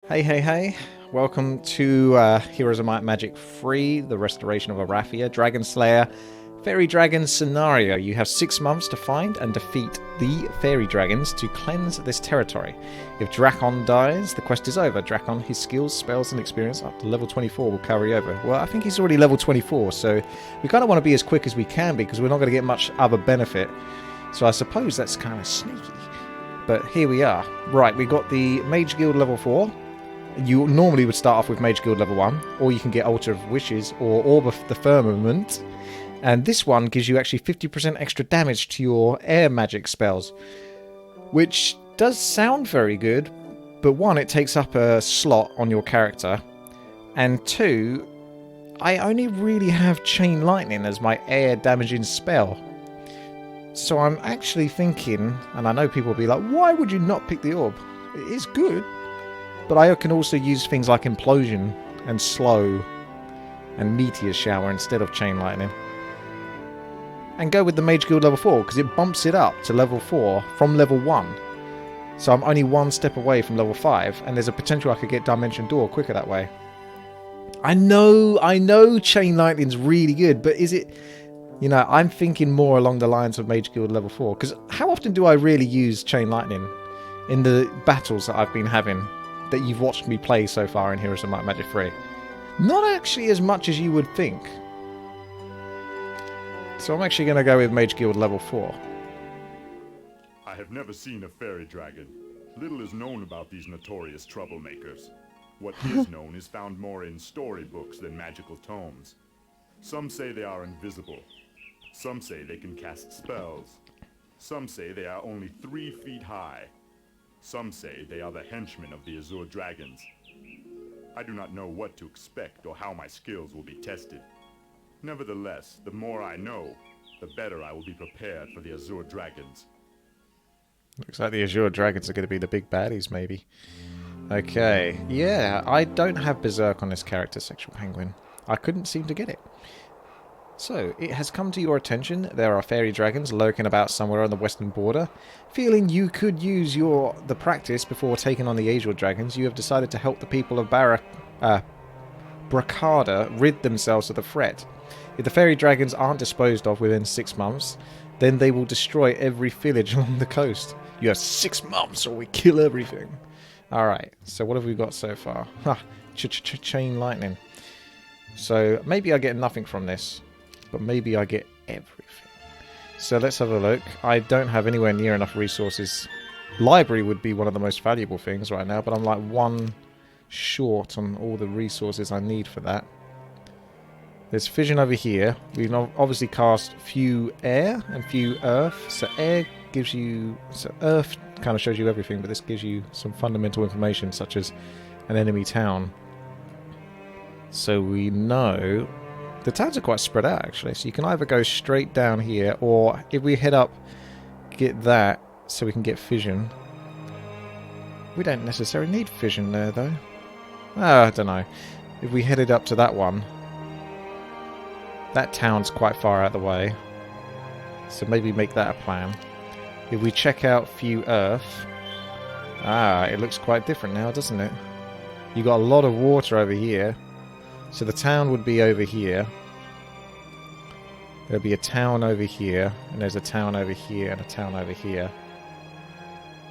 Hey, hey, hey. Welcome to Heroes of Might and Magic 3, the Restoration of Arathia, Dragon Slayer, Faerie Dragons scenario. You have 6 months to find and defeat the Faerie Dragons to cleanse this territory. If Drakon dies, the quest is over. Drakon, his skills, spells, and experience up to level 24 will carry over. Well, I think he's already level 24, so we kind of want to be as quick as we can because we're not going to get much other benefit. So I suppose that's kind of sneaky. But here we are. Right, we got the Mage Guild level 4. You normally would start off with Mage Guild level 1, or you can get Altar of Wishes or Orb of the Firmament. And this one gives you actually 50% extra damage to your air magic spells, which does sound very good, but one, it takes up a slot on your character, and two, I only really have Chain Lightning as my air damaging spell. So I'm actually thinking, and I know people will be like, why would you not pick the Orb? It is good. But I can also use things like Implosion and Slow and Meteor Shower instead of Chain Lightning. And go with the Mage Guild level 4 because it bumps it up to level 4 from level 1. So I'm only one step away from level 5 and there's a potential I could get Dimension Door quicker that way. I know Chain Lightning's really good, but is it... You know, I'm thinking more along the lines of Mage Guild level 4 because how often do I really use Chain Lightning in the battles that I've been having? That you've watched me play so far in Heroes of Might and Magic 3. Not actually as much as you would think. So I'm actually going to go with Mage Guild level 4. I have never seen a fairy dragon. Little is known about these notorious troublemakers. What is known is found more in storybooks than magical tomes. Some say they are invisible. Some say they can cast spells. Some say they are only 3 feet high. Some say they are the henchmen of the Azure Dragons. I do not know what to expect or how my skills will be tested. Nevertheless, the more I know, the better I will be prepared for the Azure Dragons. Looks like the Azure Dragons are going to be the big baddies, maybe. Okay, yeah, I don't have Berserk on this character, Sexual Penguin. I couldn't seem to get it. So, it has come to your attention there are fairy dragons lurking about somewhere on the western border. Feeling you could use the practice before taking on the Azure Dragons, you have decided to help the people of Bracada rid themselves of the threat. If the fairy dragons aren't disposed of within 6 months, then they will destroy every village along the coast. You have 6 months or we kill everything. Alright, so what have we got so far? Ha! Chain Lightning. So, maybe I get nothing from this. But maybe I get everything. So let's have a look. I don't have anywhere near enough resources. Library would be one of the most valuable things right now, but I'm like 1 short on all the resources I need for that. There's fission over here. We've obviously cast few air and few earth. So air gives you... So earth kind of shows you everything, but this gives you some fundamental information such as an enemy town. So we know... The towns are quite spread out, actually, so you can either go straight down here, or if we head up, get that, so we can get fission. We don't necessarily need fission there, though. I don't know. If we headed up to that one, that town's quite far out of the way, so maybe make that a plan. If we check out Few Earth, it looks quite different now, doesn't it? You got a lot of water over here. So the town would be over here. There'll be a town over here, and there's a town over here, and a town over here.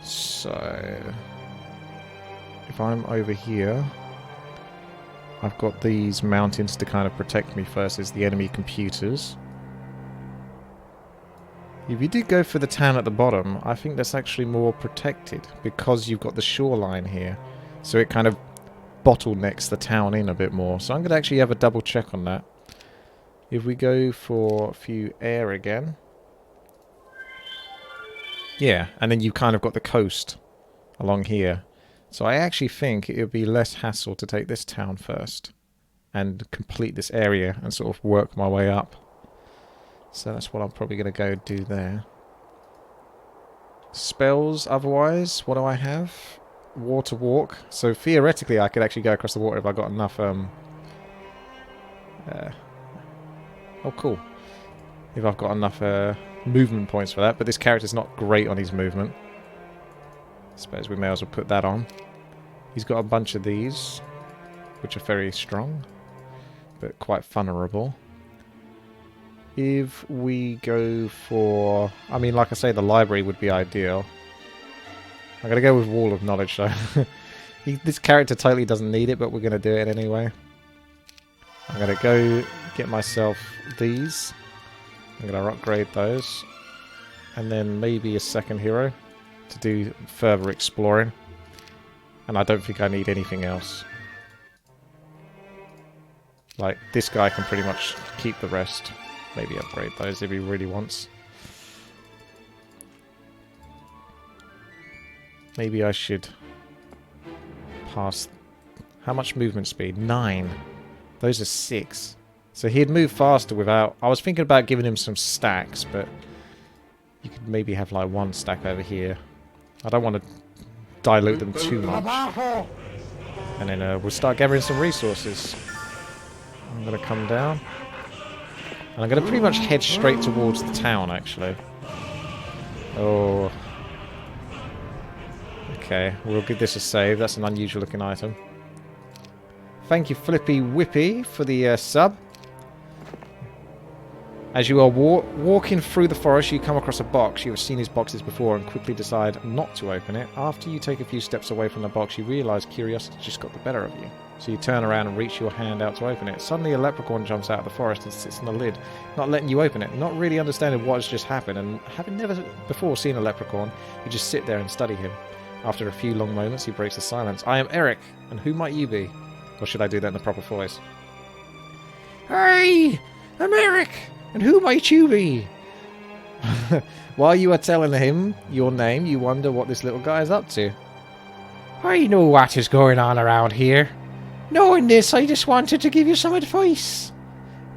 So, if I'm over here, I've got these mountains to kind of protect me versus the enemy computers. If you did go for the town at the bottom, I think that's actually more protected, because you've got the shoreline here. So it kind of bottlenecks the town in a bit more. So I'm going to actually have a double check on that. If we go for a few air again. Yeah, and then you kind of got the coast along here. So I actually think it would be less hassle to take this town first. And complete this area and sort of work my way up. So that's what I'm probably going to go do there. Spells otherwise, what do I have? Water walk. So theoretically I could actually go across the water if I got enough oh cool. If I've got enough movement points for that, but this character's not great on his movement. I suppose we may as well put that on. He's got a bunch of these, which are very strong, but quite vulnerable. If we go for... I mean, like I say, the library would be ideal. I'm going to go with Wall of Knowledge, though. This character totally doesn't need it, but we're going to do it anyway. I'm going to go get myself these. I'm going to upgrade those. And then maybe a second hero to do further exploring. And I don't think I need anything else. Like, this guy can pretty much keep the rest. Maybe upgrade those if he really wants. Maybe I should pass... How much movement speed? 9. Those are 6. So he'd move faster without... I was thinking about giving him some stacks, but... You could maybe have like 1 stack over here. I don't want to dilute them too much. And then we'll start gathering some resources. I'm going to come down. And I'm going to pretty much head straight towards the town, actually. Oh. Okay, we'll give this a save. That's an unusual looking item. Thank you, Flippy Whippy, for the sub. As you are walking through the forest, you come across a box. You have seen these boxes before and quickly decide not to open it. After you take a few steps away from the box, you realise curiosity just got the better of you. So you turn around and reach your hand out to open it. Suddenly a leprechaun jumps out of the forest and sits on the lid, not letting you open it. Not really understanding what has just happened, and having never before seen a leprechaun, you just sit there and study him. After a few long moments, he breaks the silence. I am Eric, and who might you be? Or should I do that in the proper voice? Hi, I'm Eric, and who might you be? While you are telling him your name, you wonder what this little guy is up to. I know what is going on around here. Knowing this, I just wanted to give you some advice.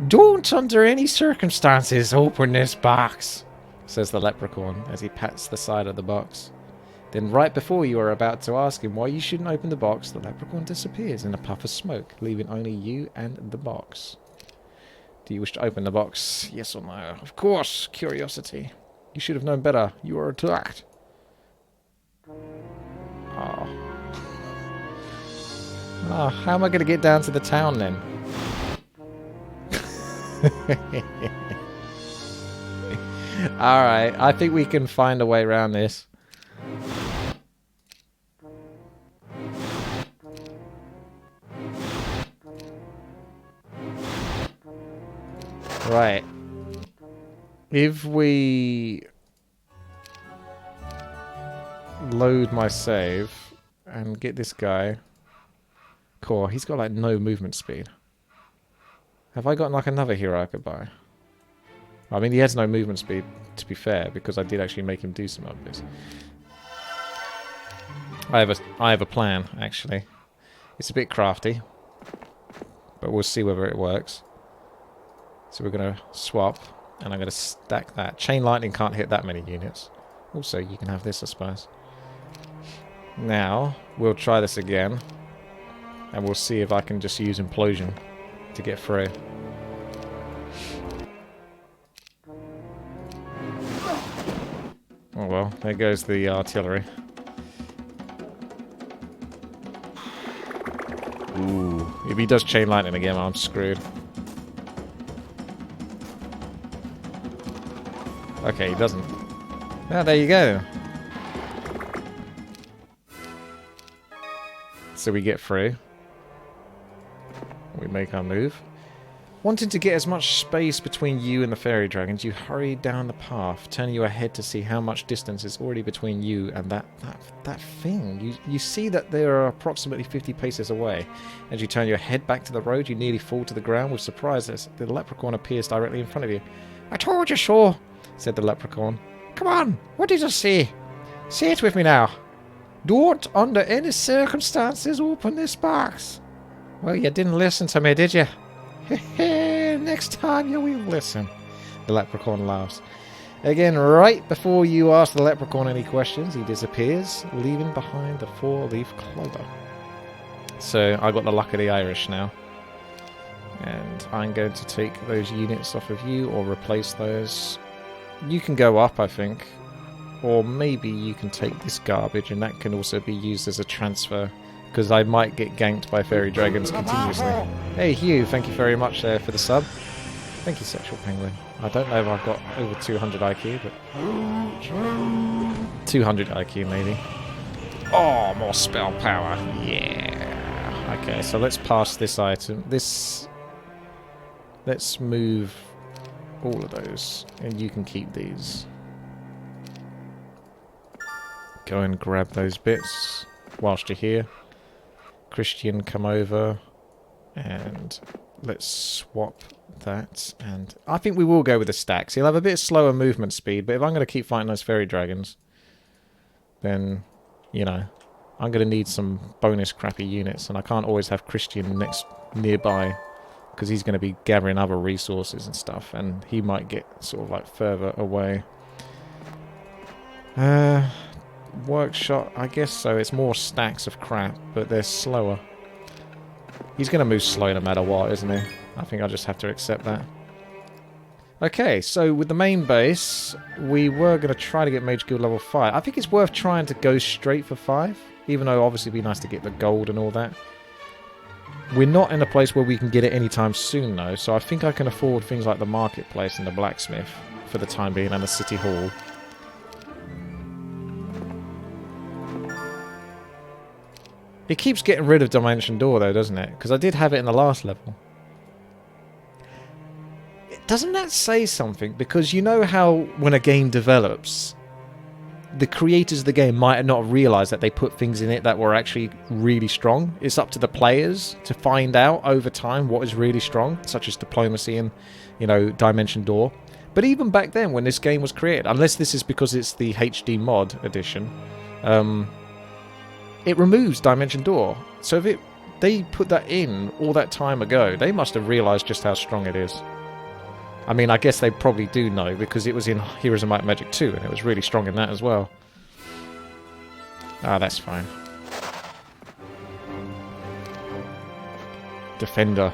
Don't, under any circumstances, open this box, says the leprechaun as he pats the side of the box. Then right before you are about to ask him why you shouldn't open the box, the leprechaun disappears in a puff of smoke, leaving only you and the box. Do you wish to open the box? Yes or no? Of course, curiosity. You should have known better. You are attacked. Oh. Oh, how am I going to get down to the town then? Alright, I think we can find a way around this. Right. If we load my save and get this guy... Cool, he's got like no movement speed. Have I got like another hero I could buy? I mean, he has no movement speed, to be fair, because I did actually make him do some of this. I have a plan, actually. It's a bit crafty, but we'll see whether it works. So we're going to swap, and I'm going to stack that. Chain Lightning can't hit that many units. Also, you can have this, I suppose. Now, we'll try this again. And we'll see if I can just use Implosion to get through. Oh well, there goes the artillery. Ooh, if he does Chain Lightning again, I'm screwed. Okay, he doesn't. Ah, there you go. So we get through. We make our move. Wanting to get as much space between you and the Faerie Dragons, you hurry down the path, turning your head to see how much distance is already between you and that thing. You see that they are approximately 50 paces away. As you turn your head back to the road, you nearly fall to the ground with surprise as the leprechaun appears directly in front of you. I told you so, said the leprechaun. Come on, what did I say? Say it with me now. Don't, under any circumstances, open this box. Well, you didn't listen to me, did you? Next time you will listen. The leprechaun laughs. Again, right before you ask the leprechaun any questions, he disappears, leaving behind the 4-leaf clover. So, I got the luck of the Irish now. And I'm going to take those units off of you, or replace those. You can go up, I think. Or maybe you can take this garbage, and that can also be used as a transfer because I might get ganked by Faerie Dragons continuously. Hey Hugh, thank you very much there for the sub. Thank you, Sexual Penguin. I don't know if I've got over 200 IQ, but 200 IQ maybe. Oh, more spell power. Yeah. Okay, so let's pass this item. Let's move all of those, and you can keep these. Go and grab those bits whilst you're here. Christian, come over, and let's swap that. And I think we will go with the stacks. He'll have a bit slower movement speed, but if I'm going to keep fighting those Faerie Dragons, then, you know, I'm going to need some bonus crappy units, and I can't always have Christian nearby, because he's going to be gathering other resources and stuff, and he might get sort of like further away. Workshop, I guess so. It's more stacks of crap, but they're slower. He's going to move slow no matter what, isn't he? I think I'll just have to accept that. Okay, so with the main base, we were going to try to get Mage Guild level 5. I think it's worth trying to go straight for 5, even though obviously it'd be nice to get the gold and all that. We're not in a place where we can get it anytime soon, though, so I think I can afford things like the marketplace and the blacksmith for the time being, and the city hall. It keeps getting rid of Dimension Door, though, doesn't it? Because I did have it in the last level. Doesn't that say something? Because you know how when a game develops, the creators of the game might not realize that they put things in it that were actually really strong. It's up to the players to find out over time what is really strong, such as diplomacy and, you know, Dimension Door. But even back then, when this game was created, unless this is because it's the HD mod edition, it removes Dimension Door. So if they put that in all that time ago, they must have realized just how strong it is. I mean, I guess they probably do know, because it was in Heroes of Might and Magic 2, and it was really strong in that as well. Ah, that's fine. Defender.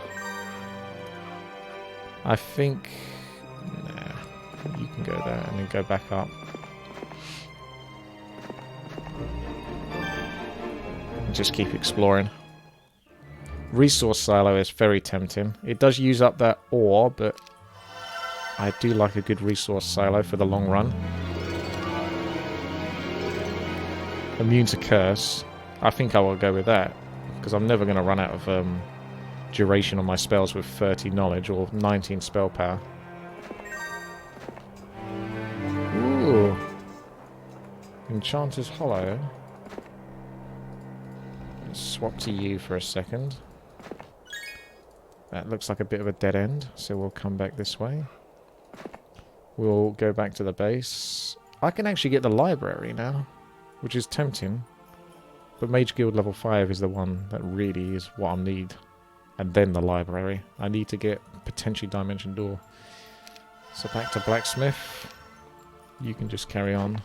I think... Nah, you can go there and then go back up. And just keep exploring. Resource Silo is very tempting. It does use up that ore, but... I do like a good resource silo for the long run. Immune to curse. I think I will go with that, because I'm never going to run out of duration on my spells with 30 knowledge or 19 spell power. Ooh. Enchanter's Hollow. Let's swap to you for a second. That looks like a bit of a dead end, so we'll come back this way. We'll go back to the base. I can actually get the library now, which is tempting. But Mage Guild level 5 is the one that really is what I need. And then the library. I need to get potentially Dimension Door. So back to Blacksmith. You can just carry on.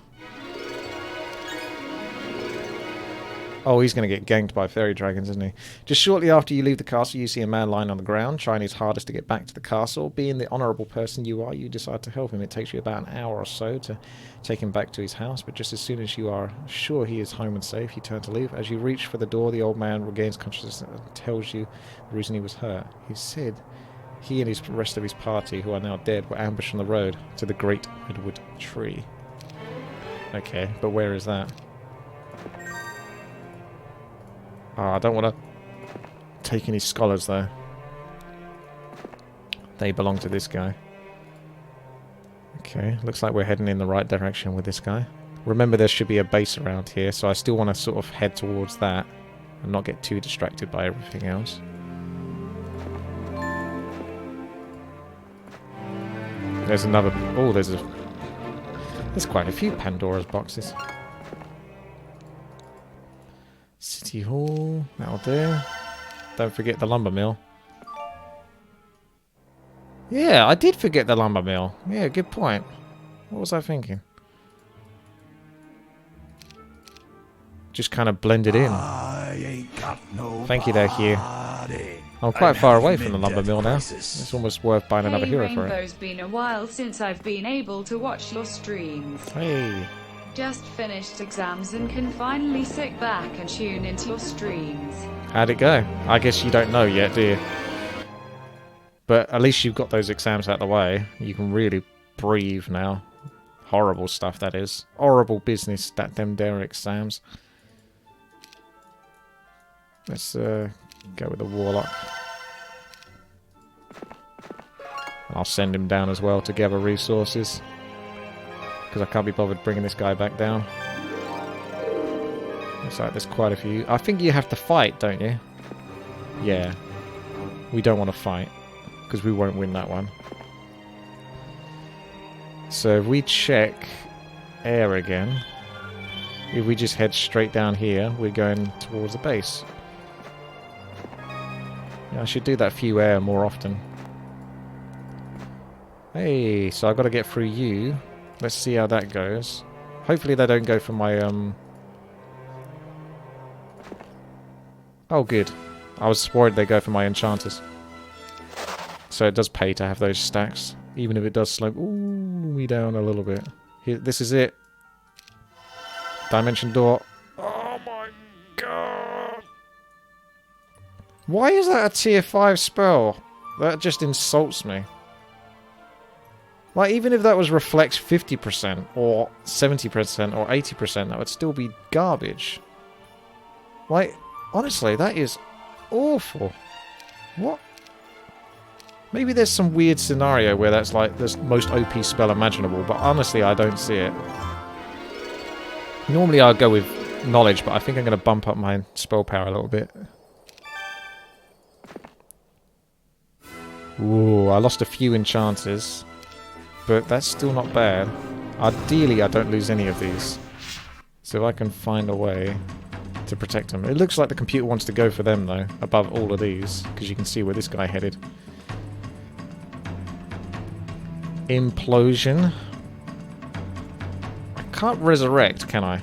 Oh, he's going to get ganked by Faerie Dragons, isn't he? Just shortly after you leave the castle, you see a man lying on the ground, trying his hardest to get back to the castle. Being the honourable person you are, you decide to help him. It takes you about an hour or so to take him back to his house, but just as soon as you are sure he is home and safe, you turn to leave. As you reach for the door, the old man regains consciousness and tells you the reason he was hurt. He said he and the rest of his party, who are now dead, were ambushed on the road to the Great Redwood Tree. Okay, but where is that? Oh, I don't want to take any scholars, though. They belong to this guy. Okay, looks like we're heading in the right direction with this guy. Remember, there should be a base around here, so I still want to sort of head towards that and not get too distracted by everything else. There's another... Oh, there's quite a few Pandora's boxes. City Hall, that'll do. Don't forget the lumber mill. Yeah, I did forget the lumber mill. Yeah, good point. What was I thinking? Just kind of blended in. Thank you there, Hugh. I'm quite far away from the lumber mill now. It's almost worth buying another hero for it. Rainbow's been a while since I've been able to watch your streams. Hey, Just finished exams and can finally sit back and tune into your streams. How'd it go? I guess you don't know yet, do you? But at least you've got those exams out of the way. You can really breathe now. Horrible stuff, that is. Horrible business, that them there exams. Let's go with the Warlock. I'll send him down as well to gather resources. Because I can't be bothered bringing this guy back down. Looks like there's quite a few. I think you have to fight, don't you? Yeah. We don't want to fight. Because we won't win that one. So if we check air again. If we just head straight down here, we're going towards the base. Yeah, I should do that few air more often. Hey, so I've got to get through you. Let's see how that goes. Hopefully they don't go for my, Oh, good. I was worried they go for my enchanters. So it does pay to have those stacks. Even if it does slow me down a little bit. Here, this is it. Dimension door. Oh my god. Why is that a tier 5 spell? That just insults me. Like, even if that was reflects 50% or 70% or 80%, that would still be garbage. Like, honestly, that is awful. What? Maybe there's some weird scenario where that's like the most OP spell imaginable, but honestly, I don't see it. Normally I'll go with knowledge, but I think I'm going to bump up my spell power a little bit. Ooh, I lost a few enchanters. But that's still not bad. Ideally, I don't lose any of these. So if I can find a way to protect them. It looks like the computer wants to go for them, though, above all of these. Because you can see where this guy headed. Implosion. I can't resurrect, can I?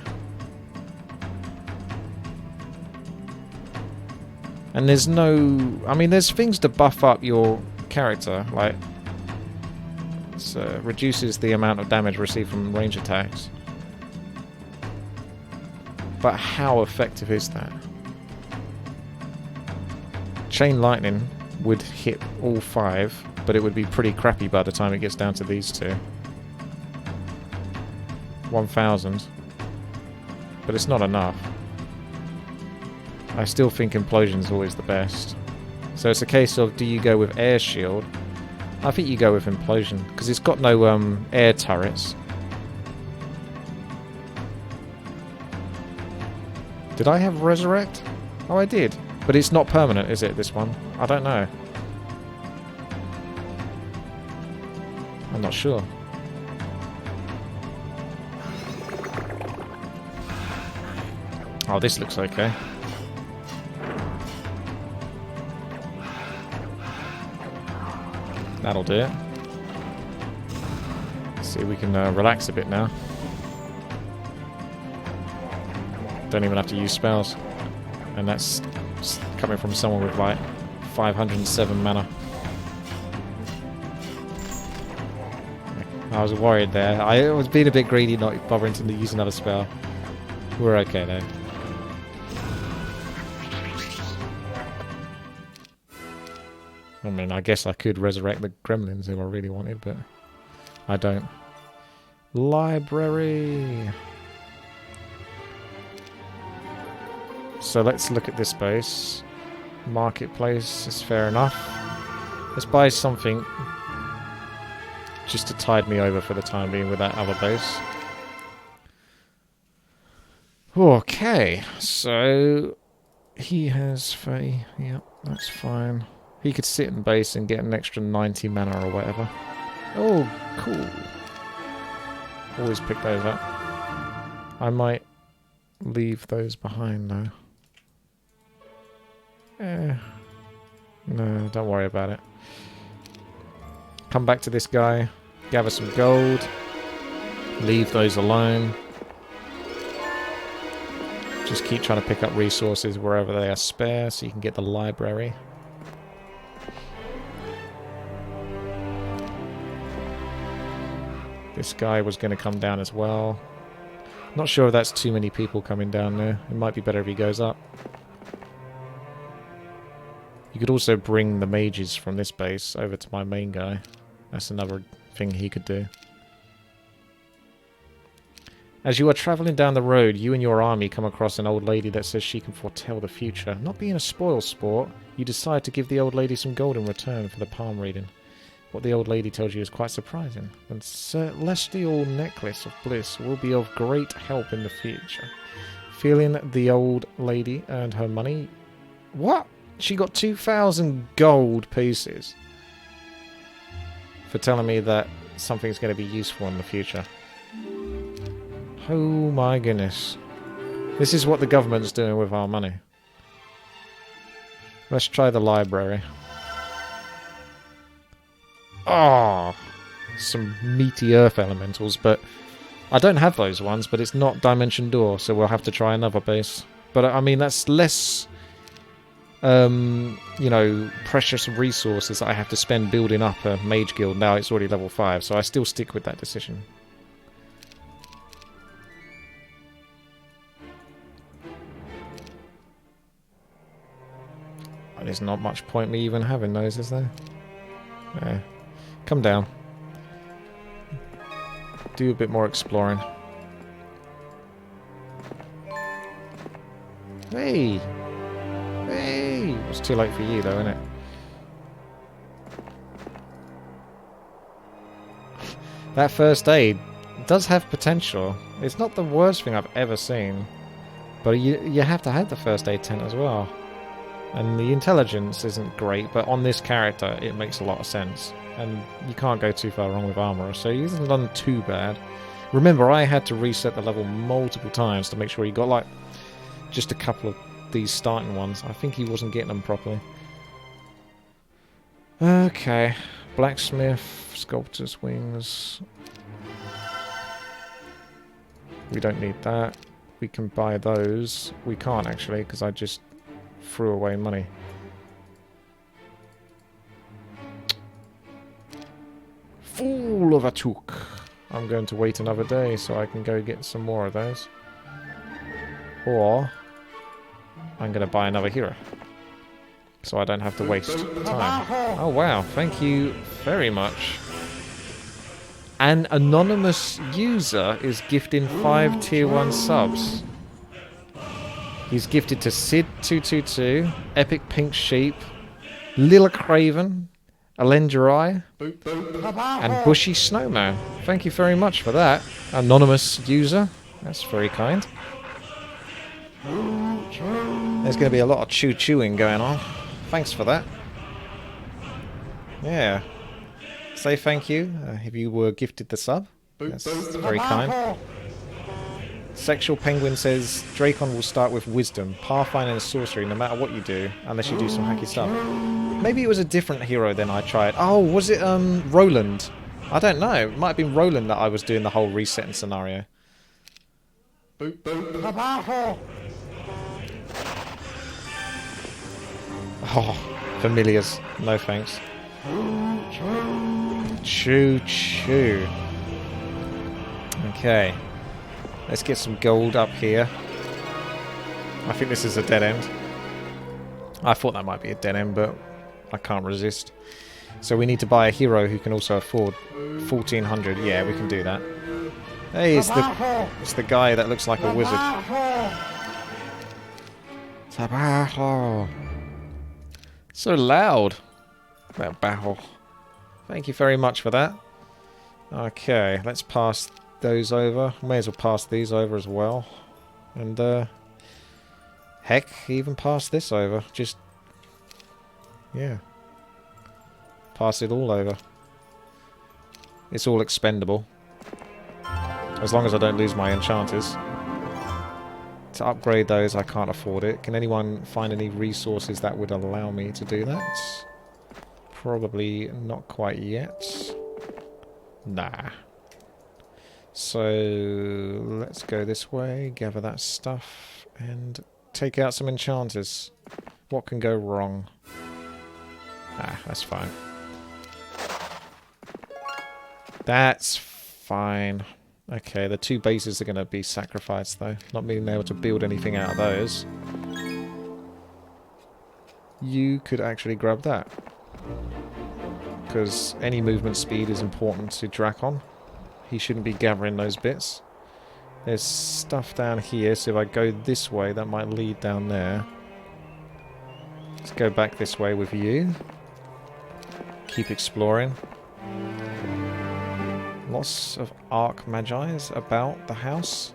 And there's no... I mean, there's things to buff up your character, like... reduces the amount of damage received from range attacks. But how effective is that? Chain Lightning would hit all 5, but it would be pretty crappy by the time it gets down to these two. 1,000. But it's not enough. I still think Implosion is always the best. So it's a case of, do you go with Air Shield? I think you go with Implosion, because it's got no air turrets. Did I have Resurrect? Oh, I did. But it's not permanent, is it, this one? I don't know. I'm not sure. Oh, this looks okay. That'll do it. See, we can relax a bit now. Don't even have to use spells. And that's coming from someone with like 507 mana. I was worried there. I was being a bit greedy, not bothering to use another spell. We're okay though. I mean, I guess I could resurrect the gremlins if I really wanted, but I don't. Library. So let's look at this base. Marketplace is fair enough. Let's buy something just to tide me over for the time being with that other base. Okay, so he has Fae. Yep, that's fine. He could sit in base and get an extra 90 mana or whatever. Oh, cool. Always pick those up. I might leave those behind though. No, don't worry about it. Come back to this guy. Gather some gold. Leave those alone. Just keep trying to pick up resources wherever they are spare so you can get the library. This guy was going to come down as well. Not sure if that's too many people coming down there. It might be better if he goes up. You could also bring the mages from this base over to my main guy. That's another thing he could do. As you are travelling down the road, you and your army come across an old lady that says she can foretell the future. Not being a spoil sport, you decide to give the old lady some gold in return for the palm reading. What the old lady tells you is quite surprising. The celestial necklace of bliss will be of great help in the future. Feeling the old lady earned her money. What? She got 2,000 gold pieces for telling me that something's going to be useful in the future. Oh my goodness. This is what the government's doing with our money. Let's try the library. Oh, some meaty earth elementals, but I don't have those ones, but it's not Dimension Door, so we'll have to try another base. But I mean, that's less, you know, precious resources that I have to spend building up a mage guild. Now it's already level 5, so I still stick with that decision. There's not much point me even having those, is there? Yeah. Come down. Do a bit more exploring. Hey! Hey! It's too late for you though, isn't it? That first aid does have potential. It's not the worst thing I've ever seen. But you have to have the first aid tent as well. And the intelligence isn't great, but on this character it makes a lot of sense. And you can't go too far wrong with armor, so he hasn't done too bad. Remember, I had to reset the level multiple times to make sure he got, like, just a couple of these starting ones. I think he wasn't getting them properly. Okay. Blacksmith, sculptor's wings. We don't need that. We can buy those. We can't, actually, because I just threw away money. Fool of a took. I'm going to wait another day so I can go get some more of those. Or I'm going to buy another hero. So I don't have to waste time. Oh wow, thank you very much. An anonymous user is gifting 5 tier 1 subs. He's gifted to Sid222, Epic Pink Sheep, Lilla Craven, Alenderai, and Bushy Snowman. Thank you very much for that, anonymous user. That's very kind. There's going to be a lot of chewing going on. Thanks for that. Yeah. Say thank you if you were gifted the sub. That's very kind. Sexual Penguin says, Dracon will start with Wisdom, Pathfinder and Sorcery, no matter what you do, unless you do some hacky stuff. Maybe it was a different hero than I tried. Oh, was it Roland? I don't know. It might have been Roland that I was doing the whole resetting scenario. Oh, familiars. No thanks. Choo choo. Okay. Let's get some gold up here. I think this is a dead end. I thought that might be a dead end, but I can't resist. So we need to buy a hero who can also afford 1,400. Yeah, we can do that. Hey, it's the guy that looks like a wizard. Tabajo. So loud. That battle. Thank you very much for that. Okay, let's pass those over. May as well pass these over as well. And heck, even pass this over. Just yeah. Pass it all over. It's all expendable. As long as I don't lose my enchanters. To upgrade those, I can't afford it. Can anyone find any resources that would allow me to do that? Probably not quite yet. Nah. So let's go this way, gather that stuff, and take out some enchanters. What can go wrong? Ah, that's fine. That's fine. Okay, the 2 bases are going to be sacrificed, though. Not being able to build anything out of those. You could actually grab that. Because any movement speed is important to Drakon. He shouldn't be gathering those bits. There's stuff down here, so if I go this way, that might lead down there. Let's go back this way with you. Keep exploring. Lots of Armageddons about the house.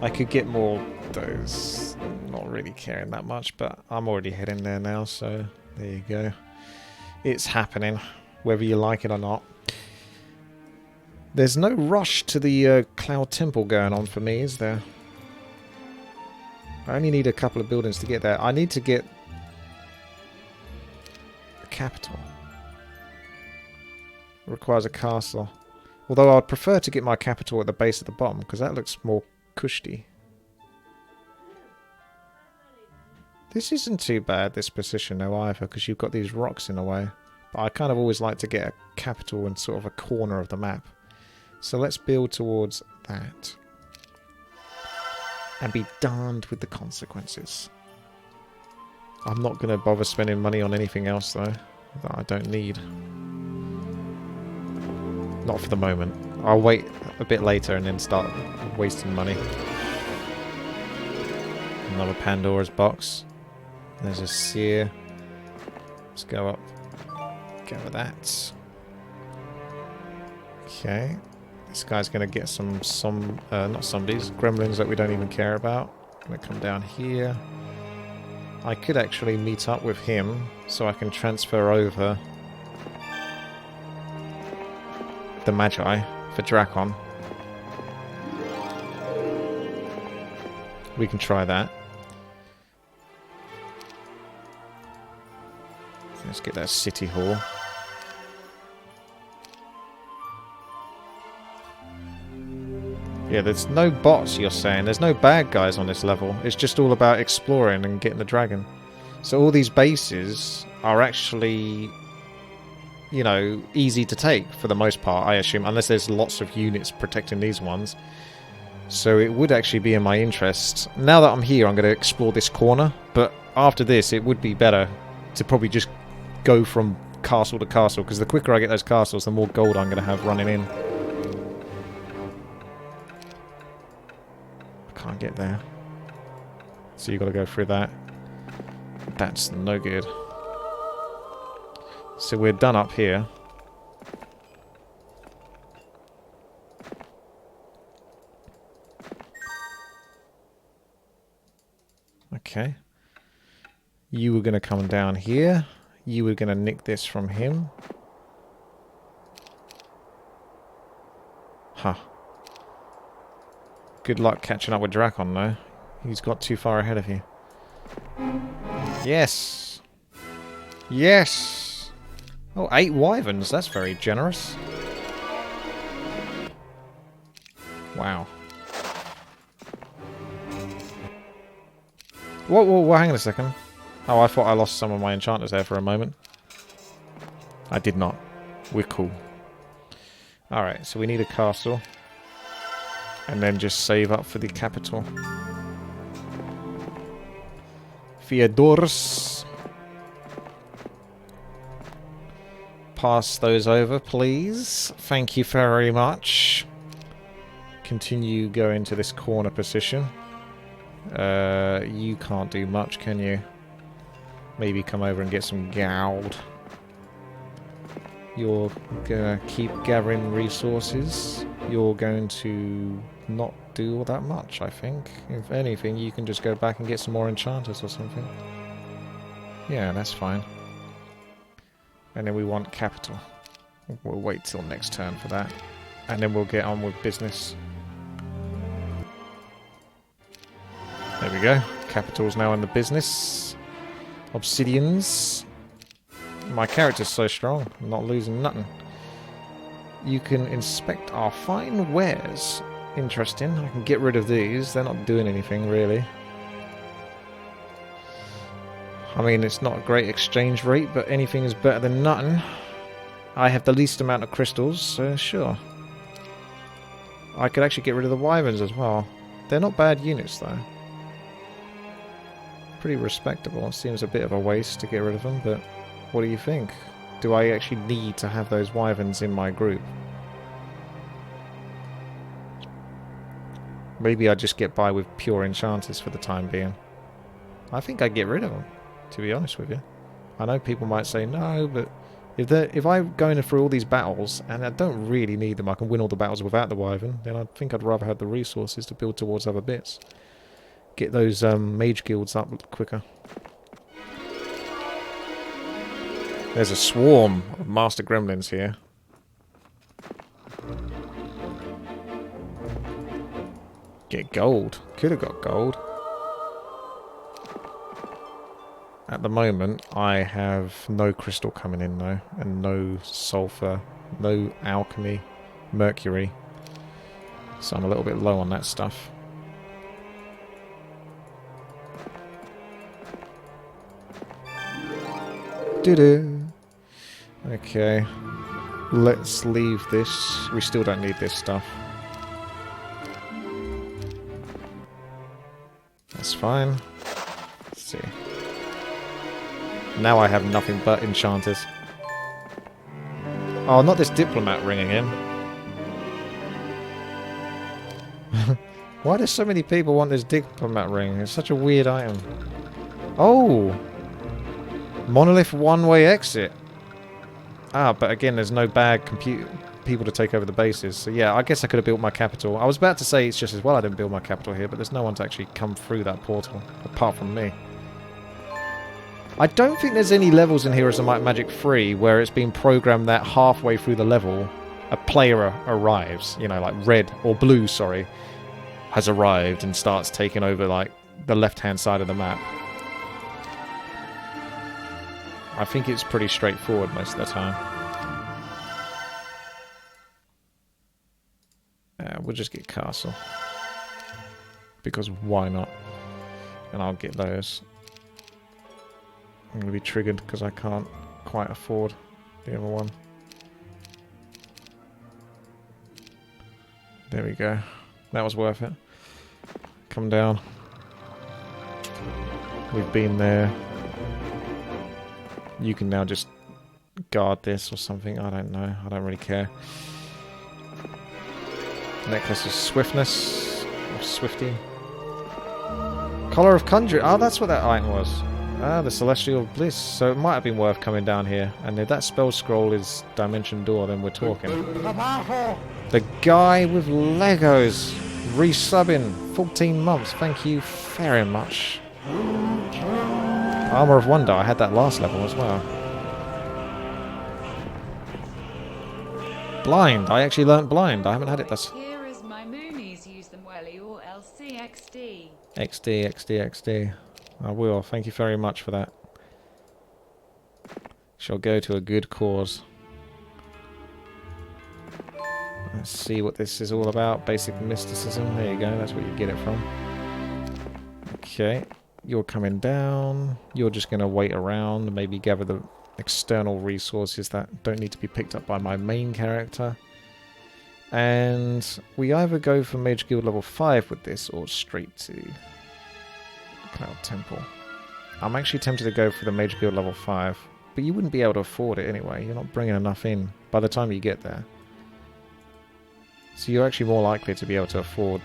I could get more of those. Not really caring that much, but I'm already heading there now, so there you go. It's happening, whether you like it or not. There's no rush to the Cloud Temple going on for me, is there? I only need a couple of buildings to get there. I need to get the capital. It requires a castle. Although I'd prefer to get my capital at the base of the bottom, because that looks more cushy. This isn't too bad, this position though either, because you've got these rocks in the way. But I kind of always like to get a capital in sort of a corner of the map. So let's build towards that. And be darned with the consequences. I'm not going to bother spending money on anything else though, that I don't need. Not for the moment. I'll wait a bit later and then start wasting money. Another Pandora's box. There's a seer. Let's go up. Gather that. Okay. This guy's going to get some not zombies, gremlins that we don't even care about. Going to come down here. I could actually meet up with him so I can transfer over the Magi for Drakon. We can try that. Let's get that city hall. Yeah, there's no bots, you're saying. There's no bad guys on this level. It's just all about exploring and getting the dragon. So all these bases are actually, you know, easy to take for the most part, I assume. Unless there's lots of units protecting these ones. So it would actually be in my interest. Now that I'm here, I'm going to explore this corner. But after this, it would be better to probably just go from castle to castle. Because the quicker I get those castles, the more gold I'm going to have running in. Can't get there. So you've got to go through that. That's no good. So we're done up here. Okay. You were going to come down here. You were going to nick this from him. Huh. Good luck catching up with Drakon, though. He's got too far ahead of you. Yes! Yes! Oh, 8 wyverns. That's very generous. Wow. Whoa, whoa, whoa, hang on a second. Oh, I thought I lost some of my enchanters there for a moment. I did not. We're cool. Alright, so we need a castle. And then just save up for the capital. Theodorus. Pass those over, please. Thank you very much. Continue going to this corner position. You can't do much, can you? Maybe come over and get some gold. You're gonna keep gathering resources. You're going to not do all that much, I think. If anything, you can just go back and get some more enchanters or something. Yeah, that's fine. And then we want capital. We'll wait till next turn for that. And then we'll get on with business. There we go. Capital's now in the business. Obsidians. My character's so strong. I'm not losing nothing. You can inspect our fine wares. Interesting. I can get rid of these. They're not doing anything, really. I mean, it's not a great exchange rate, but anything is better than nothing. I have the least amount of crystals, so sure. I could actually get rid of the wyverns as well. They're not bad units though. Pretty respectable. It seems a bit of a waste to get rid of them, but what do you think? Do I actually need to have those wyverns in my group? Maybe I just get by with pure enchanters for the time being. I think I'd get rid of them, to be honest with you. I know people might say no, but if I'm going through all these battles and I don't really need them, I can win all the battles without the wyvern, then I think I'd rather have the resources to build towards other bits. Get those mage guilds up quicker. There's a swarm of master gremlins here. Get gold. Could have got gold. At the moment, I have no crystal coming in though, and no sulfur, no alchemy, mercury. So I'm a little bit low on that stuff. Doo-doo. Okay. Let's leave this. We still don't need this stuff. That's fine. Let's see. Now I have nothing but enchanters. Oh, not this diplomat ring again. Why do so many people want this diplomat ring? It's such a weird item. Oh! Monolith one-way exit. Ah, but again, there's no bad people to take over the bases. So yeah, I guess I could have built my capital. I was about to say it's just as well I didn't build my capital here, but there's no one to actually come through that portal, apart from me. I don't think there's any levels in Heroes of Might and Magic 3 where it's been programmed that halfway through the level, a player arrives, you know, like red, or blue, sorry, has arrived and starts taking over, like, the left-hand side of the map. I think it's pretty straightforward most of the time. We'll just get castle. Because why not? And I'll get those. I'm going to be triggered because I can't quite afford the other one. There we go. That was worth it. Come down. We've been there. You can now just guard this or something. I don't know. I don't really care. Necklace of Swiftness. Or Swifty. Collar of Conjuring. Oh, that's what that item was. Ah, the Celestial Bliss. So it might have been worth coming down here. And if that spell scroll is Dimension Door, then we're talking. The guy with Legos. Resubbing. 14 months. Thank you very much. Armor of Wonder. I had that last level as well. Blind. I actually learnt Blind. I haven't had it this. Here is my moonies. Use them welly or LCXD. XD, XD, XD. I will. Thank you very much for that. Shall go to a good cause. Let's see what this is all about. Basic mysticism. There you go. That's where you get it from. Okay. You're coming down. You're just going to wait around and maybe gather the external resources that don't need to be picked up by my main character. And we either go for Mage Guild level 5 with this or straight to Cloud Temple. I'm actually tempted to go for the Mage Guild level 5, but you wouldn't be able to afford it anyway. You're not bringing enough in by the time you get there. So you're actually more likely to be able to afford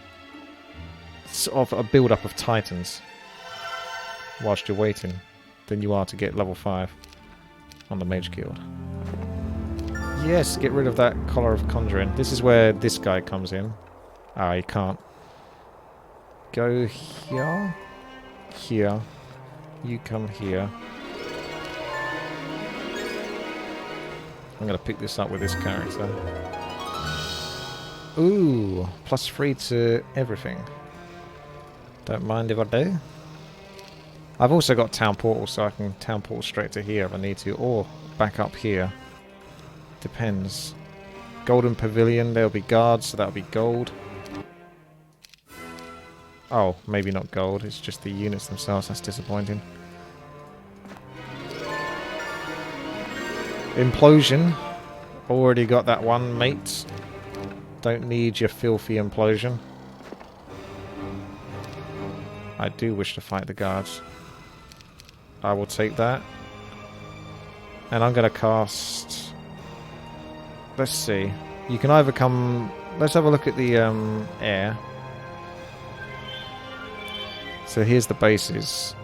sort of a build-up of Titans whilst you're waiting than you are to get level 5 on the Mage Guild. Yes, get rid of that Collar of Conjuring. This is where this guy comes in. Ah, you can't. Go here. Here. You come here. I'm going to pick this up with this character. Ooh, +3 to everything. Don't mind if I do. I've also got Town Portal, so I can Town Portal straight to here if I need to, or back up here. Depends. Golden Pavilion, there'll be guards, so that'll be gold. Oh, maybe not gold, it's just the units themselves, that's disappointing. Implosion. Already got that one, mate. Don't need your filthy implosion. I do wish to fight the guards. I will take that. And I'm going to cast... Let's see. You can either come... Let's have a look at the air. So here's the bases.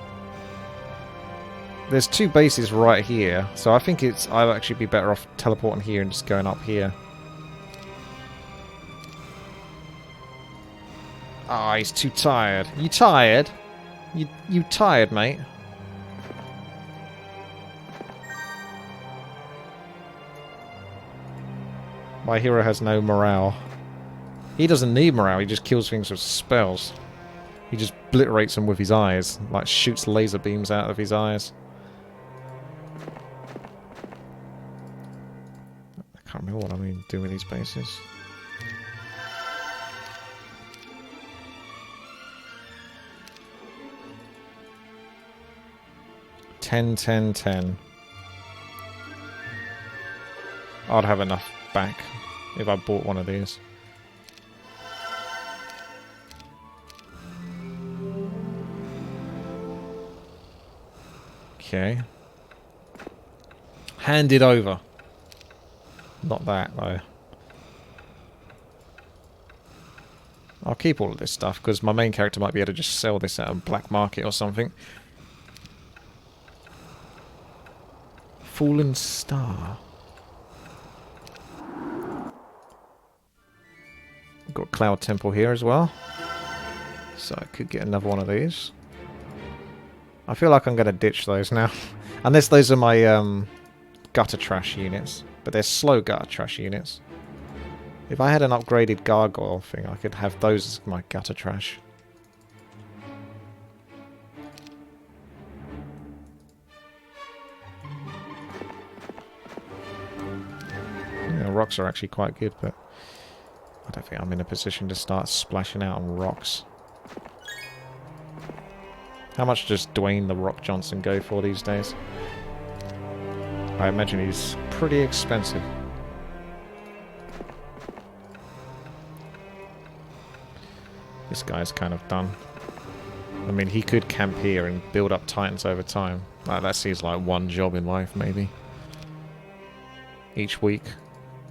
There's 2 bases right here. So I think I'll actually be better off teleporting here and just going up here. Ah, he's too tired. You tired? You tired, mate? My hero has no morale. He doesn't need morale, he just kills things with spells. He just obliterates them with his eyes. Like, shoots laser beams out of his eyes. I can't remember what I'm doing with these bases. $10. I'd have enough back if I bought one of these. Okay. Hand it over. Not that, though. I'll keep all of this stuff, because my main character might be able to just sell this at a black market or something. Fallen Star. Got Cloud Temple here as well. So I could get another one of these. I feel like I'm going to ditch those now. Unless those are my gutter trash units. But they're slow gutter trash units. If I had an upgraded gargoyle thing, I could have those as my gutter trash. Yeah, rocks are actually quite good, but I don't think I'm in a position to start splashing out on rocks. How much does Dwayne the Rock Johnson go for these days? I imagine he's pretty expensive. This guy's kind of done. I mean, he could camp here and build up Titans over time. Like, that seems like one job in life, maybe. Each week,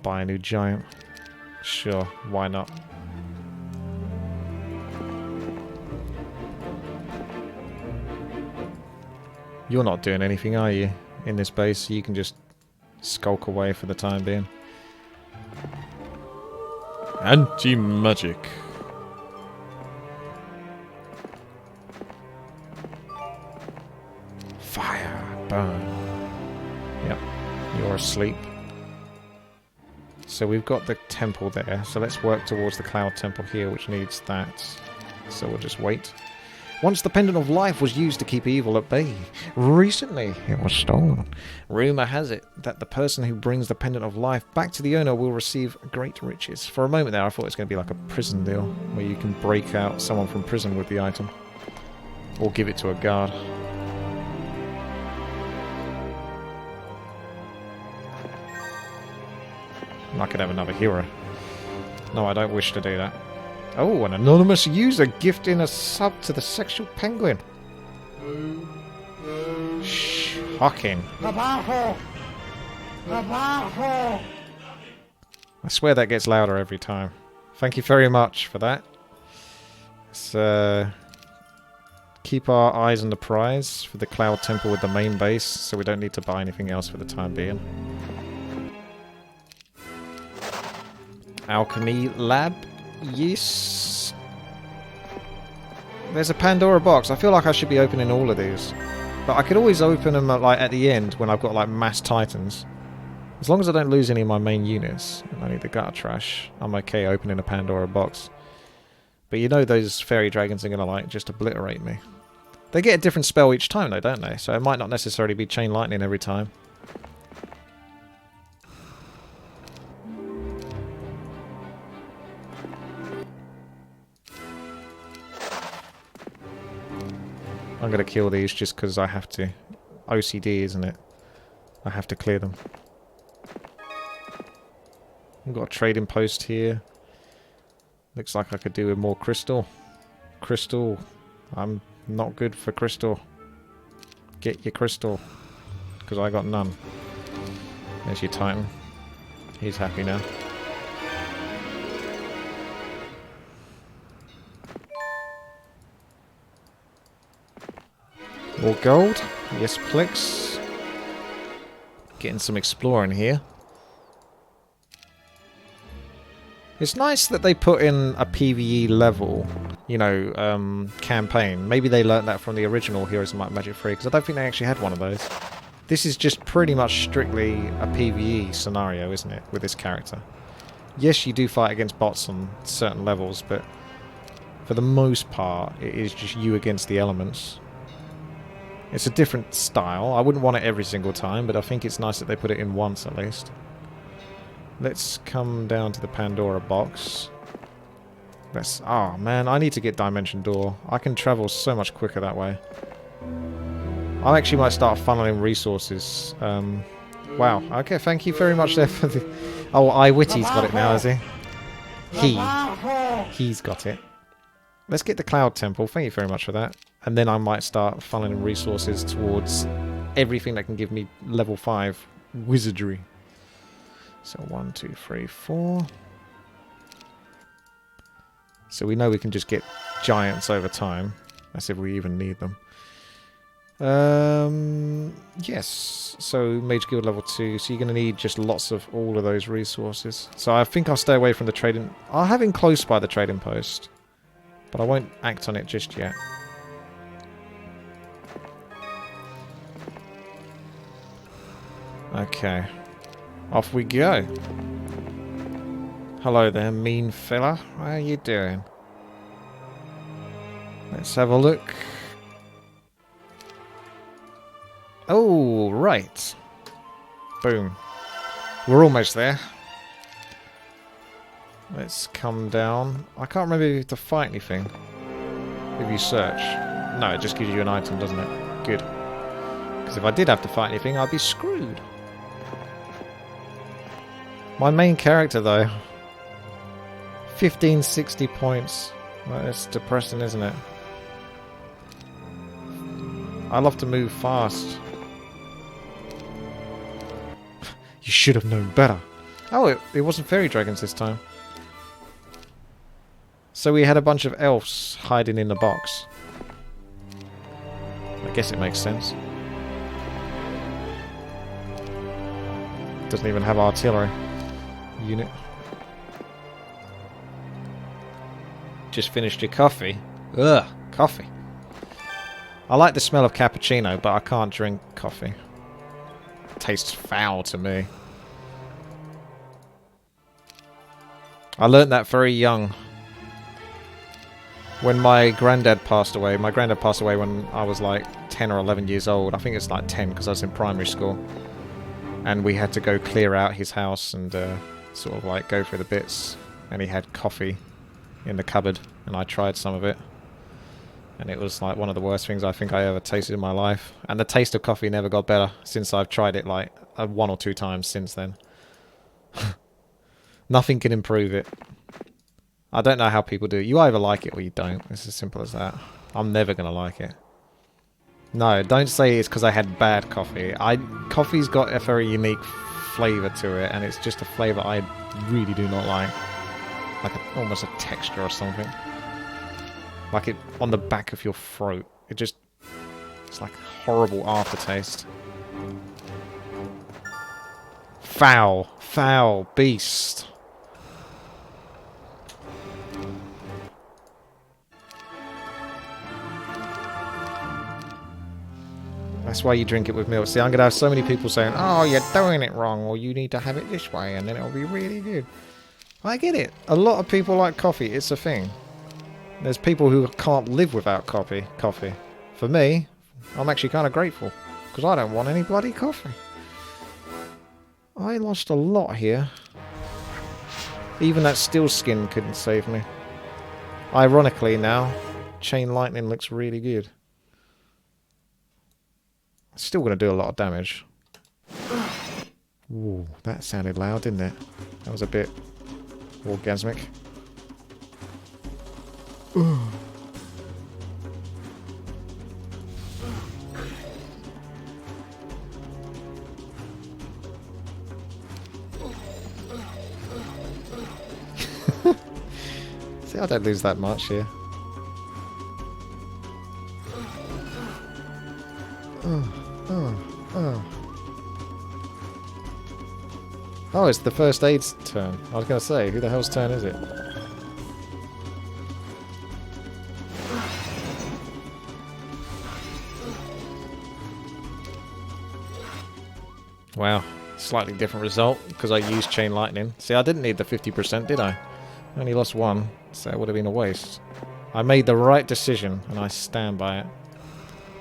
buy a new giant. Sure, why not? You're not doing anything, are you? In this base, you can just skulk away for the time being. Anti-magic. Fire, burn. Yep, you're asleep. So we've got the temple there, so let's work towards the Cloud Temple here, which needs that. So we'll just wait. Once the Pendant of Life was used to keep evil at bay. Recently, it was stolen. Rumour has it that the person who brings the Pendant of Life back to the owner will receive great riches. For a moment there, I thought it was going to be like a prison deal, where you can break out someone from prison with the item. Or give it to a guard. I could have another hero. No, I don't wish to do that. Oh, an anonymous user gifting a sub to the sexual penguin. Shocking. I swear that gets louder every time. Thank you very much for that. Let's keep our eyes on the prize for the Cloud Temple with the main base, so we don't need to buy anything else for the time being. Alchemy Lab. Yes. There's a Pandora box. I feel like I should be opening all of these. But I could always open them like at the end when I've got like mass titans. As long as I don't lose any of my main units. And I need the gutter trash. I'm okay opening a Pandora box. But you know those Faerie Dragons are going to like just obliterate me. They get a different spell each time though, don't they? So it might not necessarily be Chain Lightning every time. I'm going to kill these just because I have to. OCD, isn't it? I have to clear them. We've got a trading post here. Looks like I could do with more crystal. Crystal. I'm not good for crystal. Get your crystal. Because I got none. There's your Titan. He's happy now. More gold. Yes, please. Getting some exploring here. It's nice that they put in a PvE level, you know, campaign. Maybe they learnt that from the original Heroes of Might and Magic 3, because I don't think they actually had one of those. This is just pretty much strictly a PvE scenario, isn't it, with this character? Yes, you do fight against bots on certain levels, but for the most part, it is just you against the elements. It's a different style. I wouldn't want it every single time, but I think it's nice that they put it in once at least. Let's come down to the Pandora box. Let's... Oh, man, I need to get Dimension Door. I can travel so much quicker that way. I actually might start funneling resources. Wow. Okay, thank you very much there for the... Oh, iWitty's got it now, has he? He's got it. Let's get the Cloud Temple. Thank you very much for that. And then I might start funneling resources towards everything that can give me level 5 wizardry. So 1, 2, 3, 4. So we know we can just get giants over time. That's if we even need them. Yes. So Mage Guild level 2. So you're going to need just lots of all of those resources. So I think I'll stay away from the trading. I'll have him close by the trading post. But I won't act on it just yet. Okay. Off we go. Hello there, mean fella. How are you doing? Let's have a look. Oh, right. Boom. We're almost there. Let's come down. I can't remember if you have to fight anything. If you search. No, it just gives you an item, doesn't it? Good. Because if I did have to fight anything, I'd be screwed. My main character, though. 1560 points. Well, that's depressing, isn't it? I love to move fast. You should have known better. Oh, it wasn't Faerie Dragons this time. So we had a bunch of elves hiding in the box. I guess it makes sense. Doesn't even have artillery unit. Just finished your coffee. Ugh, coffee. I like the smell of cappuccino, but I can't drink coffee. It tastes foul to me. I learnt that very young. When my granddad passed away when I was like 10 or 11 years old. I think it's like 10 because I was in primary school. And we had to go clear out his house and sort of like go through the bits. And he had coffee in the cupboard and I tried some of it. And it was like one of the worst things I think I ever tasted in my life. And the taste of coffee never got better since I've tried it like 1 or 2 times since then. Nothing can improve it. I don't know how people do it. You either like it or you don't. It's as simple as that. I'm never going to like it. No, don't say it's because I had bad coffee. Coffee's got a very unique flavour to it, and it's just a flavour I really do not like. Like almost a texture or something. Like it on the back of your throat. It's like a horrible aftertaste. Foul. Foul. Beast. That's why you drink it with milk. See, I'm going to have so many people saying, oh, you're doing it wrong, or you need to have it this way, and then it'll be really good. I get it. A lot of people like coffee. It's a thing. There's people who can't live without coffee. For me, I'm actually kind of grateful, because I don't want any bloody coffee. I lost a lot here. Even that steel skin couldn't save me. Ironically now, chain lightning looks really good. Still going to do a lot of damage. Ooh, that sounded loud, didn't it? That was a bit orgasmic. See, I don't lose that much here. Oh, it's the first aid's turn. I was going to say, who the hell's turn is it? Wow, slightly different result because I used Chain Lightning. See, I didn't need the 50%, did I? I only lost one, so it would have been a waste. I made the right decision, and I stand by it.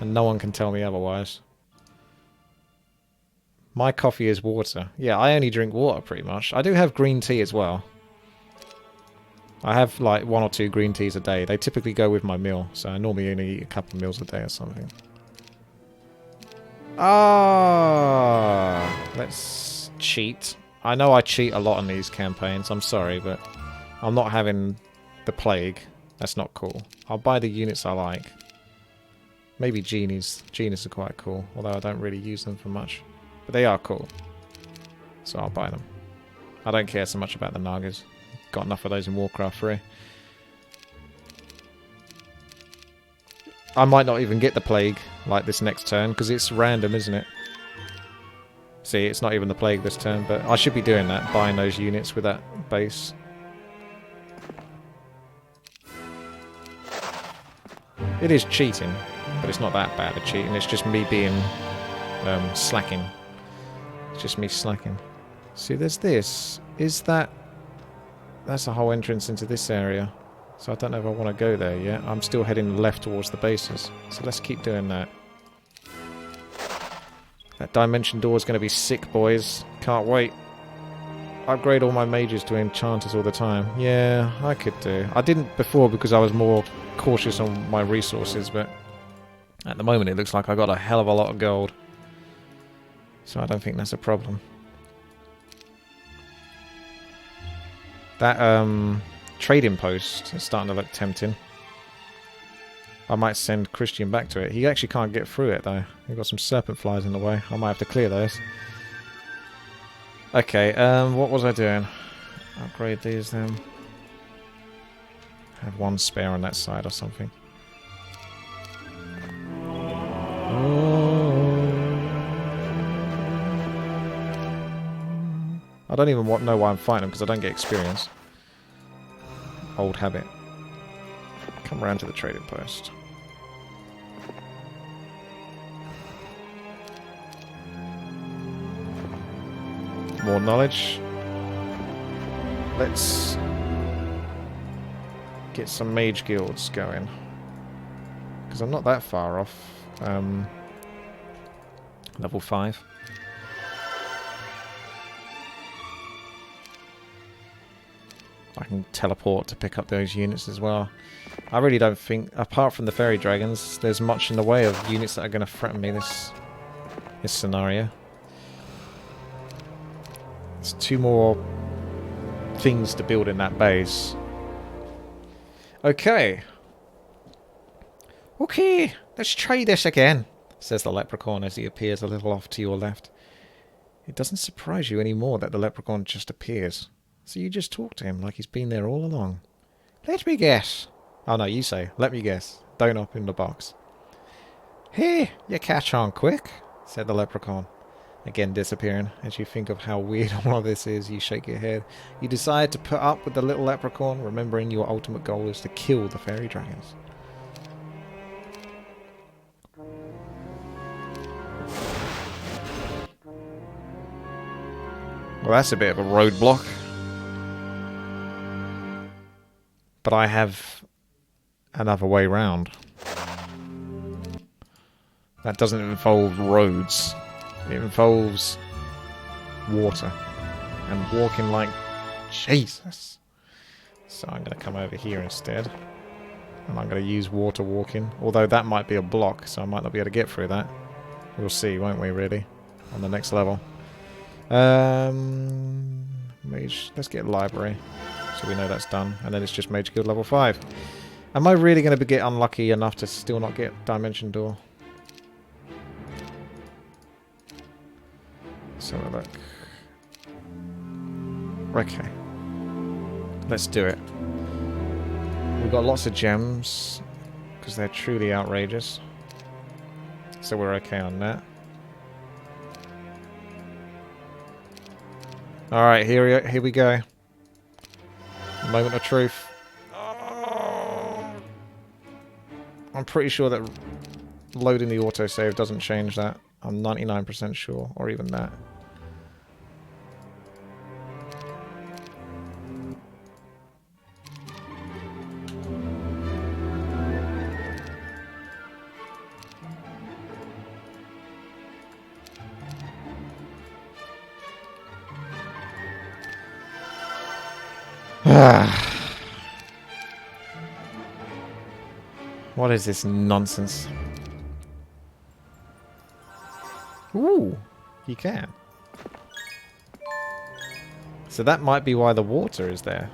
And no one can tell me otherwise. My coffee is water. Yeah, I only drink water, pretty much. I do have green tea as well. I have, like, 1 or 2 green teas a day. They typically go with my meal, so I normally only eat a couple of meals a day or something. Ah, let's cheat. I know I cheat a lot on these campaigns. I'm sorry, but I'm not having the plague. That's not cool. I'll buy the units I like. Maybe genies. Genies are quite cool, although I don't really use them for much. But they are cool. So I'll buy them. I don't care so much about the Nagas. Got enough of those in Warcraft 3. I might not even get the plague like this next turn because it's random, isn't it? See, it's not even the plague this turn, but I should be doing that, buying those units with that base. It is cheating, but it's not that bad at cheating. It's just me being slacking. It's just me slacking. See, there's this. Is that... That's a whole entrance into this area. So I don't know if I want to go there yet. I'm still heading left towards the bases. So let's keep doing that. That dimension door is going to be sick, boys. Can't wait. Upgrade all my mages to enchanters all the time. Yeah, I could do. I didn't before because I was more cautious on my resources, but at the moment it looks like I got a hell of a lot of gold. So I don't think that's a problem. That trading post is starting to look tempting. I might send Christian back to it. He actually can't get through it though. We've got some serpent flies in the way. I might have to clear those. Okay, what was I doing? Upgrade these then. Have 1 spare on that side or something. I don't even know why I'm fighting them because I don't get experience. Old habit. Come round to the trading post. More knowledge. Let's get some mage guilds going. Because I'm not that far off. Level 5. I can teleport to pick up those units as well. I really don't think, apart from the Faerie Dragons, there's much in the way of units that are going to threaten me this scenario. There's 2 more things to build in that base. Okay. Okay, let's try this again, says the leprechaun as he appears a little off to your left. It doesn't surprise you anymore that the leprechaun just appears. So you just talk to him like he's been there all along. Let me guess. Oh no, you say, let me guess. Don't open the box. Hey, you catch on quick, said the leprechaun. Again disappearing. As you think of how weird all of this is, you shake your head. You decide to put up with the little leprechaun, remembering your ultimate goal is to kill the Faerie Dragons. Well, that's a bit of a roadblock. But I have another way round. That doesn't involve roads. It involves water. And walking like Jesus. So I'm going to come over here instead. And I'm going to use water walking. Although that might be a block, so I might not be able to get through that. We'll see, won't we, really? On the next level. Mage. Let's get library. So we know that's done. And then it's just Mage Guild level 5. Am I really going to get unlucky enough to still not get Dimension Door? Let's have a look. Okay. Let's do it. We've got lots of gems, because they're truly outrageous. So we're okay on that. Alright, here we go. Moment of truth. I'm pretty sure that loading the autosave doesn't change that. I'm 99% sure, or even that. What is this nonsense? Ooh, you can. So that might be why the water is there.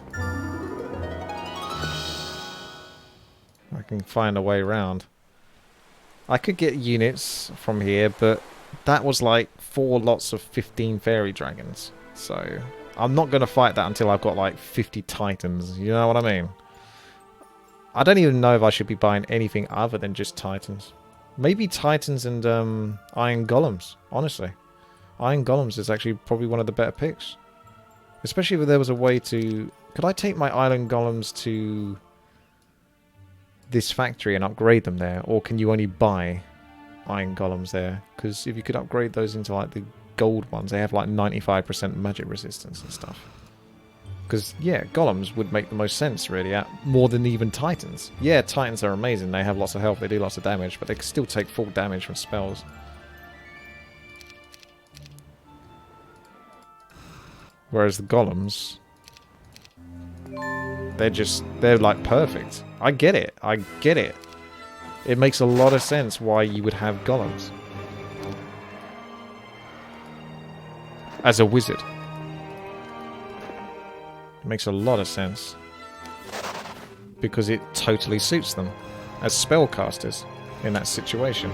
I can find a way around. I could get units from here, but that was like 4 lots of 15 Faerie Dragons. So I'm not going to fight that until I've got like 50 Titans. You know what I mean? I don't even know if I should be buying anything other than just Titans. Maybe Titans and Iron Golems, honestly. Iron Golems is actually probably one of the better picks. Especially if there was a way to... Could I take my Iron Golems to this factory and upgrade them there? Or can you only buy Iron Golems there? Because if you could upgrade those into like the gold ones, they have like 95% magic resistance and stuff. Because, yeah, Golems would make the most sense, really, more than even Titans. Yeah, Titans are amazing. They have lots of health, they do lots of damage, but they can still take full damage from spells. Whereas the Golems... They're like perfect. I get it. I get it. It makes a lot of sense why you would have Golems. As a wizard. It makes a lot of sense. Because it totally suits them. As spellcasters in that situation.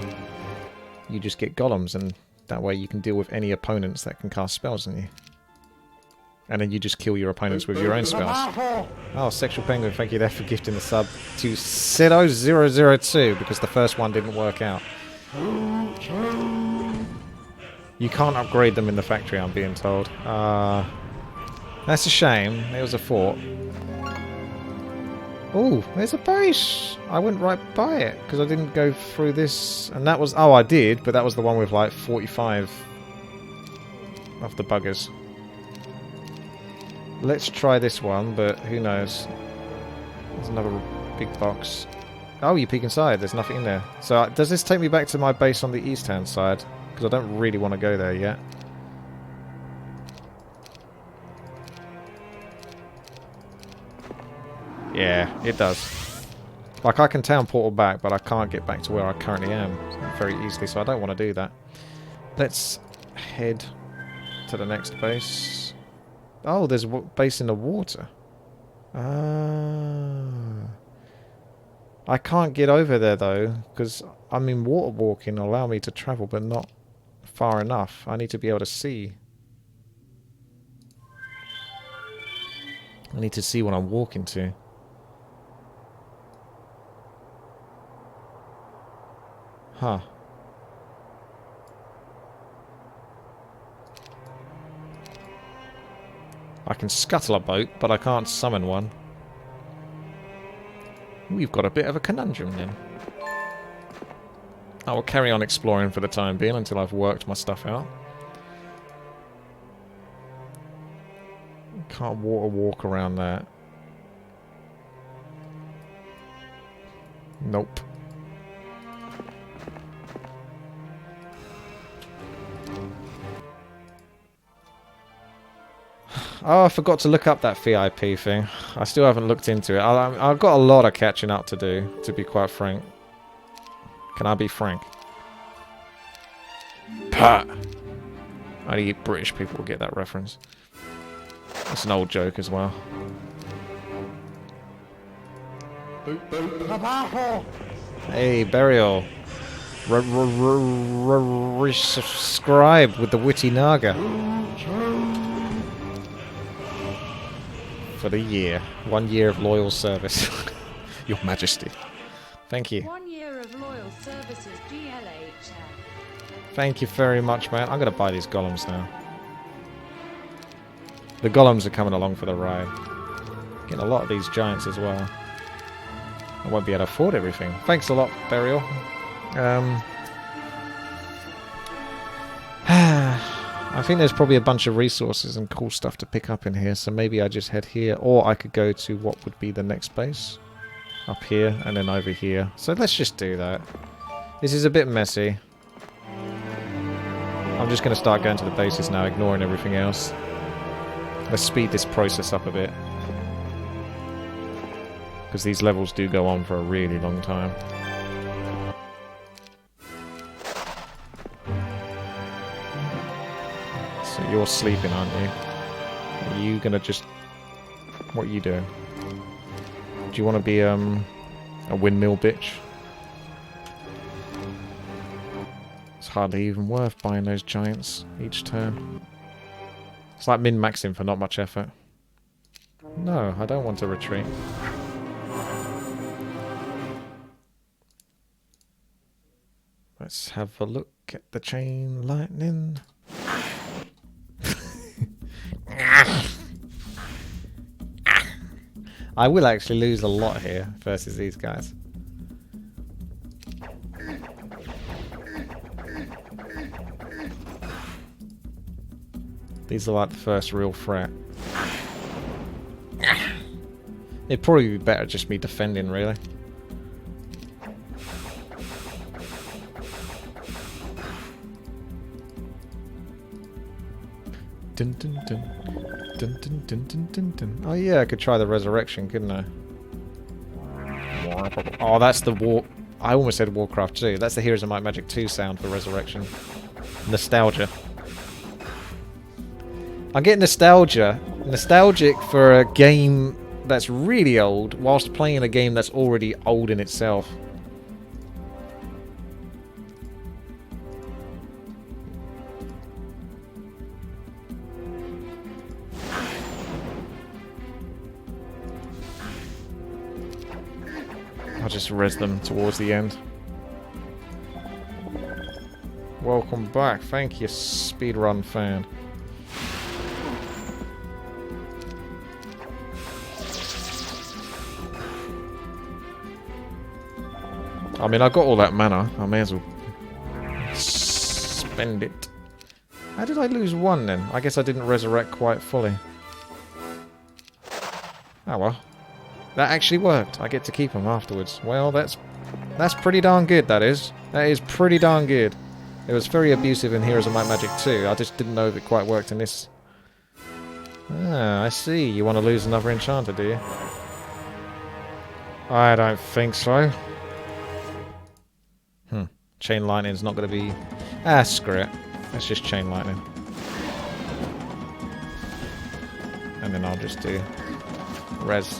You just get golems and that way you can deal with any opponents that can cast spells on you. And then you just kill your opponents with your own spells. Oh, Sexual Penguin, thank you there for gifting the sub to Sedo002 because the first one didn't work out. You can't upgrade them in the factory, I'm being told. That's a shame. It was a fort. Oh, there's a base! I went right by it, because I didn't go through this. And that was... Oh, I did, but that was the one with like 45 of the buggers. Let's try this one, but who knows. There's another big box. Oh, you peek inside. There's nothing in there. So, does this take me back to my base on the east-hand side? Because I don't really want to go there yet. Yeah, it does. Like, I can town portal back, but I can't get back to where I currently am very easily, so I don't want to do that. Let's head to the next base. Oh, there's a base in the water. I can't get over there, though, because I mean, water walking will allow me to travel, but not far enough. I need to be able to see. I need to see what I'm walking to. Huh. I can scuttle a boat, but I can't summon one. We've got a bit of a conundrum then. I will carry on exploring for the time being until I've worked my stuff out. Can't water walk around that. Nope. Oh, I forgot to look up that VIP thing. I still haven't looked into it. I've got a lot of catching up to do, to be quite frank. Can I be frank? Pat! Only British people will get that reference. It's an old joke as well. Hey, Burial. Subscribe with the witty Naga. For the year. 1 year of loyal service. Your Majesty. Thank you. 1 year of loyal services, GLHF. Thank you very much, man. I'm going to buy these golems now. The golems are coming along for the ride. Getting a lot of these giants as well. I won't be able to afford everything. Thanks a lot, Burial. I think there's probably a bunch of resources and cool stuff to pick up in here, so maybe I just head here, or I could go to what would be the next base. Up here, and then over here. So let's just do that. This is a bit messy. I'm just going to start going to the bases now, ignoring everything else. Let's speed this process up a bit. Because these levels do go on for a really long time. So you're sleeping, aren't you? Are you gonna just... What are you doing? Do you want to be a windmill bitch? It's hardly even worth buying those giants each turn. It's like min-maxing for not much effort. No, I don't want to retreat. Let's have a look at the chain lightning. I will actually lose a lot here versus these guys. These are like the first real threat. It'd probably be better just me defending, really. Dun, dun, dun. Dun, dun, dun, dun, dun, dun. Oh yeah, I could try the resurrection, couldn't I? Oh, that's the war... I almost said Warcraft 2. That's the Heroes of Might Magic 2 sound for resurrection. Nostalgia. I get nostalgic for a game that's really old, whilst playing a game that's already old in itself. I'll just res them towards the end. Welcome back. Thank you, speedrun fan. I mean, I've got all that mana. I may as well spend it. How did I lose one then? I guess I didn't resurrect quite fully. Oh well. That actually worked. I get to keep them afterwards. Well, that's pretty darn good, that is. That is pretty darn good. It was very abusive in Heroes of Might Magic 2. I just didn't know if it quite worked in this. Ah, I see. You want to lose another enchanter, do you? I don't think so. Chain lightning's not going to be... Ah, screw it. Let's just chain lightning. And then I'll just do res.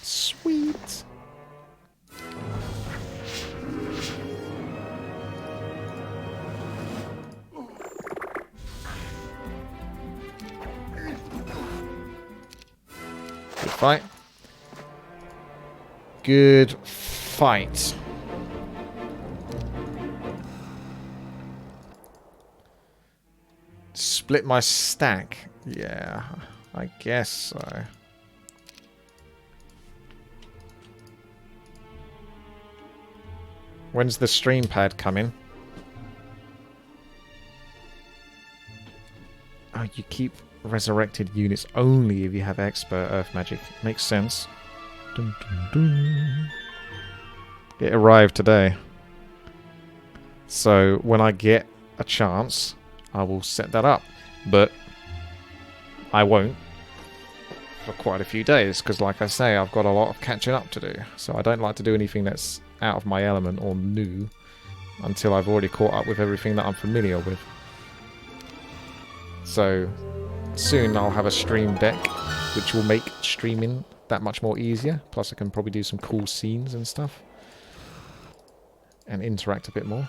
Sweet. Good fight. Good fight. Split my stack. Yeah, I guess so. When's the stream pad coming? Oh, you keep resurrected units only if you have expert earth magic. Makes sense. Dun, dun, dun. It arrived today. So when I get a chance, I will set that up. But I won't for quite a few days, because like I say, I've got a lot of catching up to do. So I don't like to do anything that's out of my element or new until I've already caught up with everything that I'm familiar with. So soon I'll have a stream deck, which will make streaming that much more easier. Plus I can probably do some cool scenes and stuff. And interact a bit more.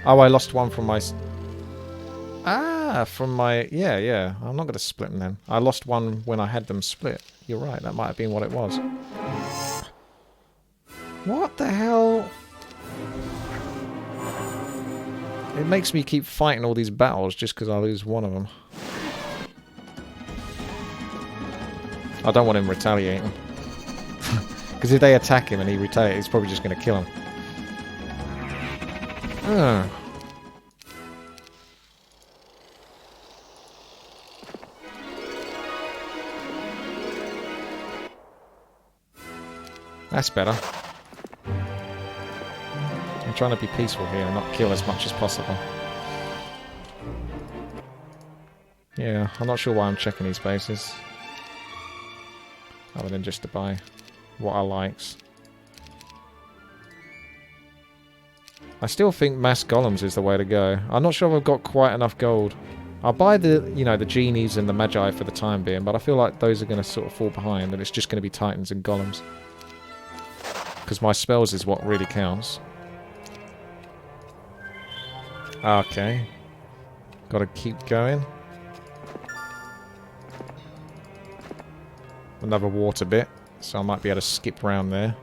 Oh, I lost one from my... from my... Yeah. I'm not going to split them then. I lost one when I had them split. You're right, that might have been what it was. What the hell? It makes me keep fighting all these battles just because I lose one of them. I don't want him retaliating. Because if they attack him and he retaliates, he's probably just going to kill him. That's better. I'm trying to be peaceful here and not kill as much as possible. Yeah, I'm not sure why I'm checking these bases. Other than just to buy what I likes. I still think mass golems is the way to go. I'm not sure if I've got quite enough gold. I'll buy the, you know, the genies and the magi for the time being, but I feel like those are going to sort of fall behind and it's just going to be titans and golems. Because my spells is what really counts. Okay. Gotta keep going. Another water bit, so I might be able to skip round there.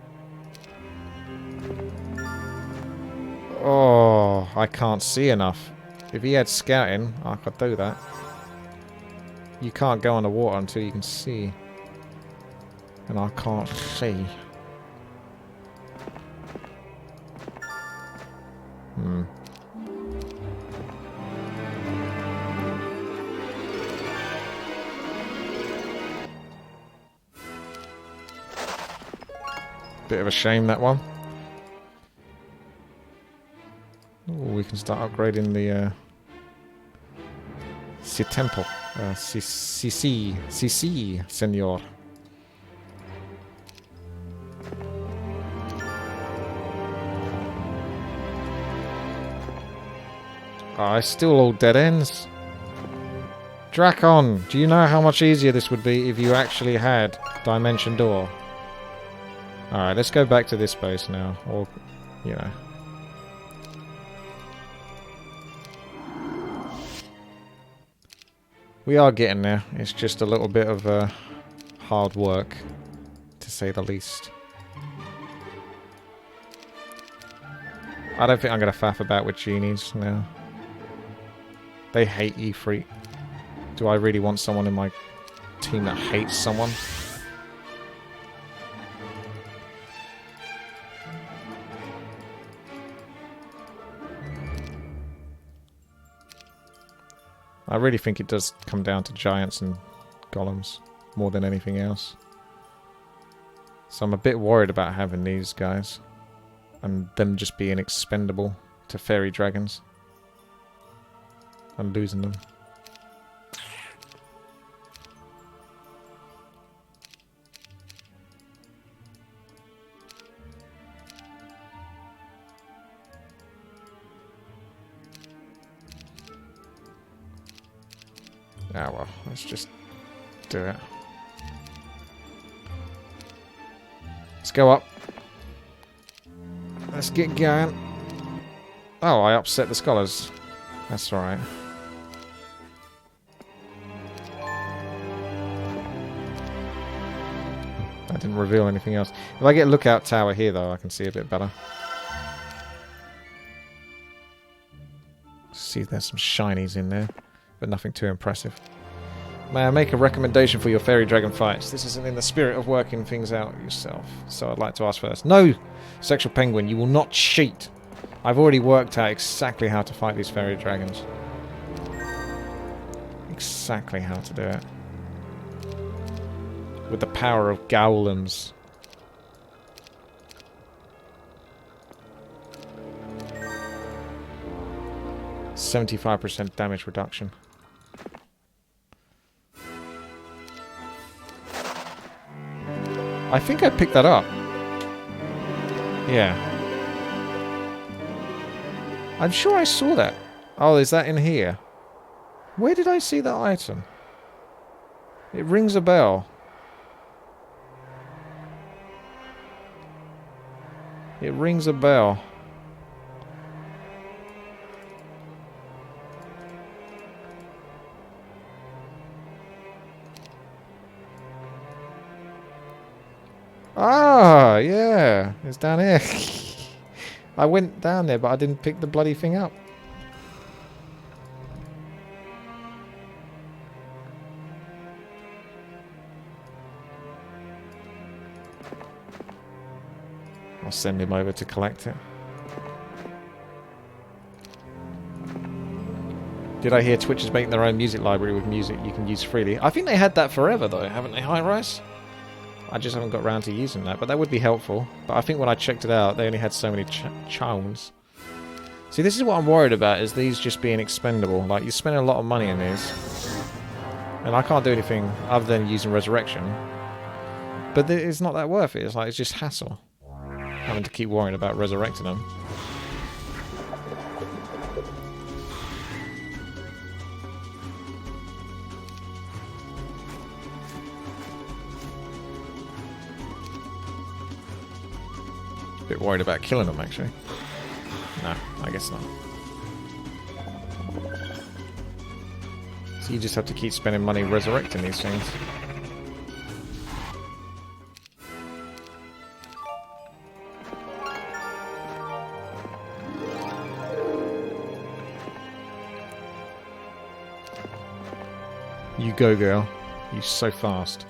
Oh, I can't see enough. If he had scouting, I could do that. You can't go on the water until you can see. And I can't see. Bit of a shame, that one. Ooh, we can start upgrading the temple. CC, senor. Oh, it's still all dead ends. Drakon, do you know how much easier this would be if you actually had Dimension Door? Alright, let's go back to this base now. Or, you know. We are getting there. It's just a little bit of hard work, to say the least. I don't think I'm going to faff about with genies now. They hate Ifrit. Do I really want someone in my team that hates someone? I really think it does come down to giants and golems more than anything else. So I'm a bit worried about having these guys and them just being expendable to Faerie Dragons and losing them. Ah well, let's just do it. Let's go up. Let's get going. Oh, I upset the scholars. That's alright. That didn't reveal anything else. If I get lookout tower here though, I can see a bit better. See if there's some shinies in there. But nothing too impressive. May I make a recommendation for your Faerie Dragon fights? This isn't in the spirit of working things out yourself, so I'd like to ask first. No! Sexual Penguin, you will not cheat! I've already worked out exactly how to fight these Faerie Dragons. Exactly how to do it. With the power of golems. %75% damage reduction. I think I picked that up. Yeah. I'm sure I saw that. Oh, is that in here? Where did I see that item? It rings a bell. It rings a bell. Ah, yeah. It's down here. I went down there, but I didn't pick the bloody thing up. I'll send him over to collect it. Did I hear Twitch is making their own music library with music you can use freely? I think they had that forever though, haven't they, High-Rise? I just haven't got around to using that, but that would be helpful. But I think when I checked it out, they only had so many chones. See, this is what I'm worried about, is these just being expendable. Like, you're spending a lot of money in these. And I can't do anything other than using Resurrection. But it's not that worth it. It's like, it's just hassle. Having to keep worrying about resurrecting them. Bit worried about killing them, actually. No, I guess not. So you just have to keep spending money resurrecting these things. You go, girl. You're so fast.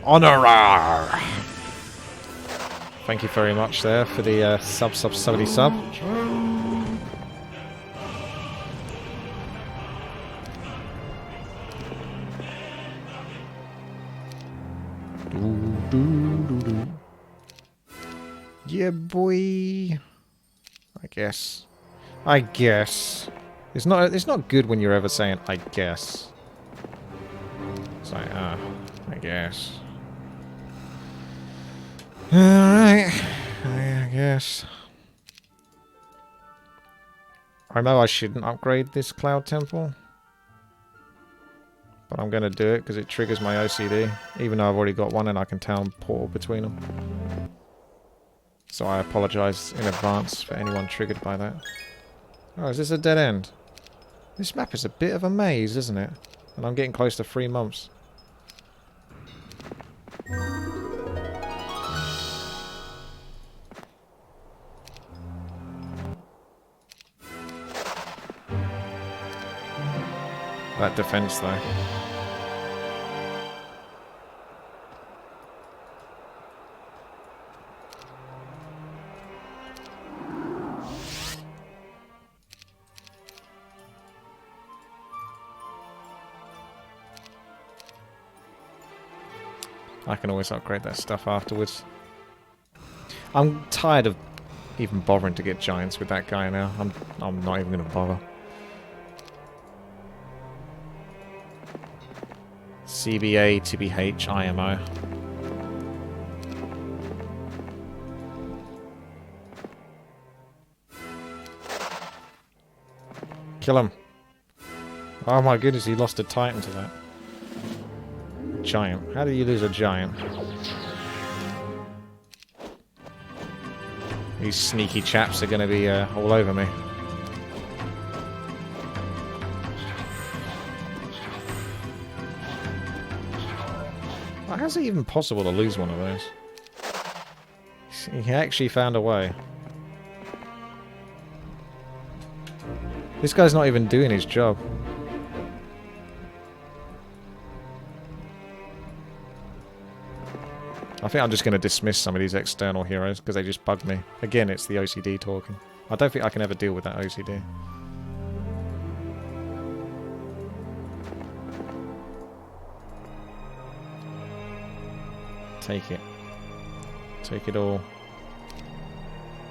Honorar! Thank you very much there for the somebody sub. Yeah, boy. I guess. I guess. It's not good when you're ever saying I guess. It's like, I guess. Alright. I guess. I know I shouldn't upgrade this Cloud Temple. But I'm going to do it because it triggers my OCD. Even though I've already got one and I can town portal between them. So I apologise in advance for anyone triggered by that. Oh, is this a dead end? This map is a bit of a maze, isn't it? And I'm getting close to 3 months. That defense, though. I can always upgrade that stuff afterwards. I'm tired of even bothering to get giants with that guy now. I'm not even going to bother. CBA, TBH, IMO. Kill him. Oh my goodness, he lost a titan to that. Giant. How do you lose a giant? These sneaky chaps are going to be all over me. How's it even possible to lose one of those? He actually found a way. This guy's not even doing his job. I think I'm just going to dismiss some of these external heroes because they just bug me. Again, it's the OCD talking. I don't think I can ever deal with that OCD. Take it. Take it all.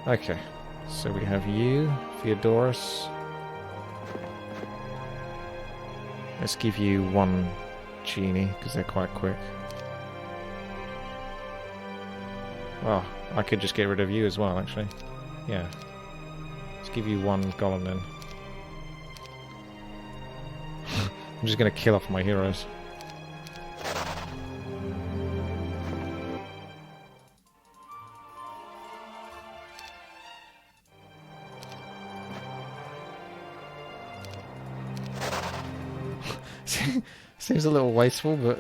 Okay. So we have you, Theodorus. Let's give you one genie, because they're quite quick. Well, I could just get rid of you as well, actually. Yeah. Let's give you one golem then. I'm just going to kill off my heroes. Seems a little wasteful, but...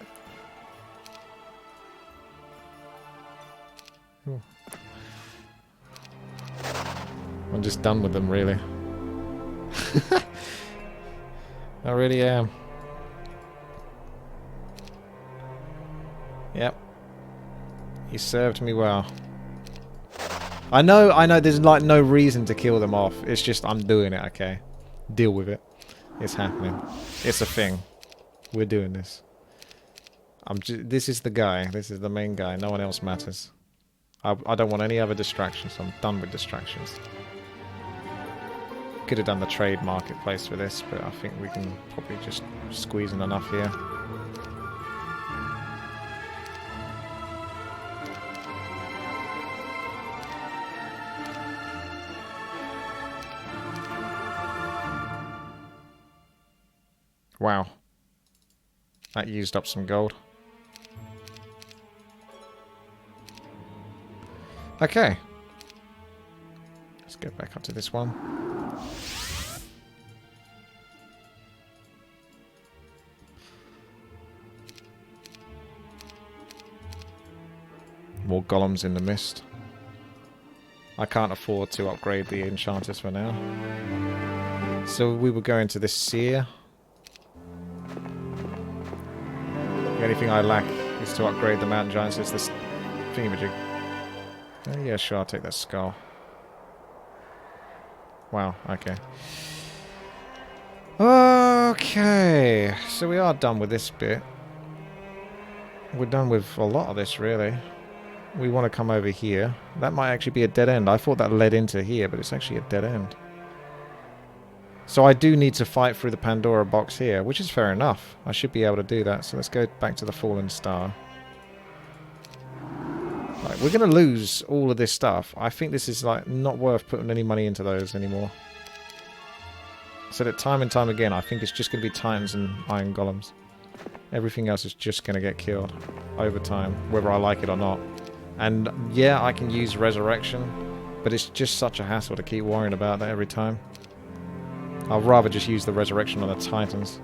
Ooh. I'm just done with them, really. I really am. Yep. He served me well. I know, there's like no reason to kill them off. It's just I'm doing it, okay? Deal with it. It's happening. It's a thing. We're doing this. This is the guy. This is the main guy. No one else matters. I don't want any other distractions. I'm done with distractions. Could have done the trade marketplace for this, but I think we can probably just squeeze in enough here. Wow. That used up some gold. Okay. Let's go back up to this one. More golems in the mist. I can't afford to upgrade the enchanters for now. So we will go into this seer. The only thing I lack is to upgrade the mountain giants. It's this thingamajig. Oh, yeah, sure, I'll take that skull. Wow, okay. Okay, so we are done with this bit. We're done with a lot of this, really. We want to come over here. That might actually be a dead end. I thought that led into here, but it's actually a dead end. So I do need to fight through the Pandora box here, which is fair enough. I should be able to do that. So let's go back to the Fallen Star. Right, we're going to lose all of this stuff. I think this is like not worth putting any money into those anymore. So that time and time again, I think it's just going to be Titans and Iron Golems. Everything else is just going to get killed over time, whether I like it or not. And yeah, I can use Resurrection, but it's just such a hassle to keep worrying about that every time. I'd rather just use the Resurrection on the Titans.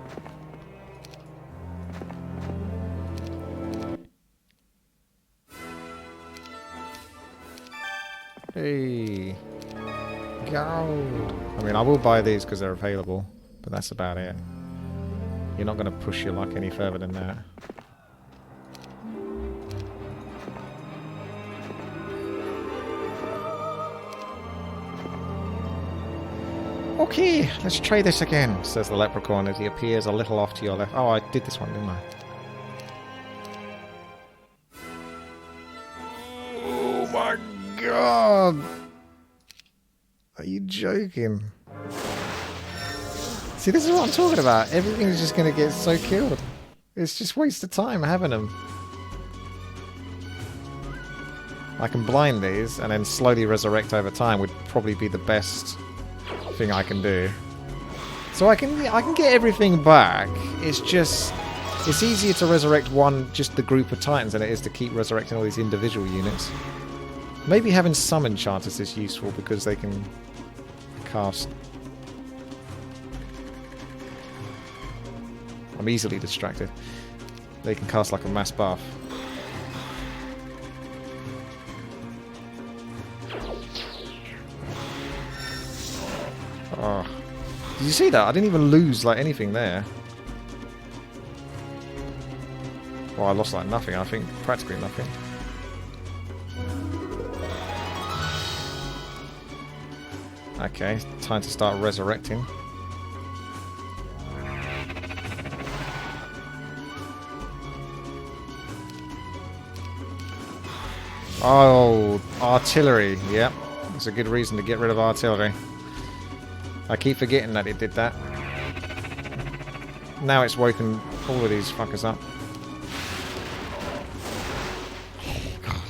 Hey, gold. I mean, I will buy these because they're available, but that's about it. You're not going to push your luck any further than that. Okay, let's try this again, says the leprechaun as he appears a little off to your left. Oh, I did this one, didn't I? Oh my god! Are you joking? See, this is what I'm talking about. Everything's just going to get so killed. It's just waste of time having them. I can blind these and then slowly resurrect over time would probably be the best thing I can do. So I can get everything back. It's just it's easier to resurrect just the group of Titans than it is to keep resurrecting all these individual units. Maybe having some enchanters is useful because they can cast. I'm easily distracted. They can cast like a mass buff. Oh. Did you see that? I didn't even lose like anything there. Well, I lost like nothing, I think. Practically nothing. Okay, time to start resurrecting. Oh, artillery. Yep. It's a good reason to get rid of artillery. I keep forgetting that it did that. Now it's woken all of these fuckers up. Oh, God.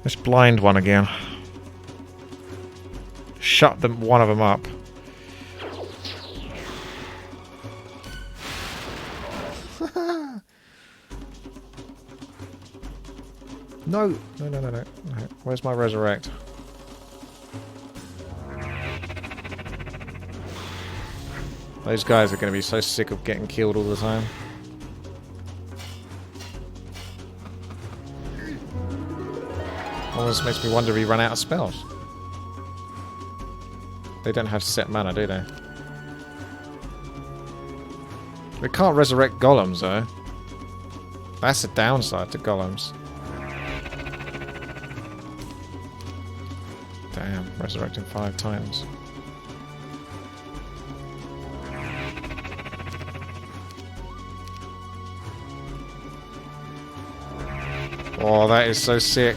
This blind one again. Shut them, one of them up. No. No. Where's my resurrect? Those guys are going to be so sick of getting killed all the time. Almost makes me wonder if he ran out of spells. They don't have set mana, do they? We can't resurrect golems, though. That's a downside to golems. Damn, resurrecting 5 times. Oh, that is so sick.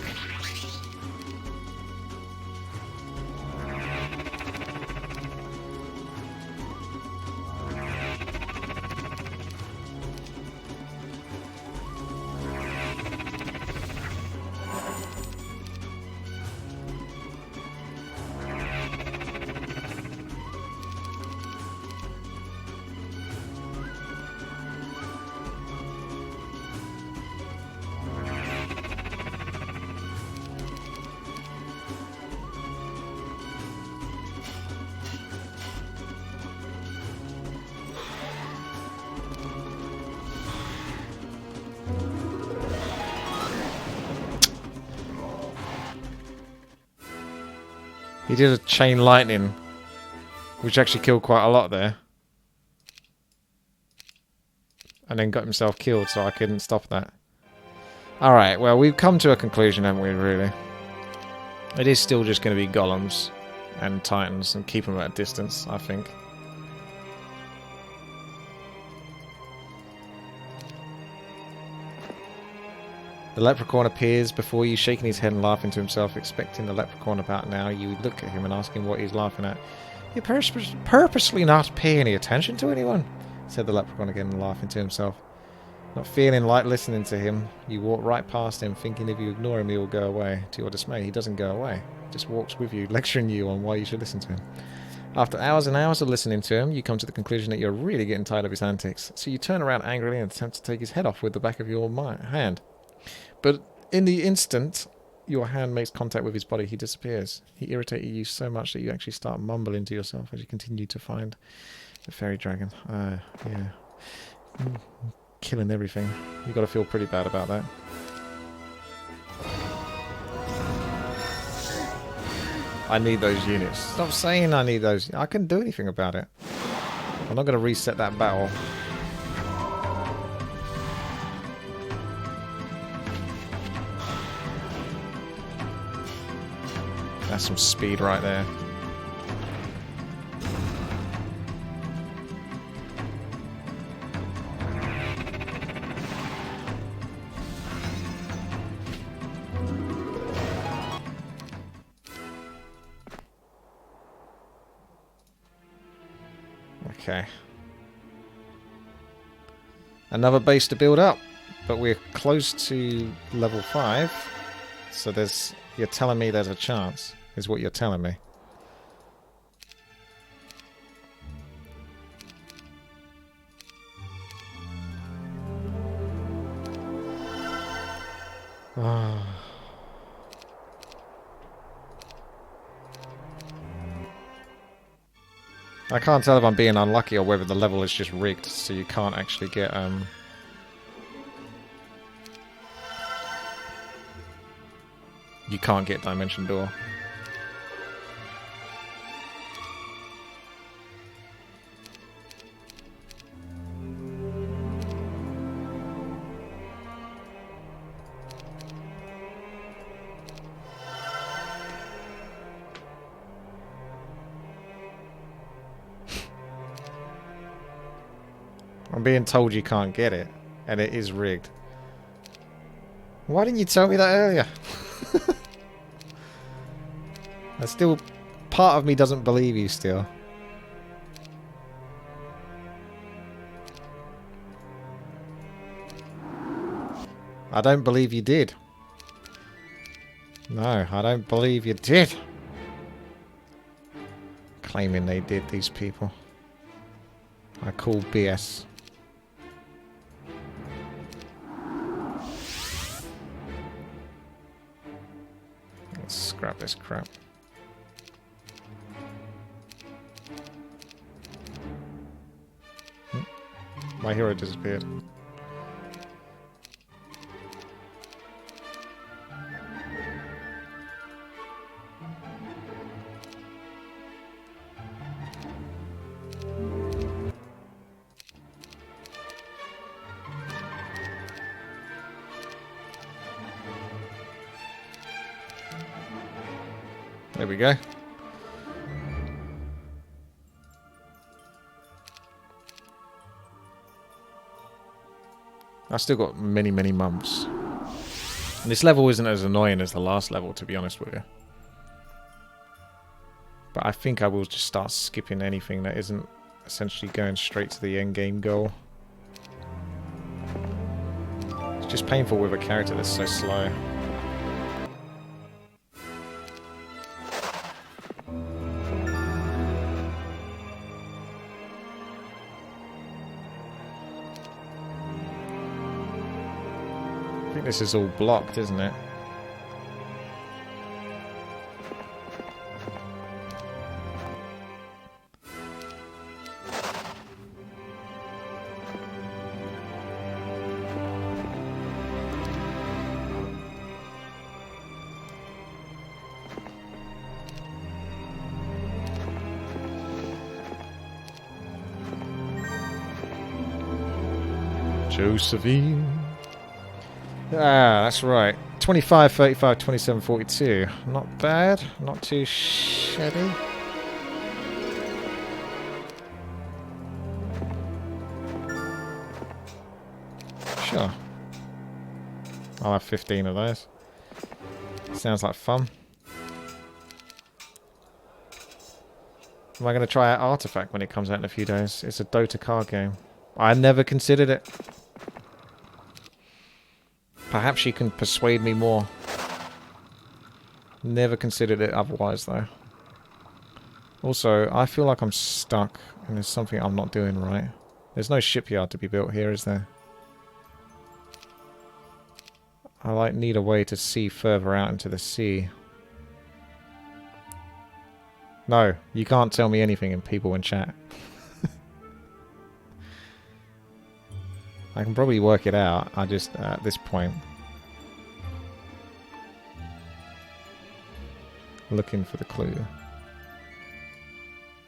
He did a chain lightning, which actually killed quite a lot there. And then got himself killed, so I couldn't stop that. Alright, well, we've come to a conclusion, haven't we, really? It is still just going to be golems and titans, and keep them at a distance, I think. The leprechaun appears before you, shaking his head and laughing to himself, expecting the leprechaun about now. You look at him and ask him what he's laughing at. You purposely not pay any attention to anyone, said the leprechaun again, laughing to himself. Not feeling like listening to him, you walk right past him, thinking if you ignore him, he will go away. To your dismay, he doesn't go away. He just walks with you, lecturing you on why you should listen to him. After hours and hours of listening to him, you come to the conclusion that you're really getting tired of his antics. So you turn around angrily and attempt to take his head off with the back of your hand. But in the instant your hand makes contact with his body, he disappears. He irritated you so much that you actually start mumbling to yourself as you continue to find the fairy dragon. Yeah. Killing everything. You got to feel pretty bad about that. I need those units. Stop saying I need those. I couldn't do anything about it. I'm not going to reset that battle. That's some speed right there. Okay. Another base to build up, but we're close to level 5, so you're telling me there's a chance, is what you're telling me. I can't tell if I'm being unlucky or whether the level is just rigged, so you can't actually get, you can't get Dimension Door. I'm being told you can't get it, and it is rigged. Why didn't you tell me that earlier? Part of me doesn't believe you still. I don't believe you did. No, I don't believe you did. Claiming they did, these people. I call BS. Let's scrap this crap. My hero disappeared. There we go. I've still got many, many months. And this level isn't as annoying as the last level, to be honest with you. But I think I will just start skipping anything that isn't essentially going straight to the end game goal. It's just painful with a character that's so slow. I think this is all blocked, isn't it? Josephine. Ah, that's right. 25, 35, 27, 42. Not bad. Not too shabby. Sure. I'll have 15 of those. Sounds like fun. Am I going to try out Artifact when it comes out in a few days? It's a Dota card game. I never considered it. Perhaps you can persuade me more. Never considered it otherwise, though. Also, I feel like I'm stuck, and there's something I'm not doing right. There's no shipyard to be built here, is there? I need a way to see further out into the sea. No, you can't tell me anything in people in chat. I can probably work it out. I just, at this point, looking for the clue.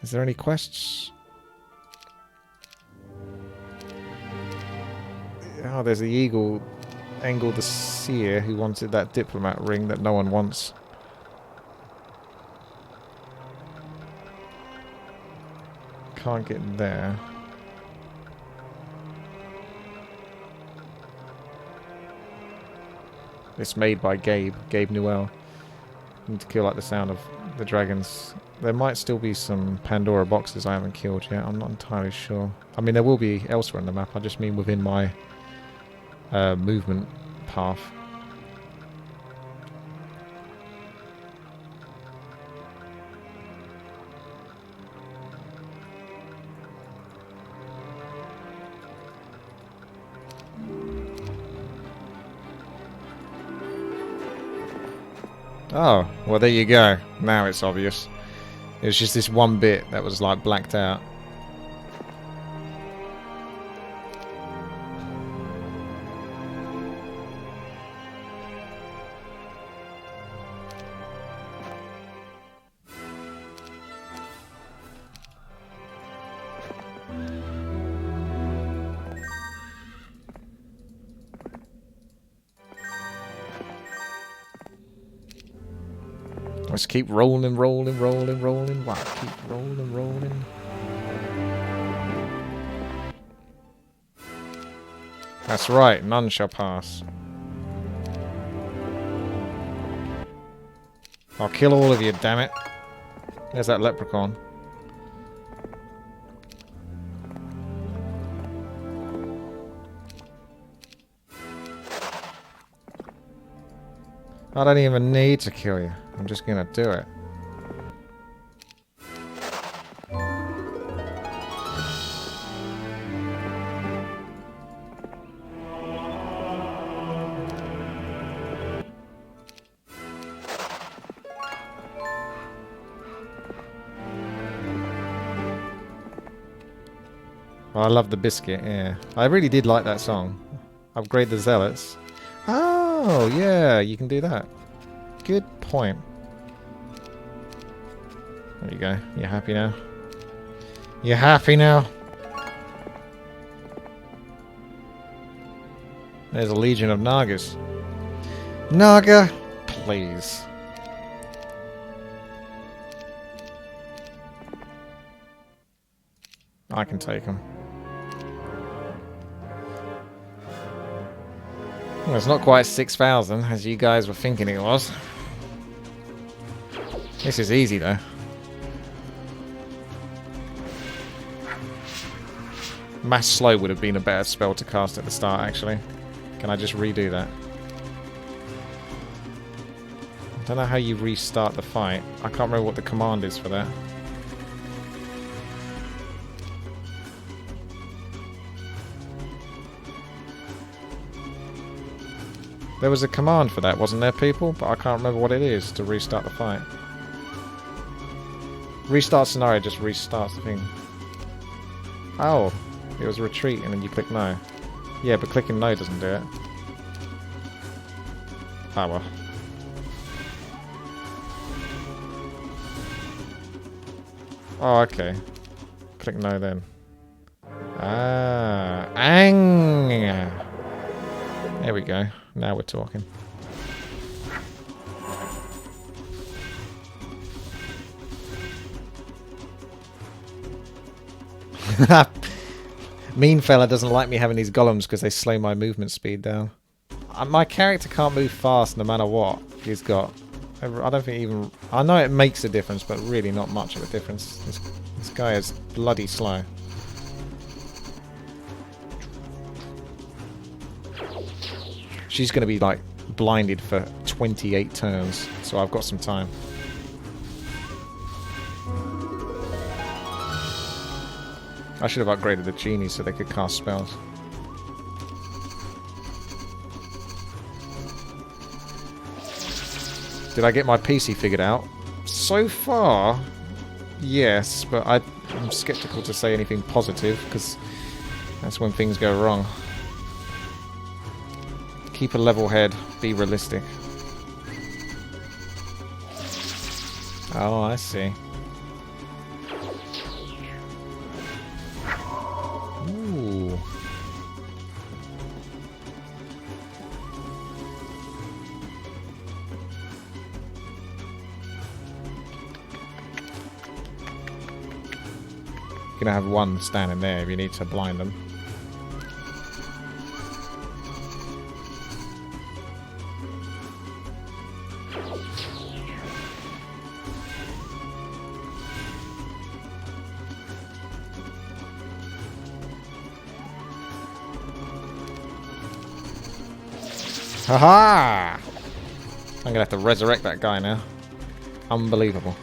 Is there any quests? Oh, there's the eagle, Engel the Seer, who wanted that diplomat ring that no one wants. Can't get there. It's made by Gabe Newell. Need to kill like the sound of the dragons. There might still be some Pandora boxes I haven't killed yet. I'm not entirely sure. I mean, there will be elsewhere on the map. I just mean within my movement path. Oh, well there you go. Now it's obvious. It was just this one bit that was like blacked out. Let's keep rolling. Wow, keep rolling. That's right, none shall pass. I'll kill all of you, damn it. There's that leprechaun. I don't even need to kill you. I'm just gonna do it. I love the biscuit, yeah. I really did like that song. Upgrade the zealots. Oh, yeah, you can do that. Good point. There you go. You happy now? You happy now? There's a legion of Nagas. Naga, please. I can take them. Well, it's not quite 6,000, as you guys were thinking it was. This is easy, though. Mass Slow would have been a better spell to cast at the start, actually. Can I just redo that? I don't know how you restart the fight. I can't remember what the command is for that. There was a command for that, wasn't there, people? But I can't remember what it is to restart the fight. Restart scenario just restarts the thing. Oh, it was retreat and then you click no. Yeah, but clicking no doesn't do it. Ah, well. Oh, okay. Click no then. Ah, ang. There we go. Now we're talking. Mean fella doesn't like me having these golems because they slow my movement speed down. My character can't move fast no matter what he's got. I don't think even... I know it makes a difference, but really not much of a difference. This guy is bloody slow. She's going to be, like, blinded for 28 turns, so I've got some time. I should have upgraded the genies so they could cast spells. Did I get my PC figured out? So far, yes, but I'm skeptical to say anything positive, because that's when things go wrong. Keep a level head, be realistic. Oh, I see. Ooh. You're gonna have one standing there if you need to blind them. Haha! I'm gonna have to resurrect that guy now. Unbelievable.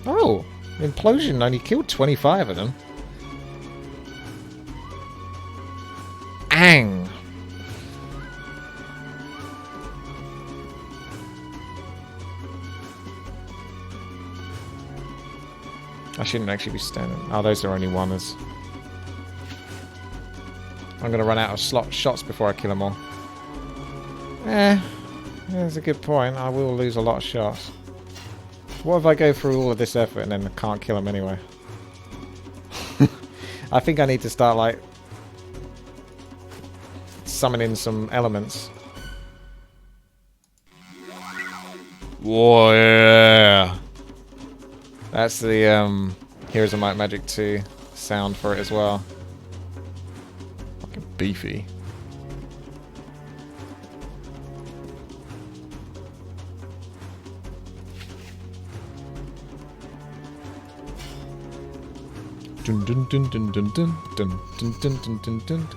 Oh! Implosion only killed 25 of them. Ang! I shouldn't actually be standing. Oh, those are only oneers. I'm going to run out of shots before I kill them all. That's a good point. I will lose a lot of shots. What if I go through all of this effort and then I can't kill him anyway? I think I need to start, like, summon in some elements. Whoa, yeah. That's the Heroes of Might and Magic 2 sound for it as well. Fucking beefy. Dun dun dun dun dun dun dun dun dun dun dun dun.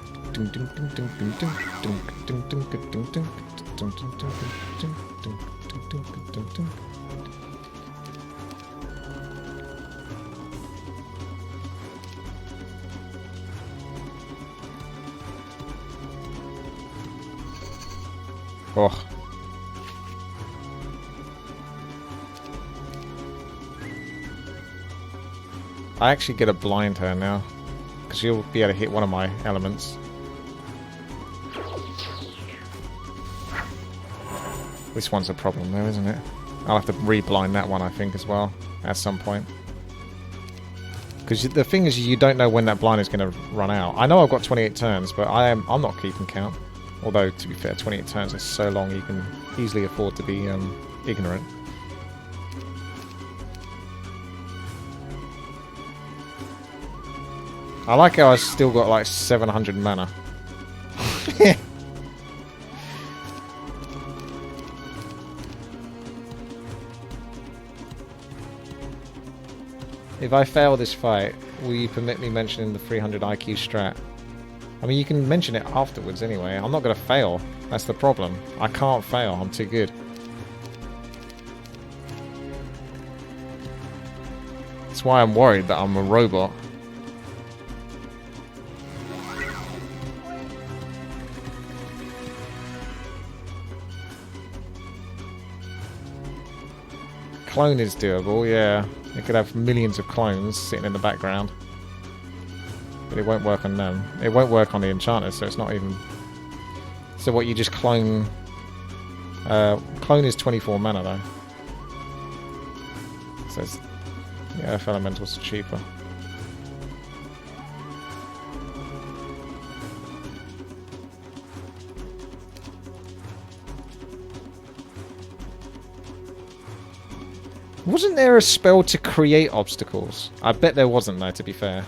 Oh. I actually get a blind her now, because she'll be able to hit one of my elements. This one's a problem though, isn't it? I'll have to re-blind that one, I think, as well, at some point. Because the thing is, you don't know when that blind is going to run out. I know I've got 28 turns, but I'm not keeping count. Although, to be fair, 28 turns is so long you can easily afford to be ignorant. I like how I still got like 700 mana. If I fail this fight, will you permit me mentioning the 300 IQ strat? I mean, you can mention it afterwards anyway. I'm not going to fail. That's the problem. I can't fail. I'm too good. That's why I'm worried that I'm a robot. Clone is doable, yeah. It could have millions of clones sitting in the background. But it won't work on them. It won't work on the enchanters, so it's not even... So what, you just clone... clone is 24 mana though. So it's... Yeah, Earth Elementals are cheaper. Wasn't there a spell to create obstacles? I bet there wasn't though, to be fair.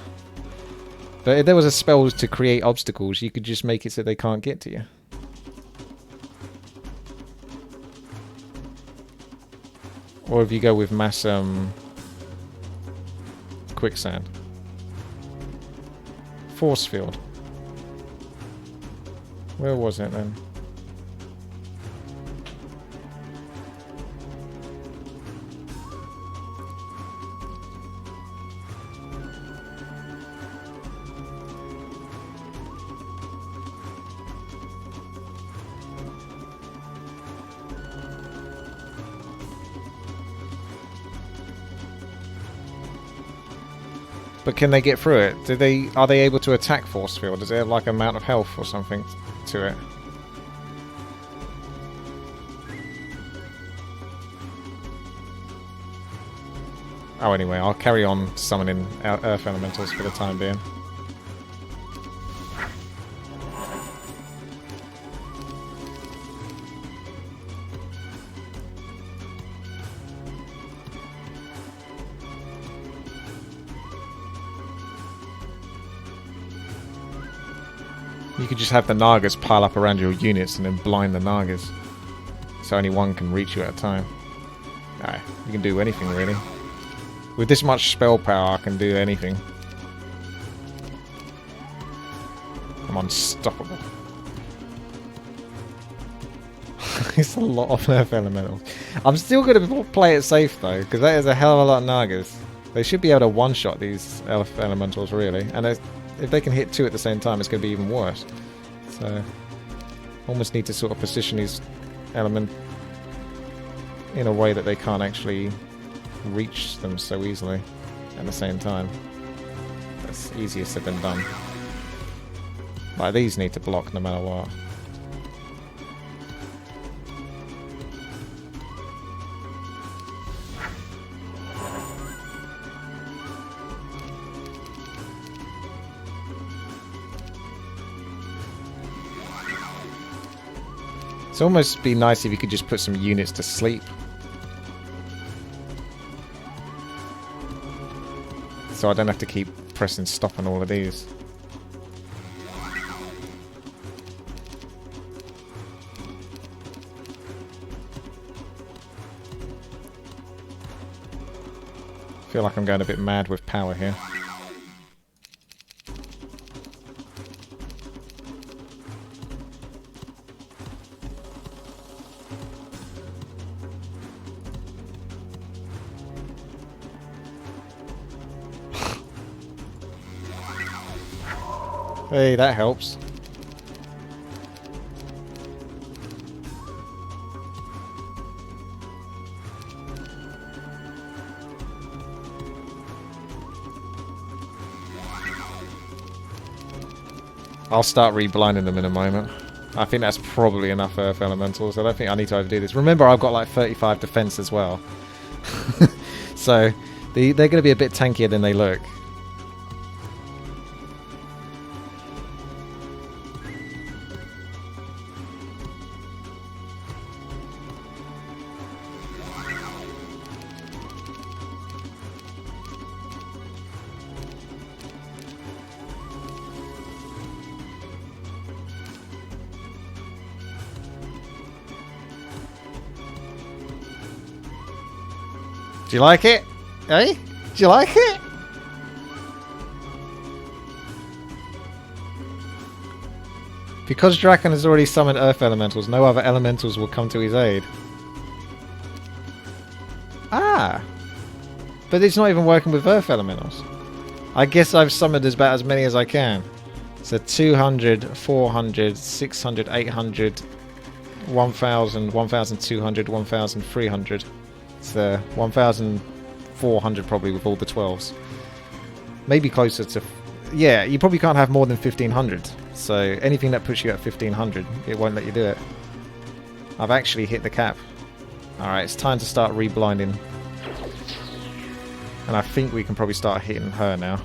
But if there was a spell to create obstacles, you could just make it so they can't get to you. Or if you go with mass quicksand. Force field. Where was it then? But can they get through it? Are they able to attack force field? Does it have like an amount of health or something to it? Oh, anyway, I'll carry on summoning Earth Elementals for the time being. You could just have the Nagas pile up around your units and then blind the Nagas. So only one can reach you at a time. Nah, you can do anything really. With this much spell power, I can do anything. I'm unstoppable. It's a lot of Earth Elementals. I'm still going to play it safe though, because that is a hell of a lot of Nagas. They should be able to one-shot these Earth Elementals really, and if they can hit two at the same time, it's going to be even worse. So, almost need to sort of position his element in a way that they can't actually reach them so easily at the same time. That's easier said than done. Like, these need to block no matter what. It's almost be nice if you could just put some units to sleep. So I don't have to keep pressing stop on all of these. I feel like I'm going a bit mad with power here. Hey, that helps. I'll start re-blinding them in a moment. I think that's probably enough Earth Elementals. I don't think I need to overdo this. Remember, I've got like 35 defense as well. So, they're going to be a bit tankier than they look. Do you like it? Eh? Do you like it? Because Draken has already summoned Earth Elementals, no other Elementals will come to his aid. Ah! But it's not even working with Earth Elementals. I guess I've summoned about as many as I can. So 200, 400, 600, 800, 1000, 1200, 1300. It's 1,400 probably with all the 12s. Maybe closer to... Yeah, you probably can't have more than 1,500. So anything that puts you at 1,500, it won't let you do it. I've actually hit the cap. Alright, it's time to start re-blinding. And I think we can probably start hitting her now.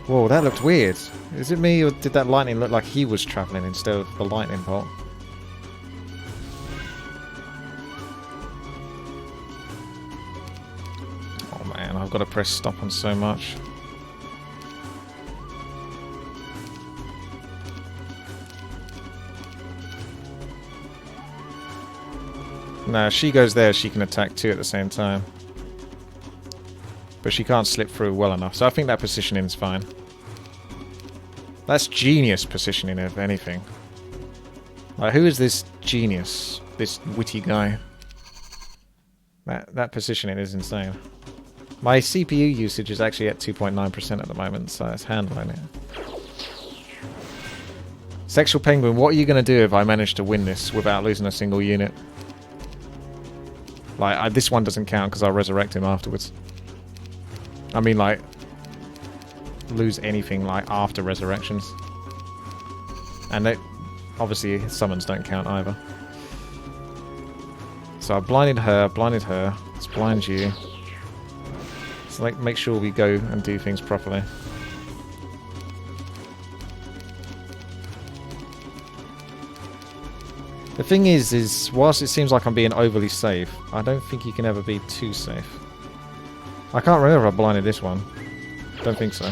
Whoa, that looked weird. Is it me or did that lightning look like he was travelling instead of the lightning bolt? Man, I've got to press stop on so much. No, she goes there, she can attack two at the same time. But she can't slip through well enough, so I think that positioning is fine. That's genius positioning, if anything. Like, who is this genius? This witty guy? That positioning is insane. My CPU usage is actually at 2.9% at the moment, so it's handling it. Sexual Penguin, what are you going to do if I manage to win this without losing a single unit? Like, this one doesn't count because I'll resurrect him afterwards. I mean, like, lose anything, like, after resurrections. And they, obviously, summons don't count either. So I blinded her, let's blind you. So, like, make sure we go and do things properly. The thing is whilst it seems like I'm being overly safe, I don't think you can ever be too safe. I can't remember if I blinded this one. Don't think so.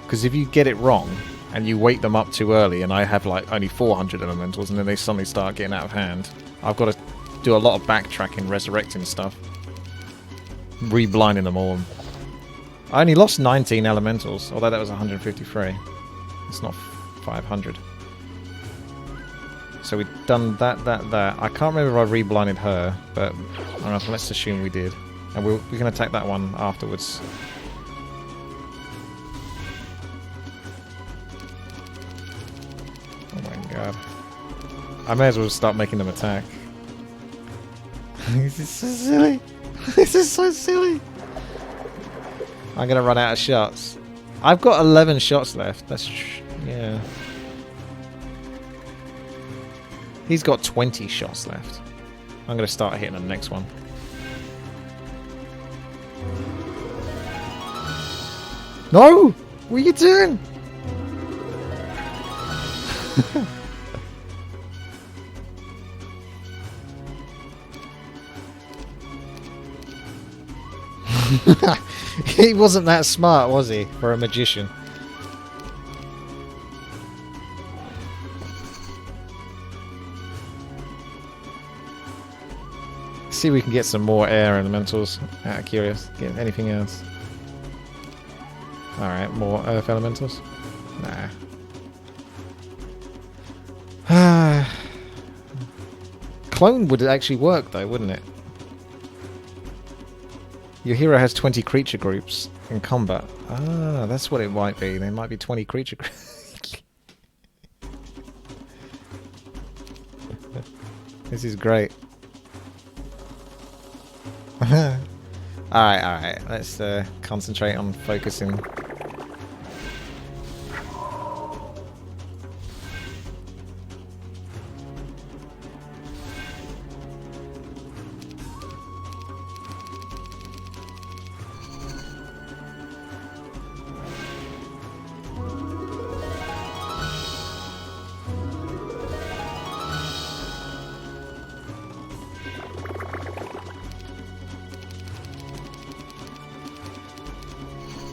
Because if you get it wrong, and you wake them up too early, and I have, like, only 400 elementals, and then they suddenly start getting out of hand, I've got to do a lot of backtracking, resurrecting stuff. Re-blinding them all. I only lost 19 elementals, although that was 153. It's not 500. So we've done that. I can't remember if I re-blinded her, but let's assume we did. And we can attack that one afterwards. Oh my god. I may as well start making them attack. This is so silly. This is so silly. I'm gonna run out of shots. I've got 11 shots left. Yeah. He's got 20 shots left. I'm gonna start hitting the next one. No! What are you doing? He wasn't that smart, was he, for a magician? See if we can get some more air elementals. Curious. Get anything else? Alright, more earth elementals? Nah. Clone would actually work though, wouldn't it? Your hero has 20 creature groups in combat. Ah, that's what it might be. There might be 20 creature groups. This is great. Alright. Let's concentrate on focusing.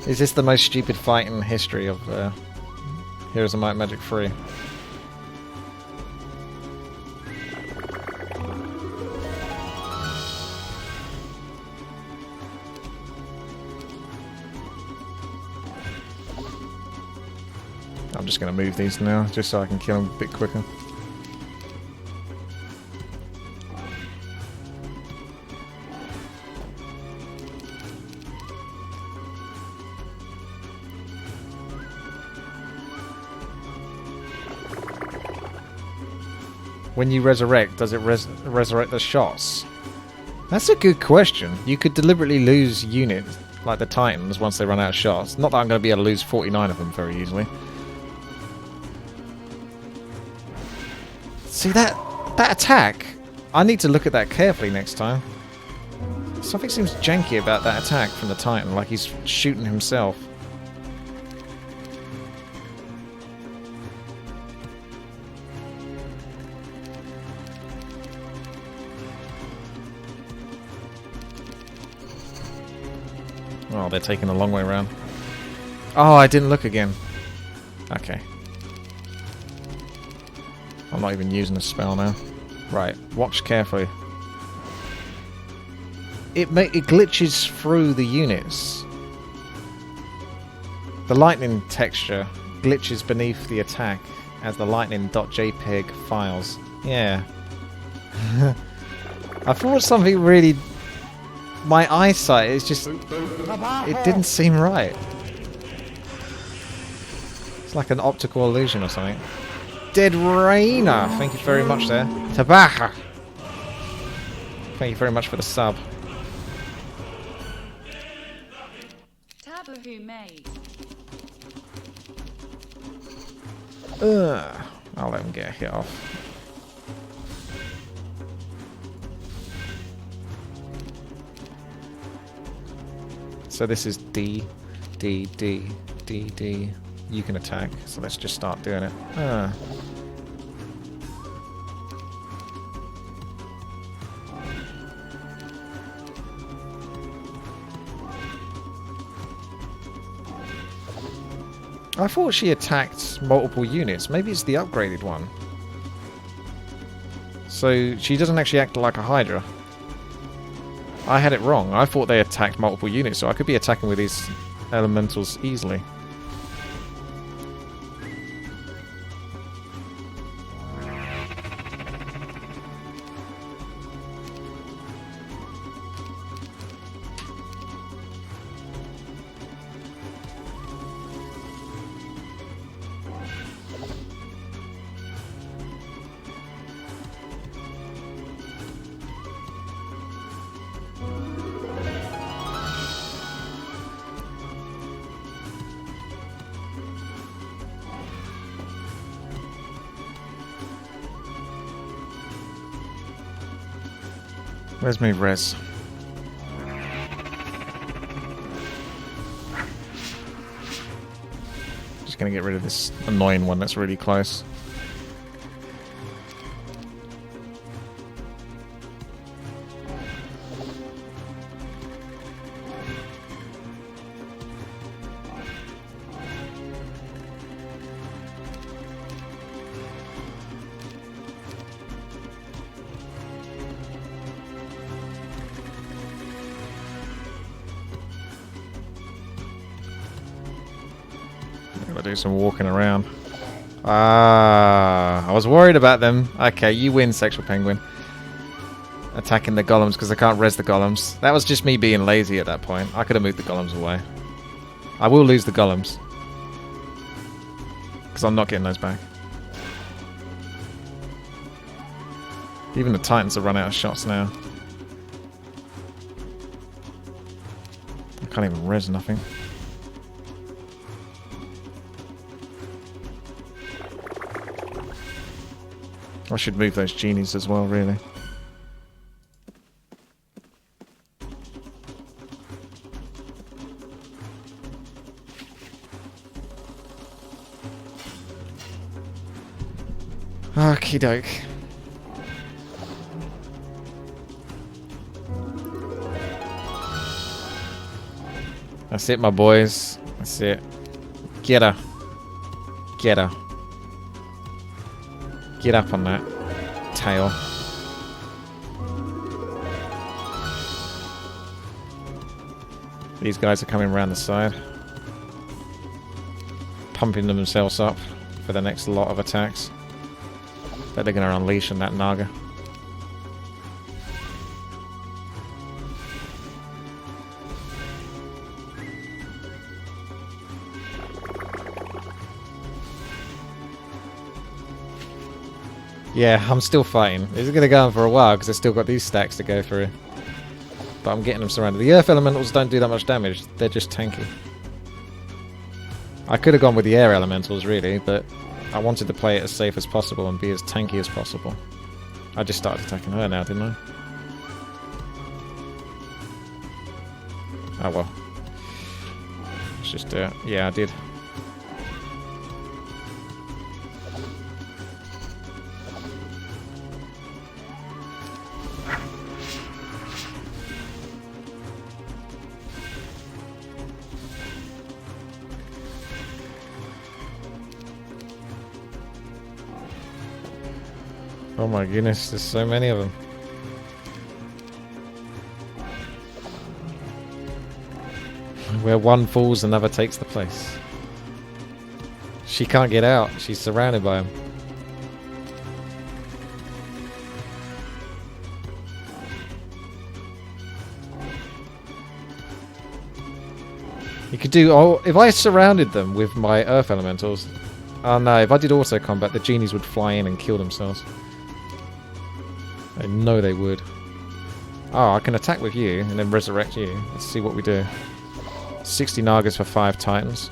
Is this the most stupid fight in history of Heroes of Might and Magic 3? I'm just going to move these now, just so I can kill them a bit quicker. When you resurrect, does it resurrect the shots? That's a good question. You could deliberately lose units, like the Titans, once they run out of shots. Not that I'm going to be able to lose 49 of them very easily. See, that attack? I need to look at that carefully next time. Something seems janky about that attack from the Titan, like he's shooting himself. Oh, they're taking the long way around. Oh, I didn't look again. Okay. I'm not even using the spell now. Right, watch carefully. It glitches through the units. The lightning texture glitches beneath the attack as the lightning.jpg files. Yeah. I thought something really... My eyesight is just... It didn't seem right. It's like an optical illusion or something. Dead Rainer! Thank you very much there. Tabaha! Thank you very much for the sub. Tabahu made. I'll let him get a hit off. So this is D, D, D, D, D. You can attack, so let's just start doing it. I thought she attacked multiple units. Maybe it's the upgraded one. So she doesn't actually act like a Hydra. I had it wrong. I thought they attacked multiple units, so I could be attacking with these elementals easily. Where's my res? Just gonna get rid of this annoying one that's really close. do some walking around. Ah, I was worried about them. Okay, you win, Sexual Penguin. Attacking the golems because I can't res the golems. That was just me being lazy at that point. I could have moved the golems away. I will lose the golems. Because I'm not getting those back. Even the Titans have run out of shots now. I can't even res nothing. I should move those genies as well, really. Okie doke. That's it, my boys. That's it. Get her. Get her. Get up on that tail. These guys are coming around the side. Pumping themselves up for the next lot of attacks. Bet they're going to unleash on that Naga. Yeah, I'm still fighting. It's going to go on for a while because I've still got these stacks to go through. But I'm getting them surrounded. The Earth Elementals don't do that much damage. They're just tanky. I could have gone with the Air Elementals, really, but I wanted to play it as safe as possible and be as tanky as possible. I just started attacking her now, didn't I? Oh well. Let's just do it. Yeah, I did. Oh my goodness, there's so many of them. Where one falls, another takes the place. She can't get out. She's surrounded by them. You could do... Oh, if I surrounded them with my Earth Elementals... Oh no, if I did auto combat, the genies would fly in and kill themselves. I know they would. Oh, I can attack with you and then resurrect you. Let's see what we do. 60 Nagas for 5 Titans.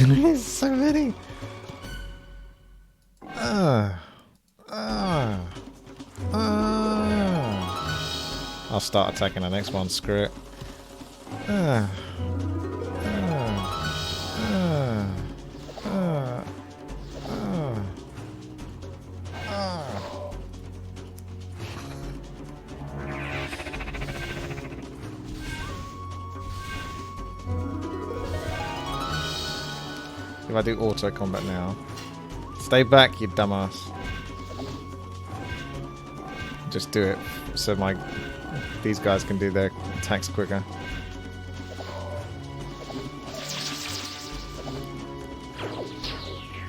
There's so many. I'll start attacking the next one, screw it. If I do auto combat now. Stay back, you dumbass. Just do it so these guys can do their attacks quicker.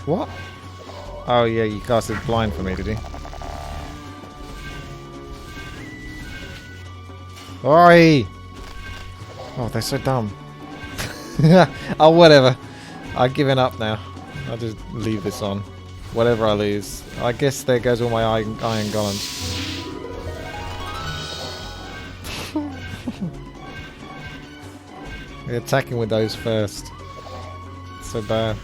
What? Oh yeah, you casted blind for me, did you? Oi! Oh, they're so dumb. Oh, whatever. I've given up now. I'll just leave this on. Whatever I lose. I guess there goes all my iron golems. We're attacking with those first. So bad.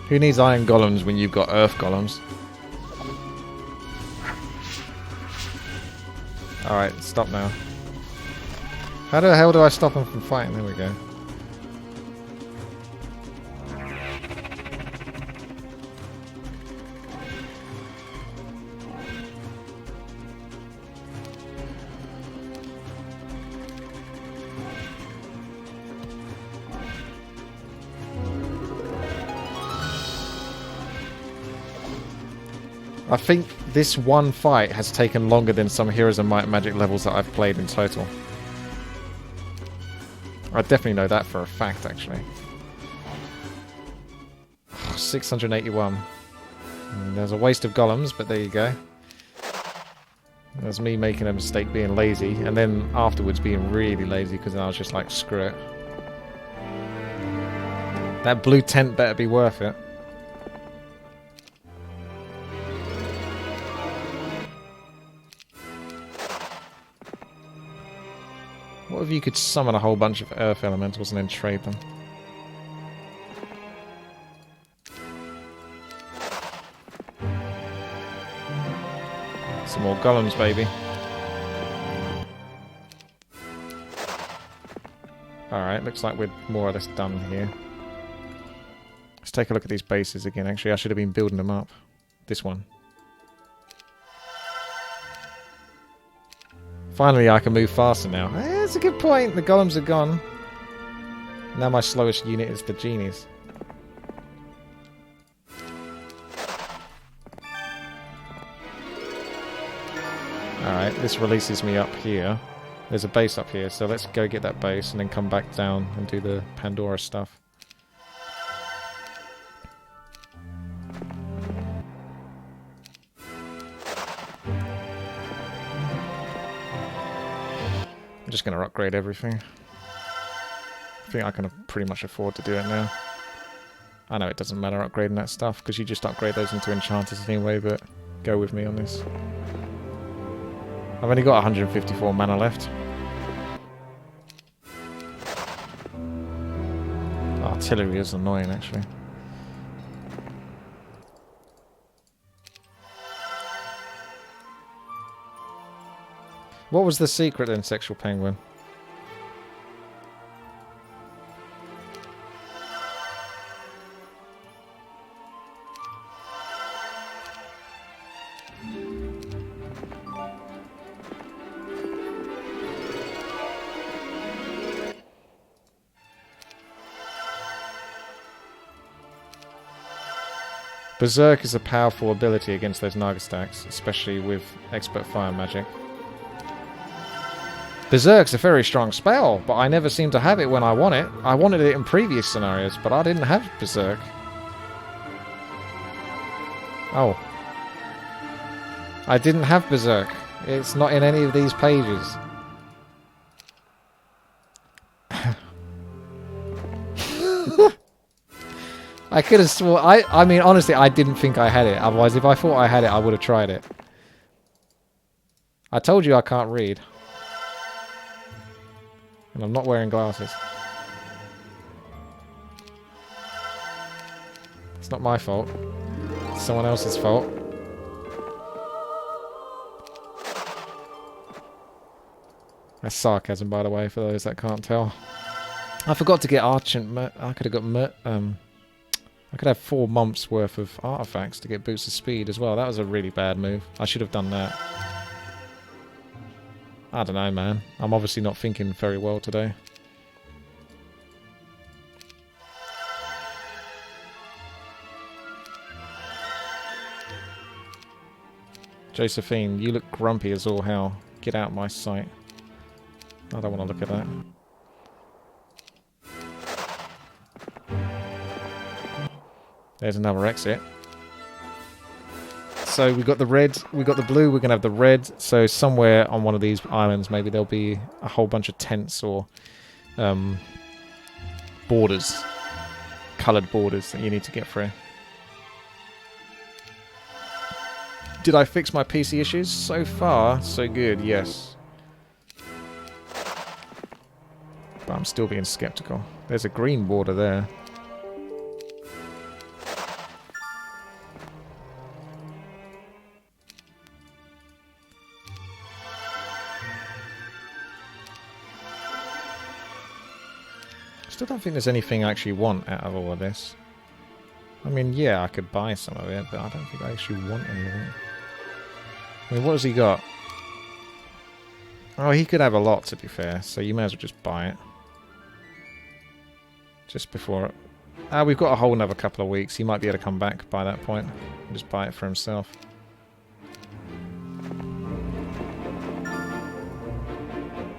Who needs iron golems when you've got earth golems? Alright, stop now. How the hell do I stop him from fighting? There we go. I think this one fight has taken longer than some Heroes of Might and Magic levels that I've played in total. I definitely know that for a fact, actually. 681. There's a waste of golems, but there you go. There's me making a mistake being lazy, and then afterwards being really lazy because I was just like, screw it. That blue tent better be worth it. What if you could summon a whole bunch of earth elementals and then trade them? Some more golems, baby. Alright, looks like we're more or less done here. Let's take a look at these bases again. Actually, I should have been building them up. This one. Finally, I can move faster now. That's a good point. The golems are gone. Now my slowest unit is the genies. Alright, this releases me up here. There's a base up here, so let's go get that base and then come back down and do the Pandora stuff. I'm just going to upgrade everything. I think I can pretty much afford to do it now. I know it doesn't matter upgrading that stuff, because you just upgrade those into enchanters anyway, but go with me on this. I've only got 154 mana left. Artillery is annoying, actually. What was the secret then, Sexual Penguin? Berserk is a powerful ability against those Naga stacks, especially with Expert Fire Magic. Berserk's a very strong spell, but I never seem to have it when I want it. I wanted it in previous scenarios, but I didn't have Berserk. Oh. I didn't have Berserk. It's not in any of these pages. I could have sworn... I mean, honestly, I didn't think I had it. Otherwise, if I thought I had it, I would have tried it. I told you I can't read. And I'm not wearing glasses. It's not my fault. It's someone else's fault. That's sarcasm, by the way, for those that can't tell. I forgot to get Argent... I could have got... I could have 4 months worth of artifacts to get boosts of speed as well. That was a really bad move. I should have done that. I don't know, man. I'm obviously not thinking very well today. Josephine, you look grumpy as all hell. Get out of my sight. I don't want to look at that. There's another exit. So we got the red, we got the blue, we're going to have the red. So somewhere on one of these islands, maybe there'll be a whole bunch of tents or borders. Coloured borders that you need to get through. Did I fix my PC issues? So far, so good, yes. But I'm still being skeptical. There's a green border there. Still don't think there's anything I actually want out of all of this. I mean, yeah, I could buy some of it, but I don't think I actually want any of it. I mean, what has he got? Oh, he could have a lot, to be fair, so you may as well just buy it. Just before... we've got a whole another couple of weeks. He might be able to come back by that point and just buy it for himself.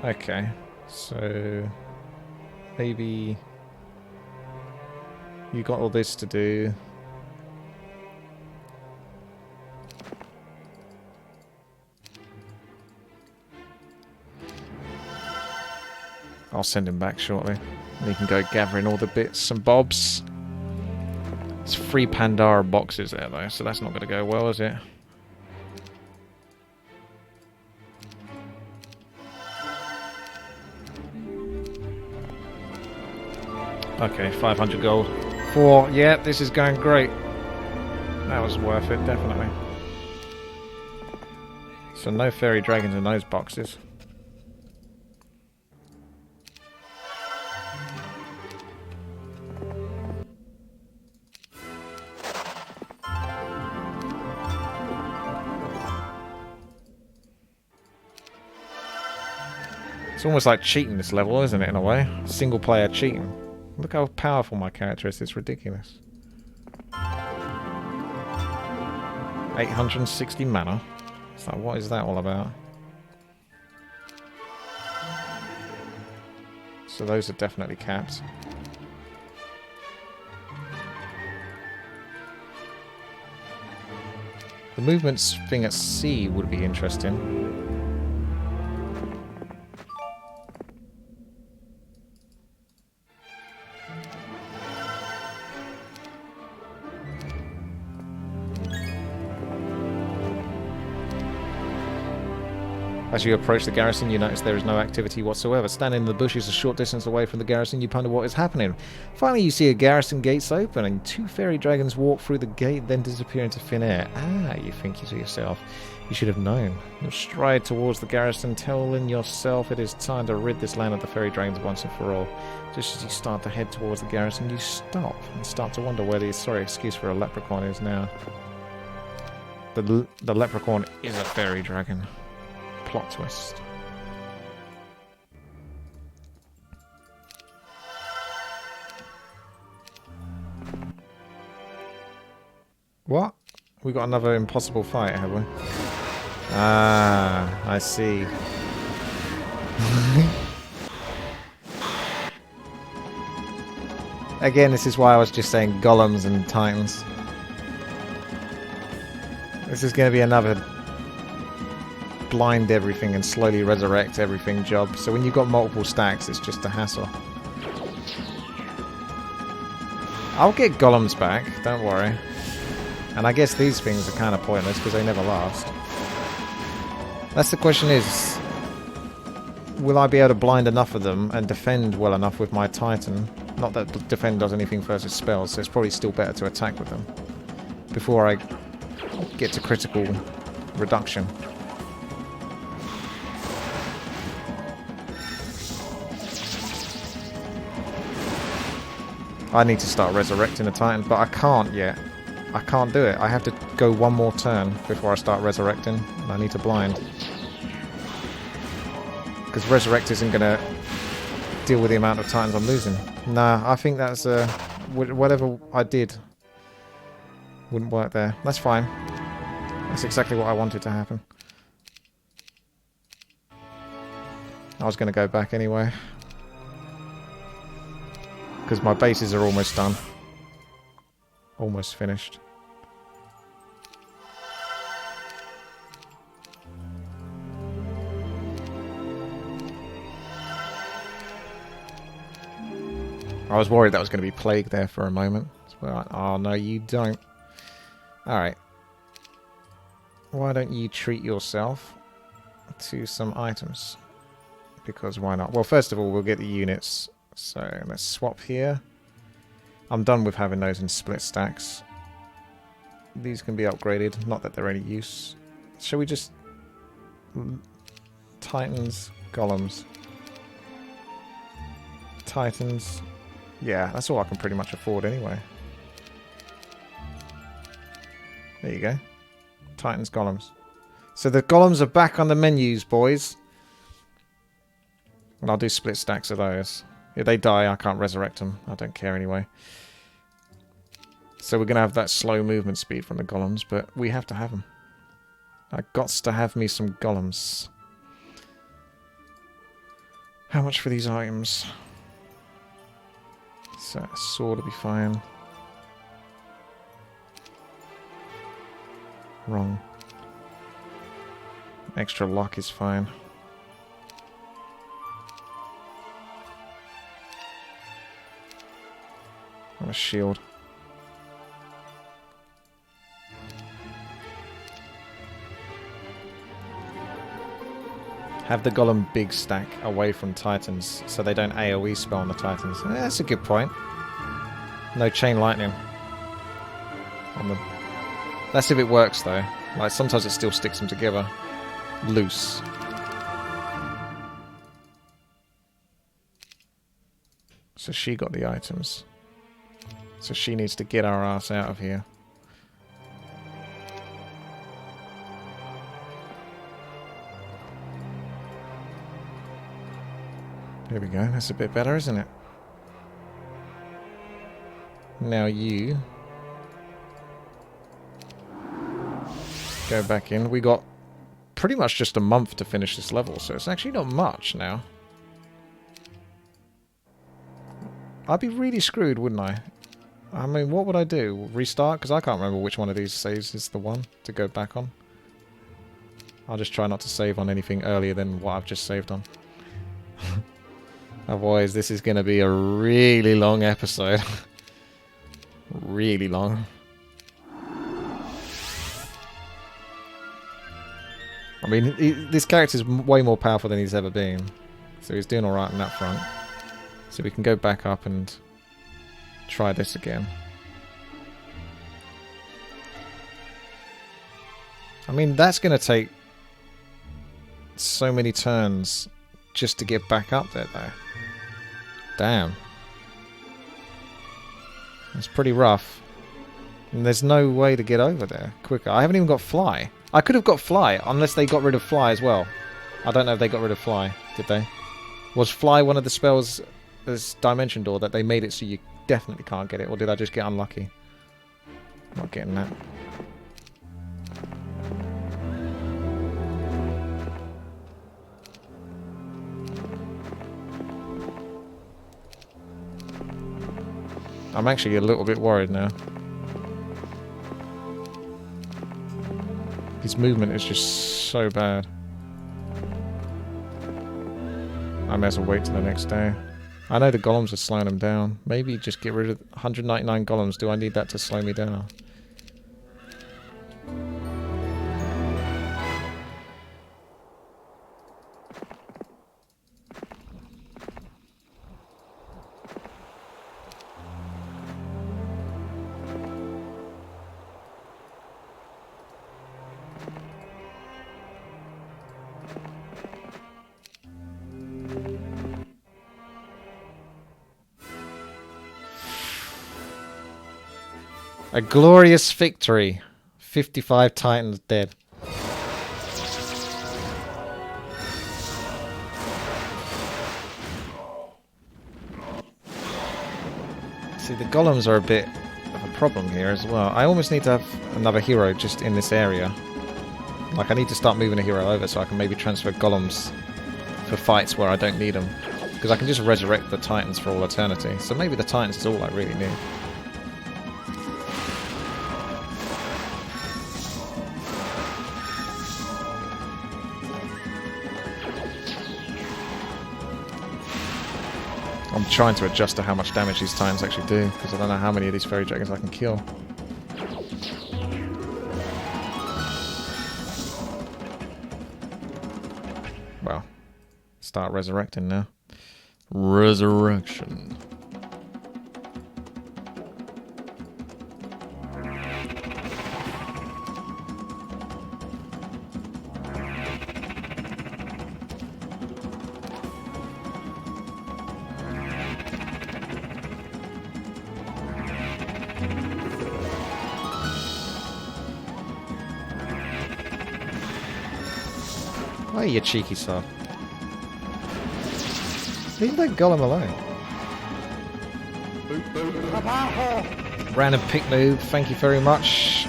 Okay, so maybe you got all this to do. I'll send him back shortly. And he can go gathering all the bits and bobs. There's 3 Pandora boxes there though, so that's not going to go well, is it? Okay, 500 gold. 4, yeah, this is going great. That was worth it, definitely. So no Faerie Dragons in those boxes. It's almost like cheating this level, isn't it, in a way? Single player cheating. Look how powerful my character is, it's ridiculous. 860 mana. It's like, what is that all about? So those are definitely capped. The movements thing at sea would be interesting. As you approach the garrison, you notice there is no activity whatsoever. Standing in the bushes a short distance away from the garrison, you ponder what is happening. Finally, you see a garrison gates open, and 2 Faerie Dragons walk through the gate, then disappear into thin air. Ah, you think to yourself, you should have known. You'll stride towards the garrison, telling yourself it is time to rid this land of the Faerie Dragons once and for all. Just as you start to head towards the garrison, you stop and start to wonder where the sorry excuse for a leprechaun is now. The leprechaun is a Faerie Dragon. Plot twist. What? We got another impossible fight, have we? Ah, I see. Again, this is why I was just saying golems and titans. This is going to be another blind everything and slowly resurrect everything job. So when you've got multiple stacks, it's just a hassle. I'll get golems back, don't worry. And I guess these things are kind of pointless because they never last. That's the question is, will I be able to blind enough of them and defend well enough with my Titan? Not that defend does anything versus spells, so it's probably still better to attack with them before I get to critical reduction. I need to start resurrecting a Titan, but I can't yet. I can't do it. I have to go one more turn before I start resurrecting, and I need to blind. Because resurrect isn't going to deal with the amount of Titans I'm losing. Nah, I think that's whatever I did wouldn't work there. That's fine. That's exactly what I wanted to happen. I was going to go back anyway. Because my bases are almost done. Almost finished. I was worried that was going to be plague there for a moment. But oh no, you don't. Alright. Why don't you treat yourself to some items? Because why not? Well, first of all, we'll get the units. So let's swap here. I'm done with having those in split stacks. These can be upgraded. Not that they're any use. Shall we just... Titans, golems. Titans. Yeah, that's all I can pretty much afford anyway. There you go. Titans, golems. So the golems are back on the menus, boys. And I'll do split stacks of those. If they die, I can't resurrect them. I don't care anyway. So we're going to have that slow movement speed from the golems, but we have to have them. I gots to have me some golems. How much for these items? So a sword will be fine. Wrong. Extra luck is fine. And a shield. Have the golem big stack away from titans so they don't AoE spell on the titans. That's a good point. No chain lightning. On the... That's if it works though. Like sometimes it still sticks them together. Loose. So she got the items. So she needs to get our ass out of here. There we go, that's a bit better, isn't it? Now you go back in. We got pretty much just a month to finish this level, so it's actually not much now. I'd be really screwed, wouldn't I? I mean, what would I do? Restart? Because I can't remember which one of these saves is the one to go back on. I'll just try not to save on anything earlier than what I've just saved on. Otherwise, this is going to be a really long episode. Really long. I mean, this character's way more powerful than he's ever been. So he's doing alright on that front. So we can go back up and try this again. I mean, that's going to take so many turns just to get back up there, though. Damn. It's pretty rough. And there's no way to get over there quicker. I haven't even got fly. I could have got fly, unless they got rid of fly as well. I don't know if they got rid of fly, did they? Was fly one of the spells as Dimension Door that they made it so you definitely can't get it, or did I just get unlucky? Not getting that. I'm actually a little bit worried now. His movement is just so bad. I may as well wait till the next day. I know the golems are slowing him down. Maybe just get rid of 199 golems. Do I need that to slow me down? A glorious victory. 55 titans dead. See, the golems are a bit of a problem here as well. I almost need to have another hero just in this area. Like, I need to start moving a hero over so I can maybe transfer golems for fights where I don't need them. Because I can just resurrect the titans for all eternity. So maybe the titans is all I really need. I'm trying to adjust to how much damage these titans actually do, because I don't know how many of these Faerie Dragons I can kill. Well, start resurrecting now. Resurrection. Oh, you cheeky sod. Leave that golem alone. Random pick move, thank you very much.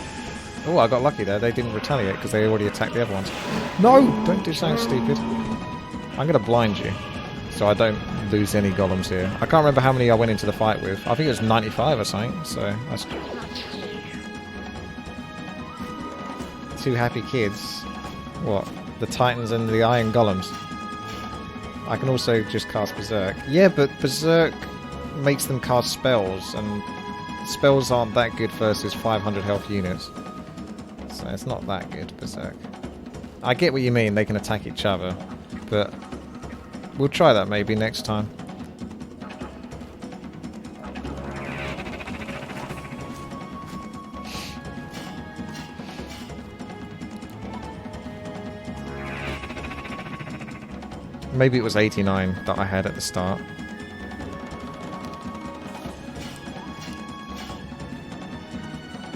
Oh, I got lucky there. They didn't retaliate because they already attacked the other ones. No! Don't do something stupid. I'm going to blind you. So I don't lose any golems here. I can't remember how many I went into the fight with. I think it was 95 or something, so that's... 2 happy kids. What? The Titans and the Iron Golems. I can also just cast Berserk. Yeah, but Berserk makes them cast spells, and spells aren't that good versus 500 health units. So it's not that good, Berserk. I get what you mean, they can attack each other, but we'll try that maybe next time. Maybe it was 89 that I had at the start.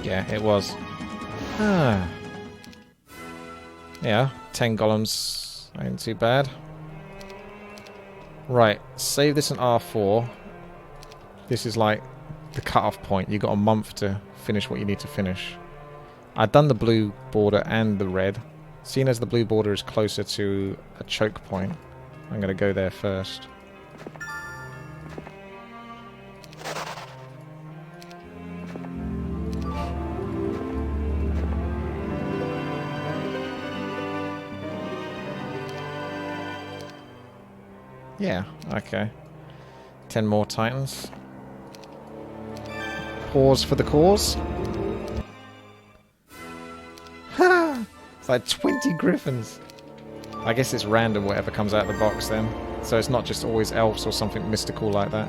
Yeah, it was. Ah. Yeah, 10 golems ain't too bad. Right, save this in R4. This is like the cut-off point. You got a month to finish what you need to finish. I've done the blue border and the red. Seeing as the blue border is closer to a choke point, I'm going to go there first. Yeah, okay. 10 more Titans. Pause for the cause. Ha! It's like 20 Griffins. I guess it's random whatever comes out of the box then. So it's not just always elves or something mystical like that.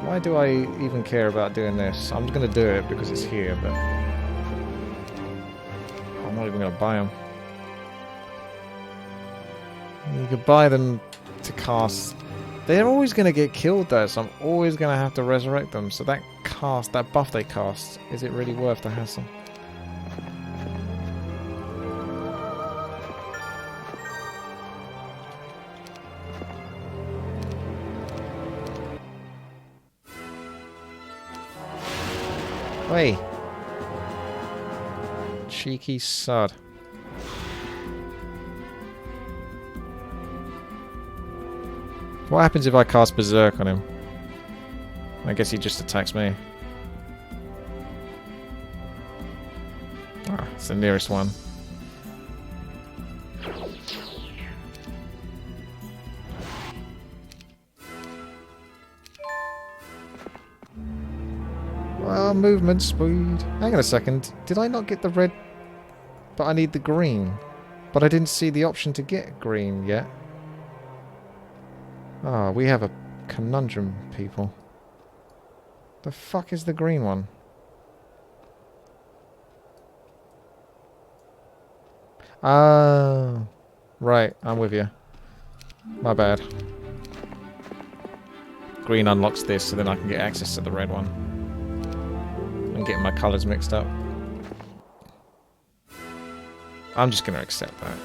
Why do I even care about doing this? I'm going to do it because it's here, but I'm not even going to buy them. You could buy them to cast. They're always going to get killed though, so I'm always going to have to resurrect them. So that cast, that buff they cast, is it really worth the hassle? Hey! Cheeky sod. What happens if I cast Berserk on him? I guess he just attacks me. Ah, it's the nearest one. Well, movement speed. Hang on a second. Did I not get the red? But I need the green. But I didn't see the option to get green yet. Ah, we have a conundrum, people. The fuck is the green one? Ah, right, I'm with you. My bad. Green unlocks this, so then I can get access to the red one. I'm getting my colours mixed up. I'm just going to accept that.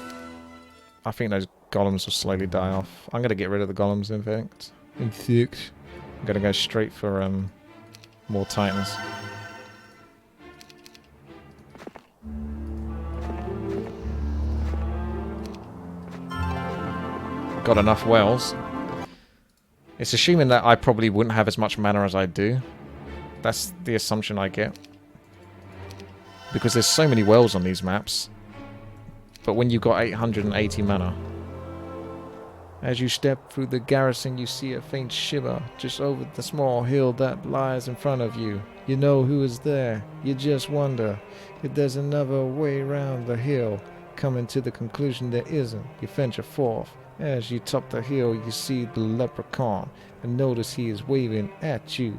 I think those golems will slowly die off. I'm going to get rid of the golems, in fact. I'm going to go straight for more Titans. Got enough wells. It's assuming that I probably wouldn't have as much mana as I do. That's the assumption I get. Because there's so many wells on these maps. But when you've got 880 mana. As you step through the garrison, you see a faint shiver just over the small hill that lies in front of you. You know who is there. You just wonder if there's another way round the hill. Coming to the conclusion there isn't, you venture forth. As you top the hill, you see the leprechaun, and notice he is waving at you.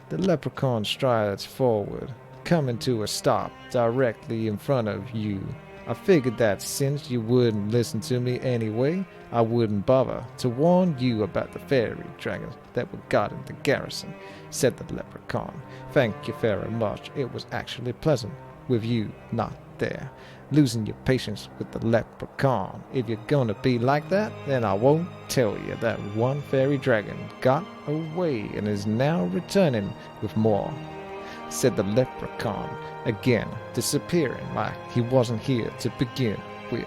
The leprechaun strides forward, coming to a stop directly in front of you. I figured that since you wouldn't listen to me anyway, I wouldn't bother to warn you about the Faerie Dragons that were guarding the garrison, said the leprechaun. Thank you very much. It was actually pleasant with you not there. Losing your patience with the leprechaun. If you're gonna be like that, then I won't tell you that one fairy dragon got away and is now returning with more, said the leprechaun, again disappearing like he wasn't here to begin with.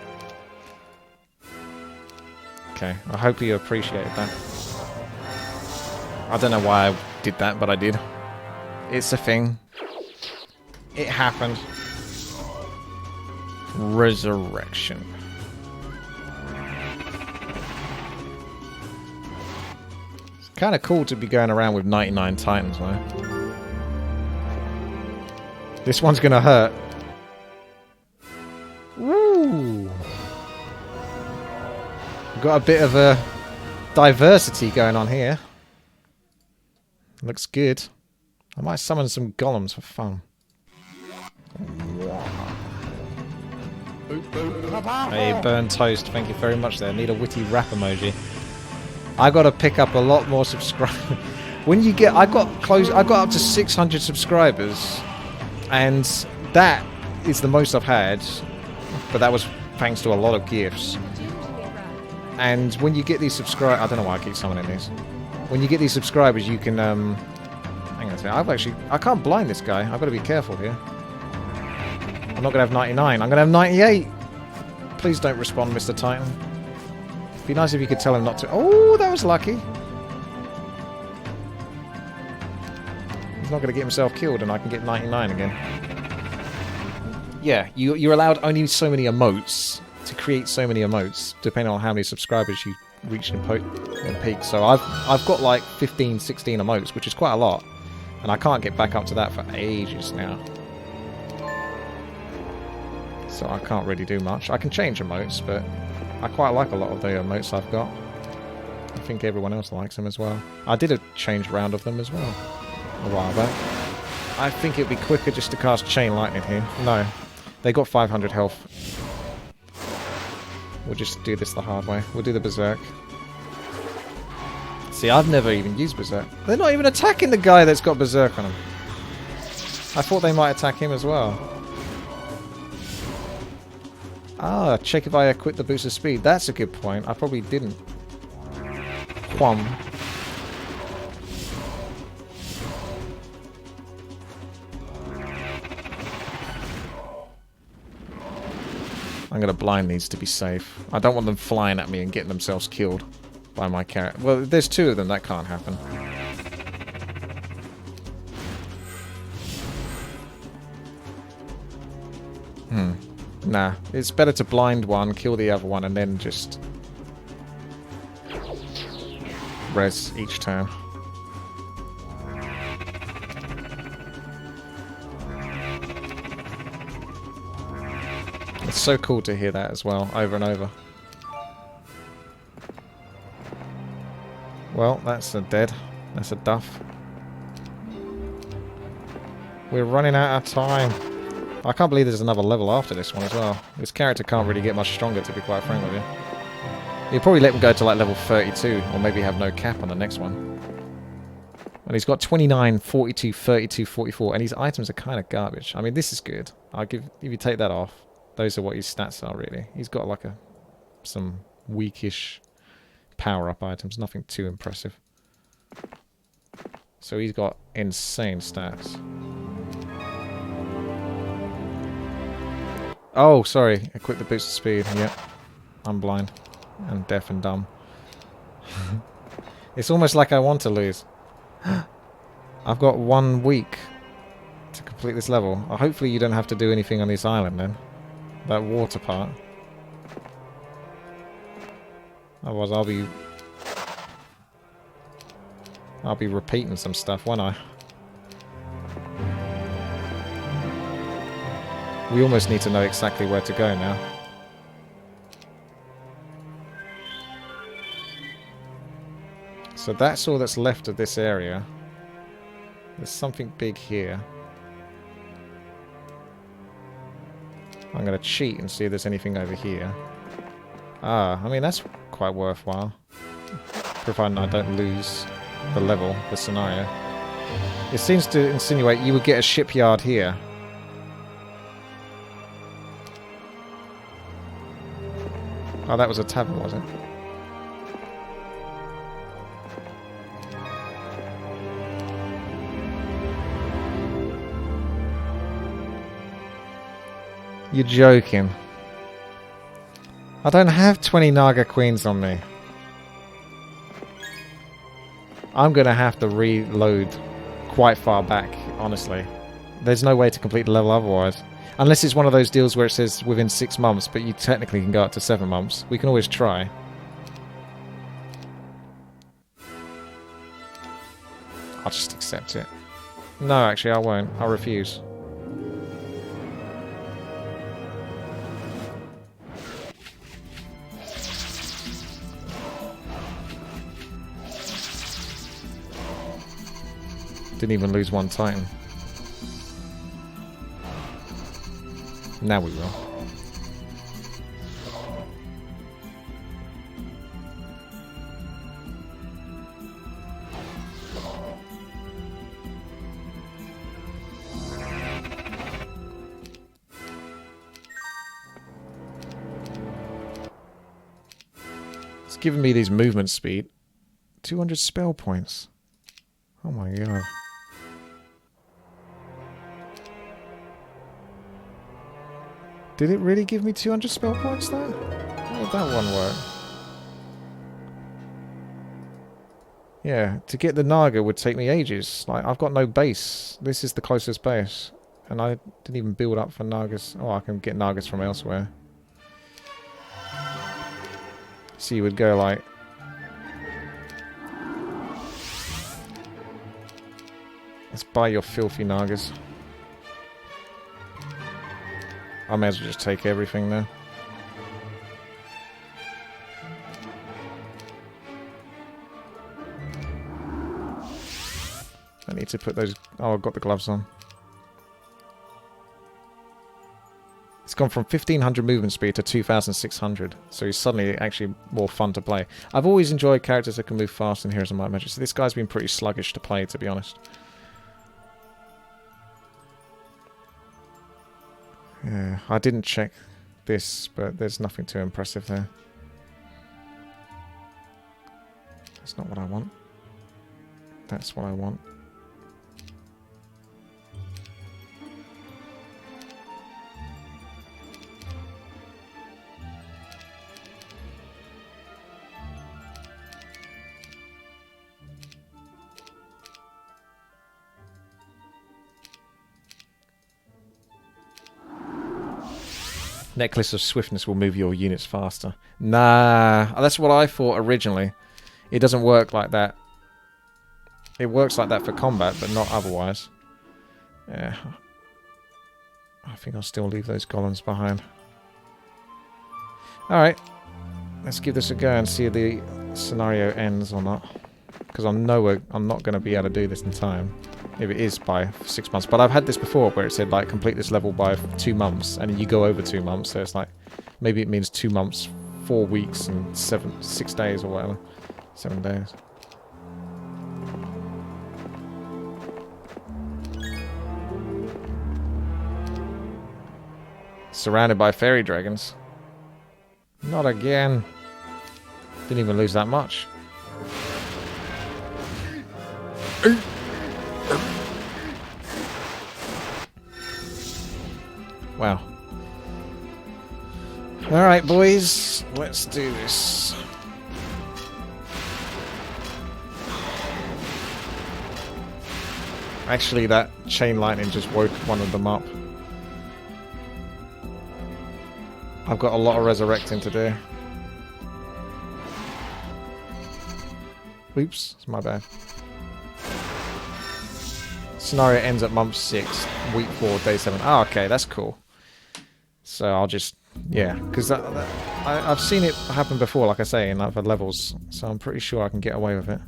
Okay, I hope you appreciated that. I don't know why I did that, but I did. It's a thing. It happened. Resurrection. It's kind of cool to be going around with 99 Titans, though. This one's gonna hurt. Woo! Got a bit of a diversity going on here. Looks good. I might summon some golems for fun. Hey, burn toast. Thank you very much there. Need a witty rap emoji. I gotta pick up a lot more subscribers. When you get... I got up to 600 subscribers. And that is the most I've had. But that was thanks to a lot of gifts. And when you get these subscribers... I don't know why I keep summoning these. When you get these subscribers, you can... hang on a second. I can't blind this guy. I've got to be careful here. I'm not going to have 99. I'm going to have 98. Please don't respond, Mr. Titan. It'd be nice if you could tell him not to... Oh, that was lucky. He's not going to get himself killed and I can get 99 again. Yeah, you're allowed only so many emotes to create so many emotes, depending on how many subscribers you reach in peak. So I've got like 15, 16 emotes, which is quite a lot. And I can't get back up to that for ages now. So I can't really do much. I can change emotes, but I quite like a lot of the emotes I've got. I think everyone else likes them as well. I did a change round of them as well a while back. I think it'd be quicker just to cast Chain Lightning here. No, they got 500 health. We'll just do this the hard way. We'll do the Berserk. See, I've never even used Berserk. They're not even attacking the guy that's got Berserk on him. I thought they might attack him as well. Ah, check if I equip the boost of speed. That's a good point. I probably didn't. Quam. I'm going to blind these to be safe. I don't want them flying at me and getting themselves killed by my character. Well, there's two of them. That can't happen. Nah. It's better to blind one, kill the other one, and then just res each turn. It's so cool to hear that as well, over and over. Well, that's a dead. That's a duff. We're running out of time. I can't believe there's another level after this one as well. This character can't really get much stronger, to be quite frank with you. You'll probably let him go to like level 32, or maybe have no cap on the next one. And he's got 29, 42, 32, 44, and his items are kind of garbage. I mean, this is good. I'll give... If you take that off, those are what his stats are, really. He's got like some weakish power-up items, nothing too impressive. So he's got insane stats. Oh, sorry. Equip the boost of speed. Yep. I'm blind. And deaf and dumb. It's almost like I want to lose. I've got 1 week to complete this level. Hopefully you don't have to do anything on this island then. That water part. Otherwise I'll be repeating some stuff, won't I? We almost need to know exactly where to go now. So that's all that's left of this area. There's something big here. I'm going to cheat and see if there's anything over here. Ah, I mean, that's quite worthwhile. Providing I don't lose the level, the scenario. It seems to insinuate you would get a shipyard here. Oh, that was a tavern, was it? You're joking. I don't have 20 Naga Queens on me. I'm going to have to reload quite far back, honestly. There's no way to complete the level otherwise. Unless it's one of those deals where it says within 6 months, but you technically can go up to 7 months. We can always try. I'll just accept it. No, actually, I won't. I'll refuse. Didn't even lose one Titan. Now we will. It's giving me these movement speed. 200 spell points. Oh my god. Did it really give me 200 spell points though? How did that one work? Yeah, to get the Naga would take me ages. Like, I've got no base. This is the closest base. And I didn't even build up for Nagas. Oh, I can get Nagas from elsewhere. So you would go like... Let's buy your filthy Nagas. I may as well just take everything there. I need to put those... Oh, I've got the gloves on. It's gone from 1500 movement speed to 2600. So he's suddenly actually more fun to play. I've always enjoyed characters that can move fast in Heroes of Might and Magic. So this guy's been pretty sluggish to play, to be honest. Yeah, I didn't check this, but there's nothing too impressive there. That's not what I want. That's what I want. Necklace of Swiftness will move your units faster. Nah, that's what I thought originally. It doesn't work like that. It works like that for combat, but not otherwise. Yeah. I think I'll still leave those golems behind. Alright. Let's give this a go and see if the scenario ends or not. Because I know I'm not going to be able to do this in time. If it is by 6 months. But I've had this before where it said like complete this level by 2 months. And you go over 2 months. So it's like maybe it means 2 months, 4 weeks and 6 days or whatever. 7 days. Surrounded by Faerie Dragons. Not again. Didn't even lose that much. Wow. Alright, boys. Let's do this. Actually, that chain lightning just woke one of them up. I've got a lot of resurrecting to do. Oops, it's my bad. Scenario ends at month 6, week 4, day 7. Oh, okay, that's cool. So I'll just, yeah, because I've seen it happen before, like I say, in other levels. So I'm pretty sure I can get away with it.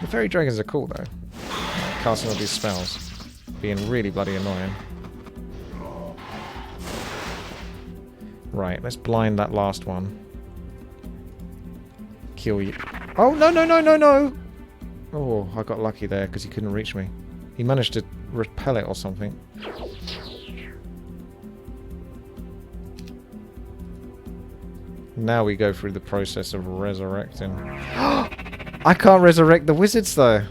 The Faerie Dragons are cool though. Like, casting all these spells, being really bloody annoying. Right, let's blind that last one. Kill you. Oh, no, no, no, no, no! Oh, I got lucky there because he couldn't reach me. He managed to repel it or something. Now we go through the process of resurrecting. I can't resurrect the wizards though.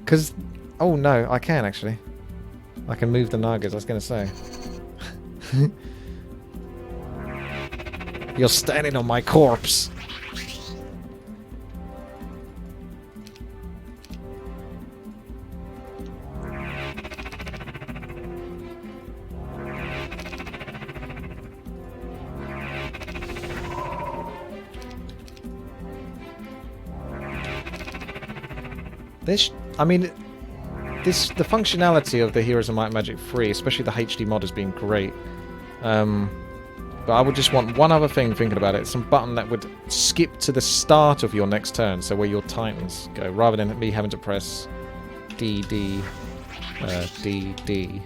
Because... Oh no, I can actually. I can move the Nagas, I was going to say. You're standing on my corpse. I mean, the functionality of the Heroes of Might and Magic 3, especially the HD mod, has been great. But I would just want one other thing thinking about it. Some button that would skip to the start of your next turn, so where your Titans go, rather than me having to press D, D, D, D.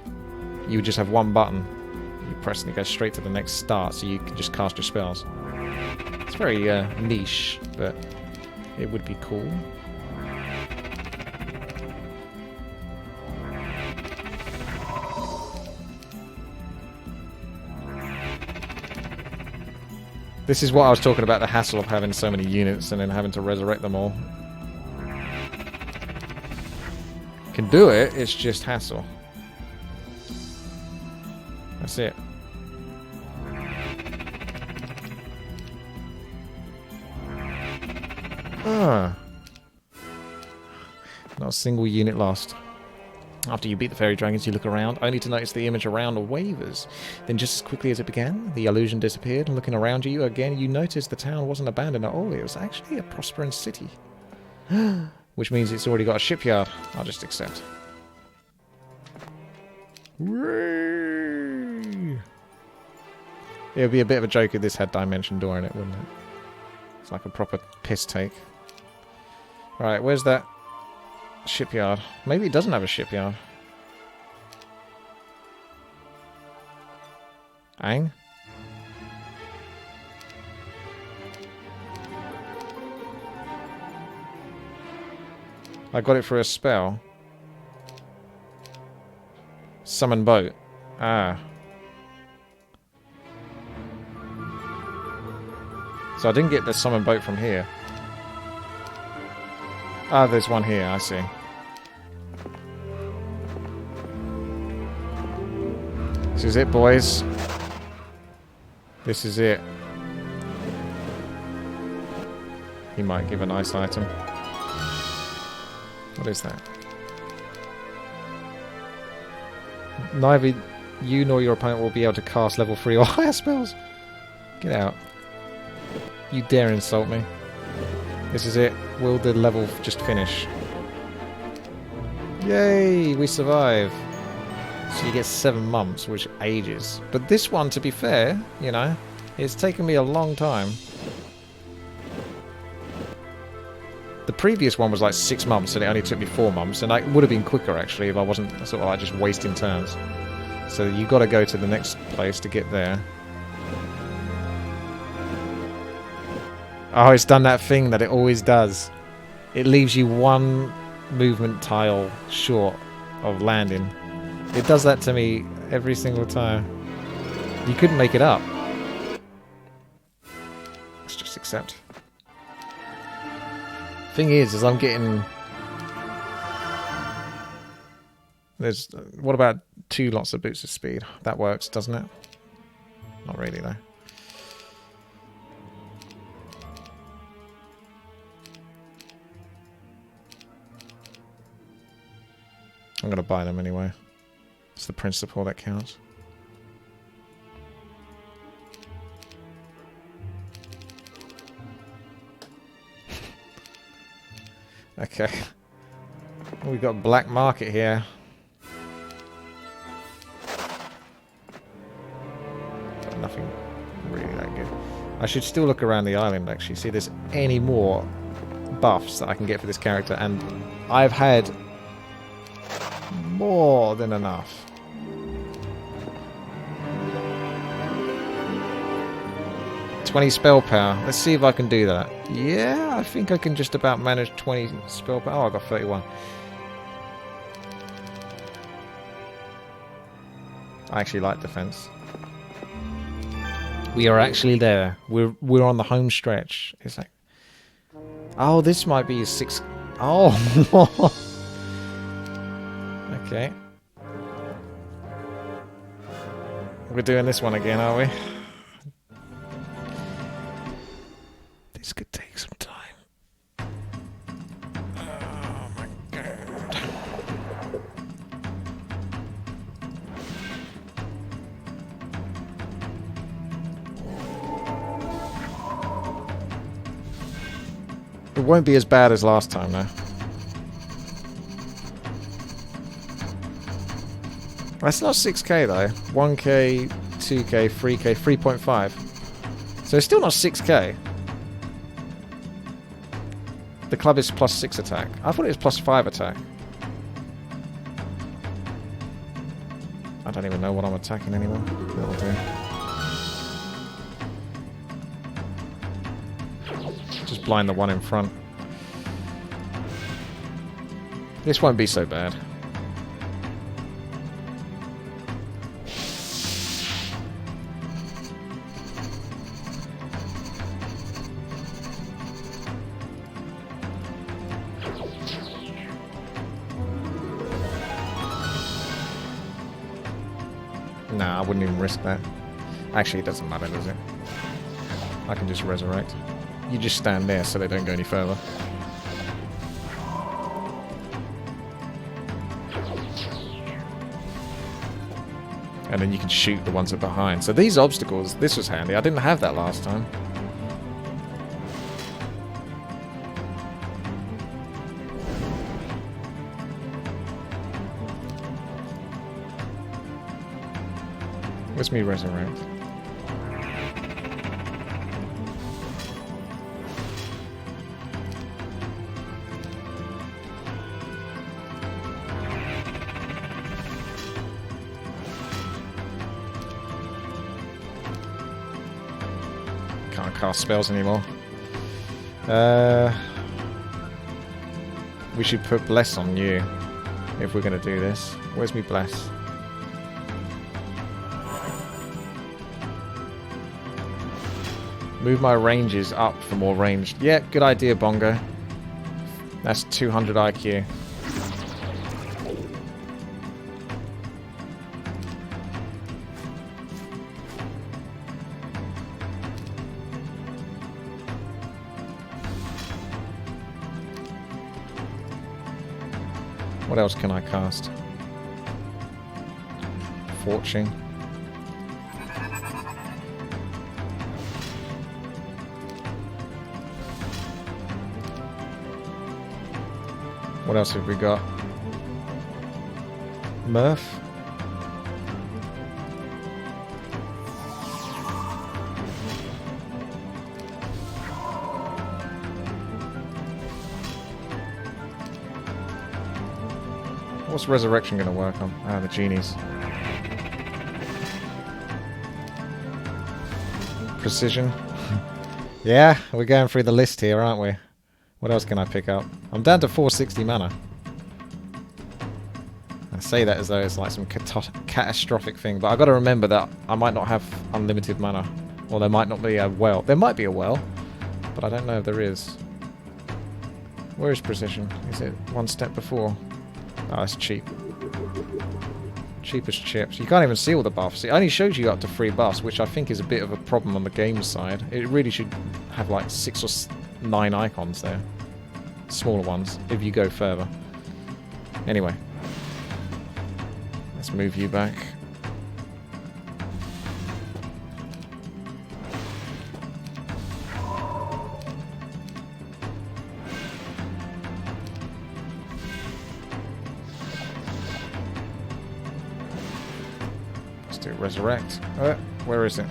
You would just have one button. You press and it goes straight to the next start, so you can just cast your spells. It's very niche, but it would be cool. This is what I was talking about, the hassle of having so many units and then having to resurrect them all. Can do it, it's just hassle. That's it. Ah. Not a single unit lost. After you beat the Faerie Dragons, you look around, only to notice the image around wavers. Then just as quickly as it began, the illusion disappeared, and looking around you again, you notice the town wasn't abandoned at all. It was actually a prospering city. Which means it's already got a shipyard. I'll just accept. Whee! It would be a bit of a joke if this had Dimension Door in it, wouldn't it? It's like a proper piss take. Right, where's that shipyard? Maybe it doesn't have a shipyard. Ang? I got it for a spell. Summon boat. Ah. So I didn't get the summon boat from here. Ah, there's one here, I see. This is it, boys. This is it. He might give a nice item. What is that? Neither you nor your opponent will be able to cast level 3 or higher spells. Get out. You dare insult me. This is it. Will the level just finish? Yay! We survive. So you get 7 months, which ages. But this one, to be fair, you know, it's taken me a long time. The previous one was like 6 months, and it only took me 4 months, and it would have been quicker actually if I wasn't sort of like just wasting turns. So you got to go to the next place to get there. Oh, it's done that thing that it always does. It leaves you one movement tile short of landing. It does that to me every single time. You couldn't make it up. Let's just accept. Thing is I'm getting... There's... What about 2 lots of boots of speed? That works, doesn't it? Not really, though. I'm going to buy them anyway. It's the principle that counts. Okay. We've got black market here. Got nothing really that good. I should still look around the island actually, see if there's any more buffs that I can get for this character, and I've had more than enough. "20 spell power. Let's see if I can do that. Yeah, I think I can just about manage 20 spell power. Oh, I got 31. I actually like defense. We are actually there. We're on the home stretch. It's like, oh, this might be a 6. Oh. Okay. We're doing this one again, are we? won't be as bad as last time now. That's not 6k though. 1k, 2k, 3k, 3.5. So it's still not 6k. The club is plus 6 attack. I thought it was plus 5 attack. I don't even know what I'm attacking anymore. That'll do. Just blind the one in front. This won't be so bad. Nah, I wouldn't even risk that. Actually, it doesn't matter, does it? I can just resurrect. You just stand there so they don't go any further. And then you can shoot the ones that are behind. So these obstacles, this was handy. I didn't have that last time. Where's me resurrect? Can't cast spells anymore. We should put Bless on you if we're going to do this. Where's me Bless? Move my ranges up for more ranged. Yeah, good idea, Bongo. That's 200 IQ. What else can I cast? Fortune. What else have we got? Murph. What's Resurrection going to work on? Ah, the genies. Precision. Yeah, we're going through the list here, aren't we? What else can I pick up? I'm down to 460 mana. I say that as though it's like some catastrophic thing, but I've got to remember that I might not have unlimited mana. Or there might not be a well. There might be a well, but I don't know if there is. Where is Precision? Is it one step before? Oh, it's cheap. Cheap as chips. You can't even see all the buffs. It only shows you up to 3 buffs, which I think is a bit of a problem on the game side. It really should have like 6 or 9 icons there. Smaller ones, if you go further. Anyway. Let's move you back. Let's do Resurrect. Where is it?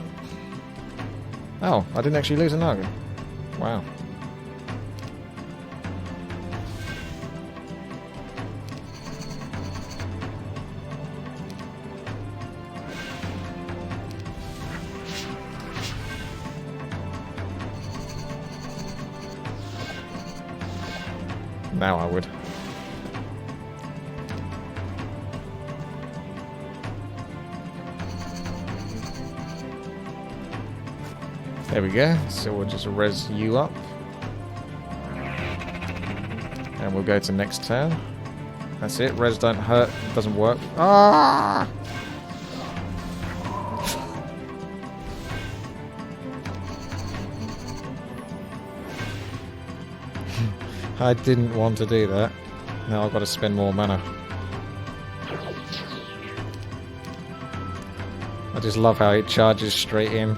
Oh, I didn't actually lose a Naga. Wow. Now I would. There we go. So we'll just res you up. And we'll go to next turn. That's it. Res don't hurt. Doesn't work. Ah! I didn't want to do that. Now I've got to spend more mana. I just love how it charges straight in.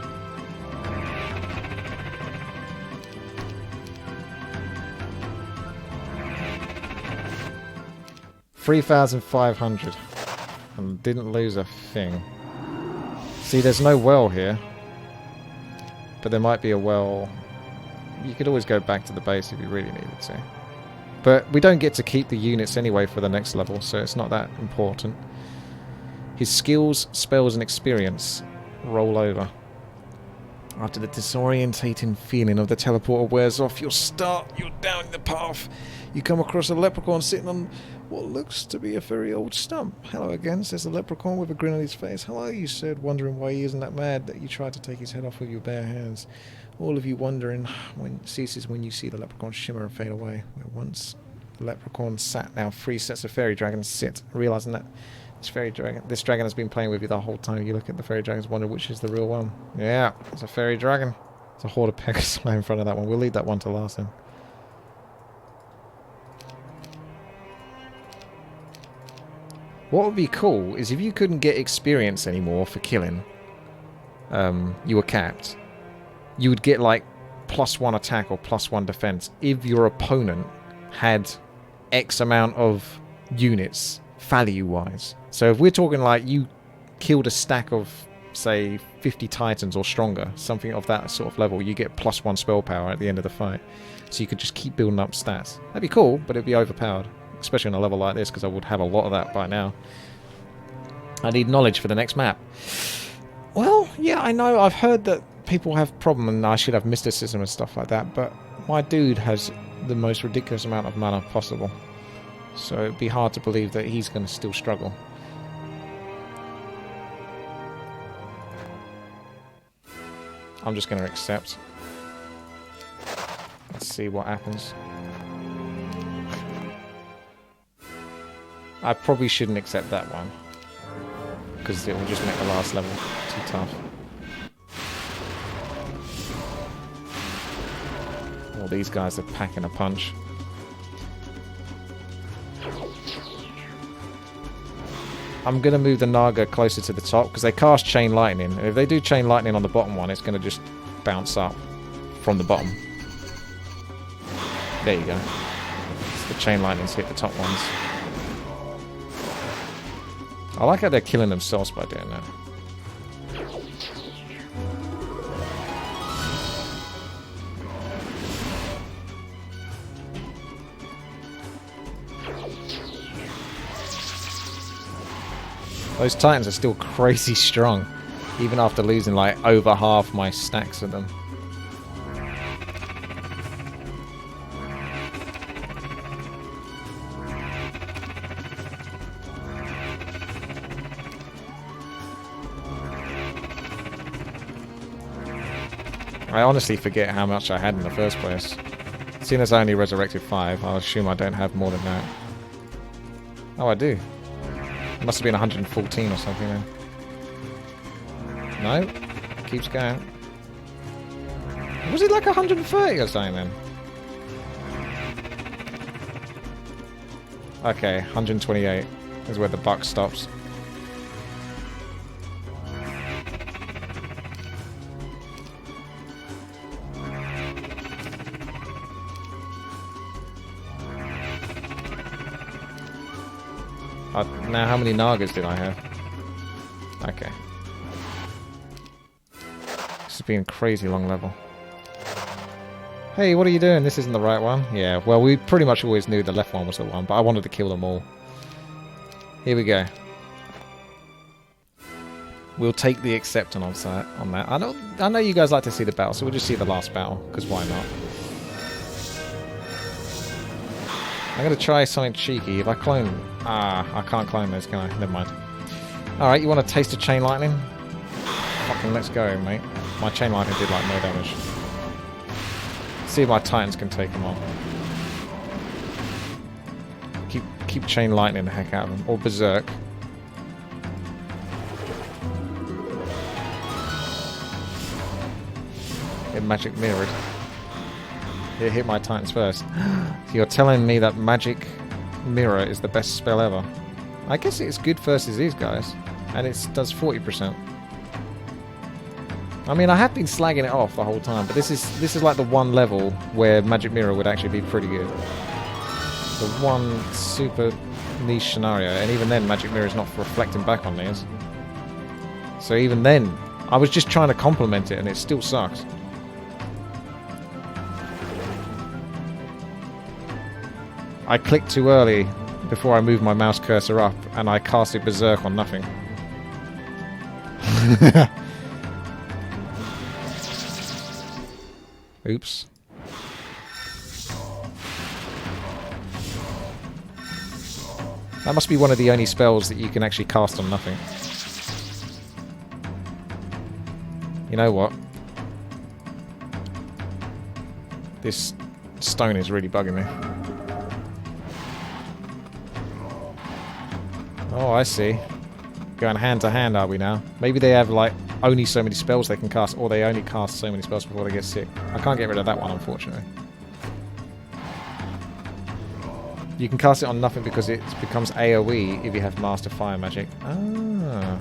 3,500. And didn't lose a thing. See, there's no well here. But there might be a well. You could always go back to the base if you really needed to. But we don't get to keep the units anyway for the next level, so it's not that important. His skills, spells, and experience roll over. After the disorientating feeling of the teleporter wears off, you're down the path. You come across a leprechaun sitting on what looks to be a very old stump. Hello again, says the leprechaun with a grin on his face. Hello, you said, wondering why he isn't that mad that you tried to take his head off with your bare hands. All of you wondering ceases when you see the leprechaun shimmer and fade away. Where once the leprechaun sat, now 3 sets of fairy dragons sit, realizing that this dragon has been playing with you the whole time. You look at the fairy dragons, wonder which is the real one. Yeah, it's a fairy dragon. It's a horde of Pegasus in front of that one. We'll leave that one to last then. What would be cool is if you couldn't get experience anymore for killing, you were capped. You would get like +1 attack or +1 defense if your opponent had X amount of units value-wise. So if we're talking like you killed a stack of, say, 50 titans or stronger, something of that sort of level, you get +1 spell power at the end of the fight. So you could just keep building up stats. That'd be cool, but it'd be overpowered. Especially on a level like this, because I would have a lot of that by now. I need knowledge for the next map. Well, yeah, I know. I've heard that people have problem and I should have mysticism and stuff like that, but my dude has the most ridiculous amount of mana possible. So it'd be hard to believe that he's going to still struggle. I'm just going to accept. Let's see what happens. I probably shouldn't accept that one, because it will just make the last level too tough. All these guys are packing a punch. I'm going to move the Naga closer to the top, because they cast Chain Lightning. And if they do Chain Lightning on the bottom one, it's going to just bounce up from the bottom. There you go. So the Chain Lightnings hit the top ones. I like how they're killing themselves by doing that. Those Titans are still crazy strong, even after losing like over half my stacks of them. I honestly forget how much I had in the first place. Seeing as I only resurrected 5, I'll assume I don't have more than that. Oh, I do. It must have been 114 or something then. No? Keeps going. Was it like 130 or something then? Okay, 128 is where the buck stops. Now, how many Nagas did I have? Okay. This has been a crazy long level. Hey, what are you doing? This isn't the right one. Yeah, well, we pretty much always knew the left one was the one, but I wanted to kill them all. Here we go. We'll take the accept on that. I know you guys like to see the battle, so we'll just see the last battle, because why not? I'm going to try something cheeky. If I clone... I can't clone those, can I? Never mind. Alright, you want a taste of Chain Lightning? Fucking let's go, mate. My Chain Lightning did, like, no damage. See if my Titans can take them on. Keep Chain Lightning the heck out of them. Or Berserk. It magic mirrored. It hit my Titans first. You're telling me that magic mirror is the best spell ever. I guess it's good versus these guys. And it does 40%. I mean, I have been slagging it off the whole time, but this is like the one level where magic mirror would actually be pretty good. The one super niche scenario, and even then magic mirror is not reflecting back on these. So even then, I was just trying to complement it and it still sucks. I clicked too early before I moved my mouse cursor up and I cast it berserk on nothing. Oops. That must be one of the only spells that you can actually cast on nothing. You know what? This stone is really bugging me. Oh, I see. Going hand to hand, are we now? Maybe they have, like, only so many spells they can cast, or they only cast so many spells before they get sick. I can't get rid of that one, unfortunately. You can cast it on nothing because it becomes AoE if you have Master Fire Magic. Ah,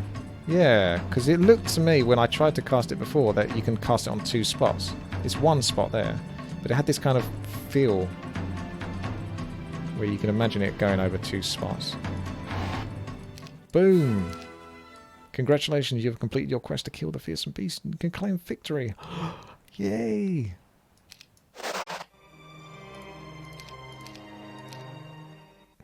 yeah, because it looked to me when I tried to cast it before that you can cast it on 2 spots. It's 1 spot there, but it had this kind of feel where you can imagine it going over 2 spots. Boom! Congratulations, you have completed your quest to kill the fearsome beast and you can claim victory. Yay!